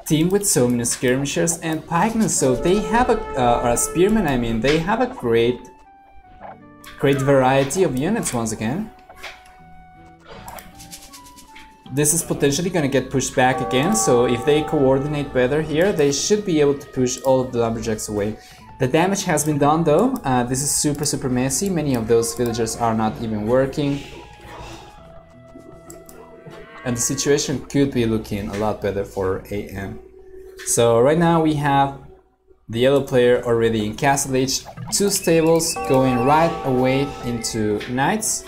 Team with so many skirmishers and pikemen. So they have a spearmen. I mean, they have a great variety of units once again. This is potentially gonna get pushed back again. So if they coordinate better here, they should be able to push all of the lumberjacks away. The damage has been done though. This is super messy. Many of those villagers are not even working. And the situation could be looking a lot better for AM. So right now we have the yellow player already in Castle Age. 2 stables going right away into knights.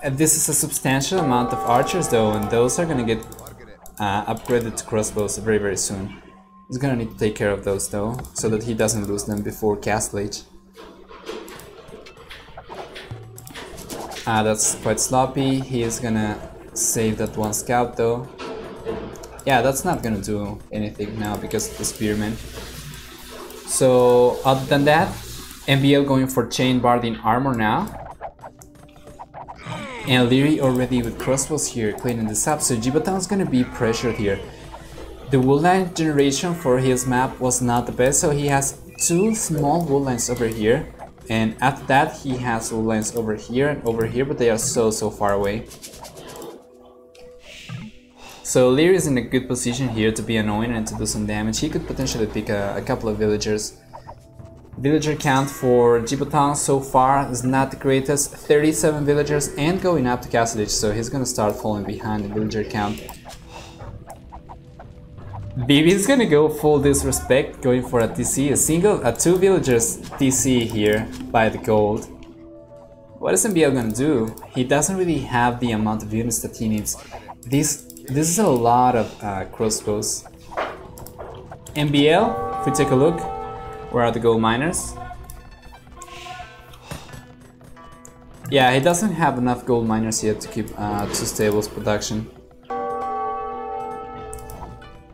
And this is a substantial amount of archers though, and those are gonna get upgraded to crossbows very soon. He's gonna need to take care of those though, so that he doesn't lose them before Castle Age. That's quite sloppy. He is gonna save that one scout though. Yeah, that's not gonna do anything now because of the spearmen. So other than that, MBL going for chain barding armor now. And Leary already with crossbows here cleaning this up, so Jibatan's gonna be pressured here. The woodline generation for his map was not the best, so he has 2 small woodlines over here. And after that he has woodlines over here and over here, but they are so far away. So Leary is in a good position here to be annoying and to do some damage. He could potentially pick a couple of villagers. Villager count for Jibatang so far is not the greatest, 37 villagers and going up to Castle Age, so he's gonna start falling behind the villager count. BB is gonna go full disrespect, going for a TC, a 2 villagers TC here by the gold. What is MBL gonna do? He doesn't really have the amount of units that he needs. This is a lot of crossbows. MBL, if we take a look, where are the gold miners? Yeah, he doesn't have enough gold miners yet to keep 2 stables production.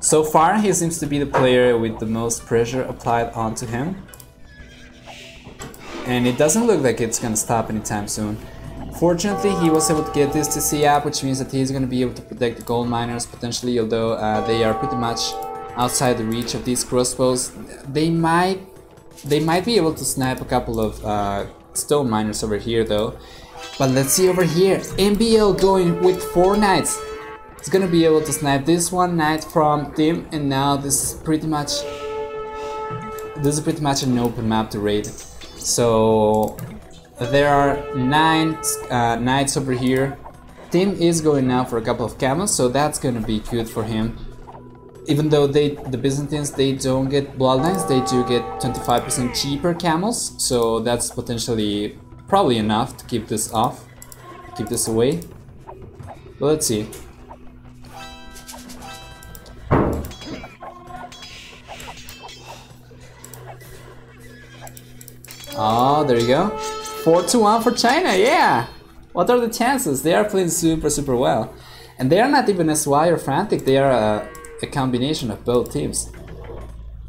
So far, he seems to be the player with the most pressure applied onto him. And it doesn't look like it's gonna stop anytime soon. Fortunately, he was able to get this TC up, which means that he's gonna be able to protect the gold miners potentially, although they are pretty much outside the reach of these crossbows. They might be able to snipe a couple of stone miners over here though. But let's see over here, MBL going with 4 knights. He's gonna be able to snipe this one knight from Tim, and now this is pretty much an open map to raid. So there are 9 knights over here. Tim is going now for a couple of camels, so that's gonna be good for him. Even though the Byzantines, they don't get bloodlines, they do get 25% cheaper camels, so that's potentially probably enough to keep this off, keep this away. But let's see. Oh, there you go. 4-1 for China, yeah! What are the chances? They are playing super well. And they are not even SY or Frantic, they are a combination of both teams.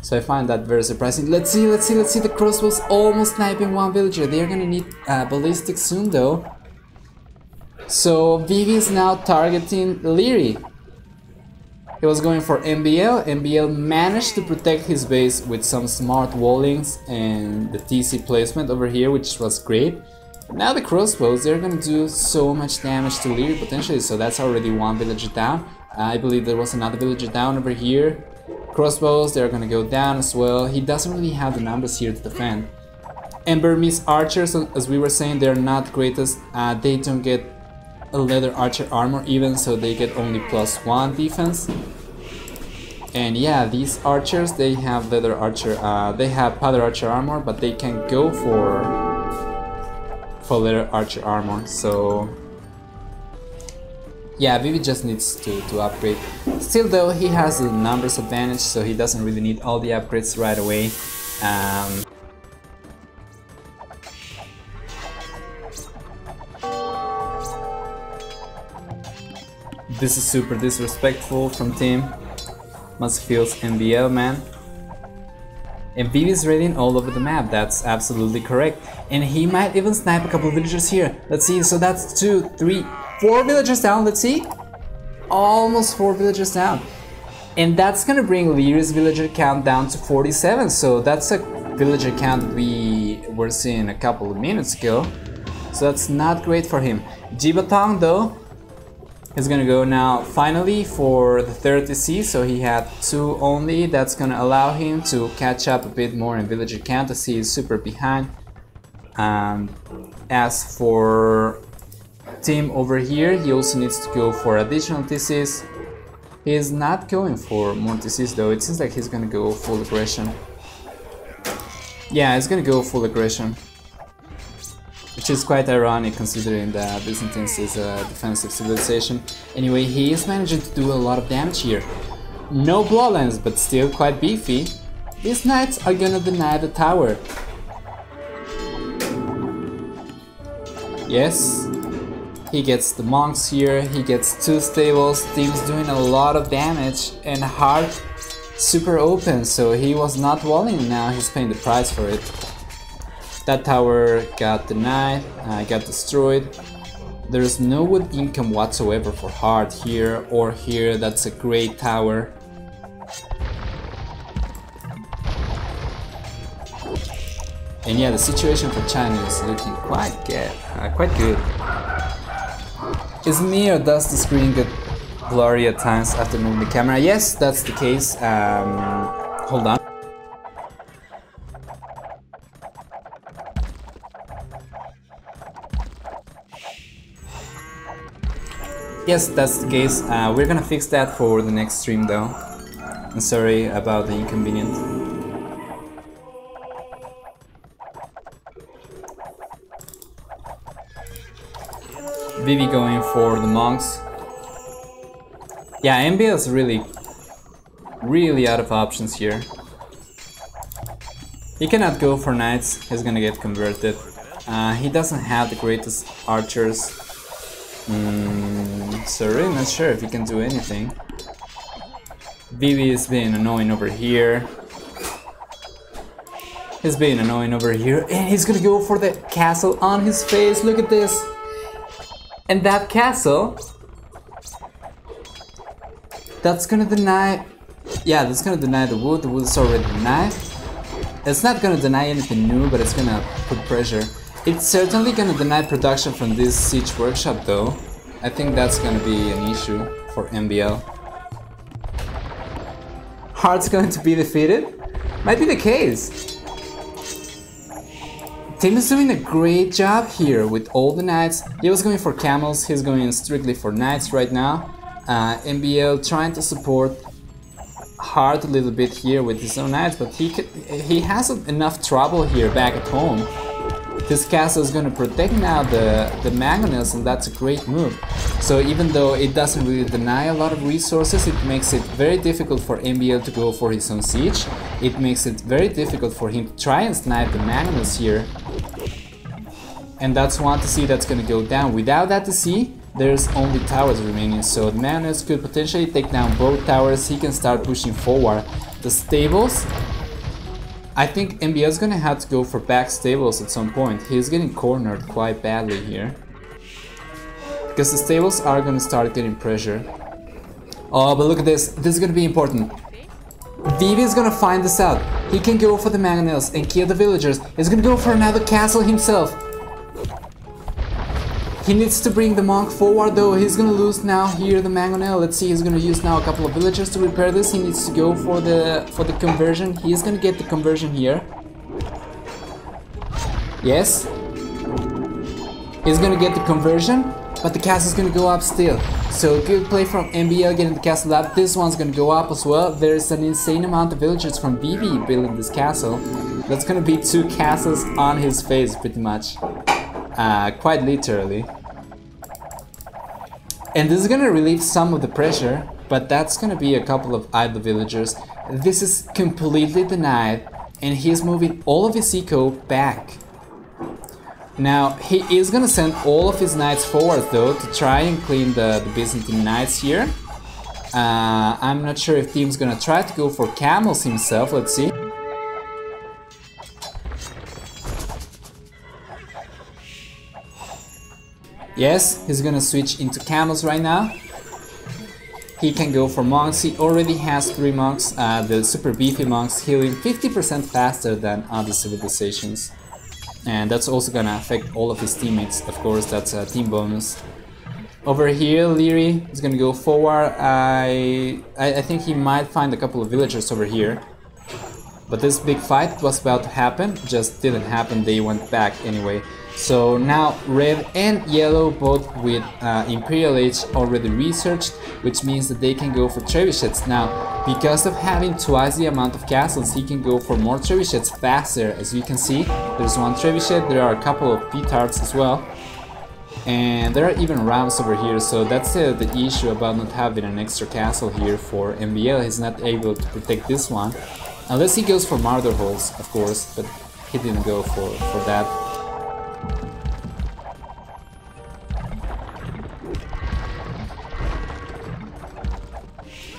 So I find that very surprising. Let's see, the crossbows almost sniping 1 villager. They are gonna need ballistics soon though. So Vivi is now targeting Leary. He was going for MBL. MBL managed to protect his base with some smart wallings and the TC placement over here, which was great. Now the crossbows, they're gonna do so much damage to Leary potentially, so that's already 1 villager down. I believe there was another villager down over here. Crossbows, they're gonna go down as well. He doesn't really have the numbers here to defend. And Burmese archers, as we were saying, they're not the greatest. They don't get a leather archer armor even, so they get only +1 defense. And yeah, these archers, they have leather archer, they have powder archer armor, but they can go full leather archer armor. So yeah, Vivi just needs to upgrade. Still though, he has a numbers advantage, so he doesn't really need all the upgrades right away. This is super disrespectful from team. Must feels MBL, man. And Vivi is raiding all over the map, that's absolutely correct. And he might even snipe a couple of villagers here. Let's see, so that's 2, 3, 4 villagers down, let's see. Almost 4 villagers down. And that's gonna bring Lear's villager count down to 47. So that's a villager count we were seeing a couple of minutes ago. So that's not great for him. Jibatong though is gonna go now finally for the 30C, so he had 2 only. That's gonna allow him to catch up a bit more in villager count as he is super behind. As for Tim over here, he also needs to go for additional TCs. He is not going for more TCs though, it seems like he's gonna go full aggression. Yeah, he's gonna go full aggression. Which is quite ironic considering that Byzantines is a defensive civilization. Anyway, he is managing to do a lot of damage here. No bloodlines, but still quite beefy. These knights are gonna deny the tower. Yes, he gets the monks here, he gets 2 stables, Team's doing a lot of damage, and Heart super open, so he was not walling and now he's paying the price for it. That tower got denied, got destroyed. There's no wood income whatsoever for Heart here or here. That's a great tower. And yeah, the situation for China is looking quite good. Is me or does the screen get blurry at times after moving the camera? Yes, that's the case. Hold on. Yes, that's the case. We're gonna fix that for the next stream though. I'm sorry about the inconvenience. Vivi going for the monks. Yeah, MBL is really out of options here. He cannot go for knights, he's gonna get converted. He doesn't have the greatest archers. So really not sure if he can do anything. Vivi is being annoying over here. He's being annoying over here, and he's gonna go for the castle on his face. Look at this. And that castle, that's gonna deny. Yeah, that's gonna deny the wood. The wood is already denied. It's not gonna deny anything new, but it's gonna put pressure. It's certainly gonna deny production from this siege workshop though. I think that's gonna be an issue for MBL. Heart's going to be defeated? Might be the case. Team is doing a great job here with all the knights. He was going for camels, he's going strictly for knights right now. MBL trying to support Heart a little bit here with his own knights, but he has enough trouble here back at home. This castle is going to protect now the mangonels, and that's a great move. So even though it doesn't really deny a lot of resources, it makes it very difficult for MBL to go for his own siege. It makes it very difficult for him to try and snipe the mangonels here. And that's one to see that's going to go down. Without that to see, there's only towers remaining, so the mangonels could potentially take down both towers. He can start pushing forward. The stables, I think MBL is gonna have to go for back stables at some point. He's getting cornered quite badly here, because the stables are gonna start getting pressure. Oh, but look at this. This is gonna be important. Vivi is gonna find this out. He can go for the mangonels and kill the villagers. He's gonna go for another castle himself. He needs to bring the monk forward though. He's gonna lose now here the mangonel. Let's see, he's gonna use now a couple of villagers to repair this. He needs to go for the conversion. He's gonna get the conversion here. Yes. He's gonna get the conversion, but the castle's gonna go up still. So good play from MBL getting the castle up. This one's gonna go up as well. There's an insane amount of villagers from Vivi building this castle. That's gonna be 2 castles on his face pretty much. quite literally. And this is gonna relieve some of the pressure, but that's gonna be a couple of idle villagers. This is completely denied, and he's moving all of his eco back. Now, he is gonna send all of his knights forward though, to try and clean the Byzantine knights here. I'm not sure if Team's gonna try to go for camels himself, let's see. Yes, he's gonna switch into camels right now. He can go for monks, he already has 3 monks, the super beefy monks healing 50% faster than other civilizations. And that's also gonna affect all of his teammates, of course, that's a team bonus. Over here, Leary is gonna go forward. I think he might find a couple of villagers over here. But this big fight was about to happen, just didn't happen, they went back anyway. So now red and yellow both with Imperial Age already researched, which means that they can go for trebuchets. Now, because of having twice the amount of castles, he can go for more trebuchets faster. As you can see, there's one trebuchet, there are a couple of petards as well. And there are even rounds over here, so that's the issue about not having an extra castle here for MBL. He's not able to protect this one. Unless he goes for Martyr Holes, of course, but he didn't go for that.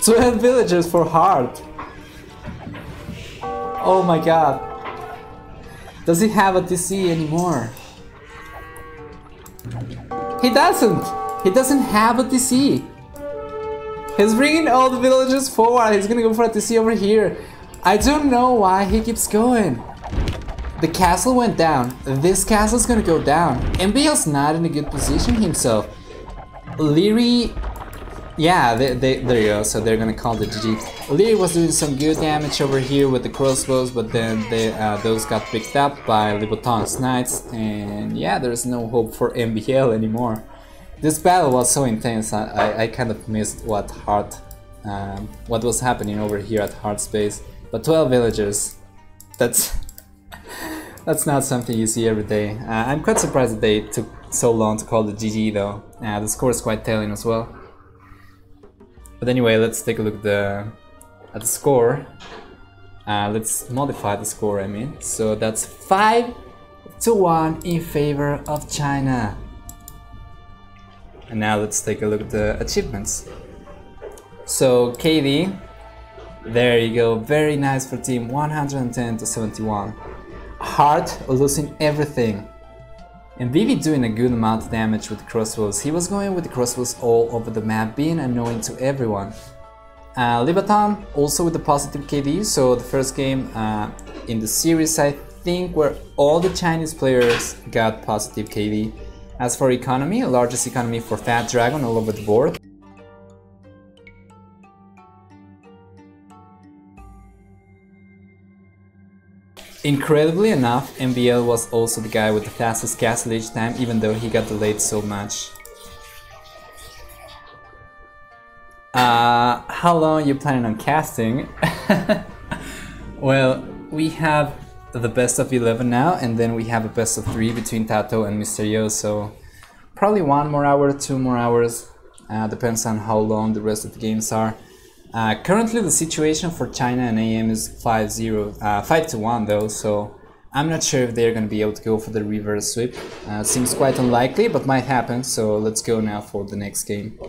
So 12 villagers for Heart. Oh my god. Does he have a DC anymore? He doesn't! He doesn't have a DC! He's bringing all the villagers forward, he's gonna go for a DC over here. I don't know why he keeps going. The castle went down, this castle's gonna go down. MBL's not in a good position himself. Leary... Yeah, there you go, so they're gonna call the GG. Leary was doing some good damage over here with the crossbows, but then those got picked up by Liboton's knights, and yeah, there's no hope for MBL anymore. This battle was so intense, I kind of missed what was happening over here at Heart's base. But 12 villagers, that's not something you see every day. I'm quite surprised that they took so long to call the GG though. The score is quite telling as well. But anyway, let's take a look at the score. Let's modify the score, I mean. So that's 5-1 in favor of China. And now let's take a look at the achievements. So KD, there you go, very nice for team, 110 to 71. Heart losing everything. And Vivi doing a good amount of damage with the crossbows. He was going with the crossbows all over the map, being annoying to everyone. Libaton also with the positive KD, so the first game in the series I think where all the Chinese players got positive KD. As for economy, largest economy for Fat Dragon all over the board. Incredibly enough, MBL was also the guy with the fastest castle age time, even though he got delayed so much. How long are you planning on casting? Well, we have the best of 11 now, and then we have a best of 3 between Tato and Mr. Yo, so probably 1 more hour, 2 more hours, depends on how long the rest of the games are. Currently the situation for China and AM is 5-1 though, so I'm not sure if they're gonna be able to go for the reverse sweep. Seems quite unlikely, but might happen, so let's go now for the next game.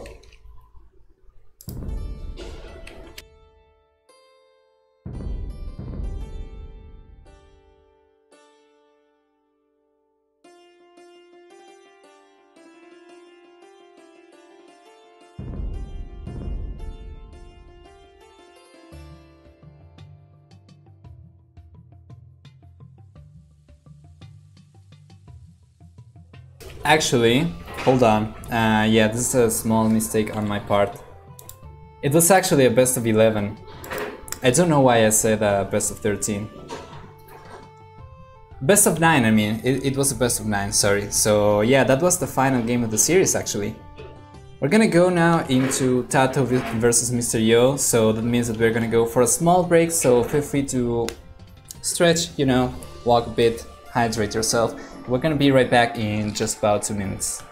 Actually, hold on, yeah, this is a small mistake on my part. It was actually a best of 11. I don't know why I said best of 13. Best of 9, I mean, it was a best of 9, sorry. So yeah, that was the final game of the series actually. We're gonna go now into Tato versus Mr. Yo, so that means that we're gonna go for a small break, so feel free to stretch, you know, walk a bit, hydrate yourself. We're gonna be right back in just about 2 minutes.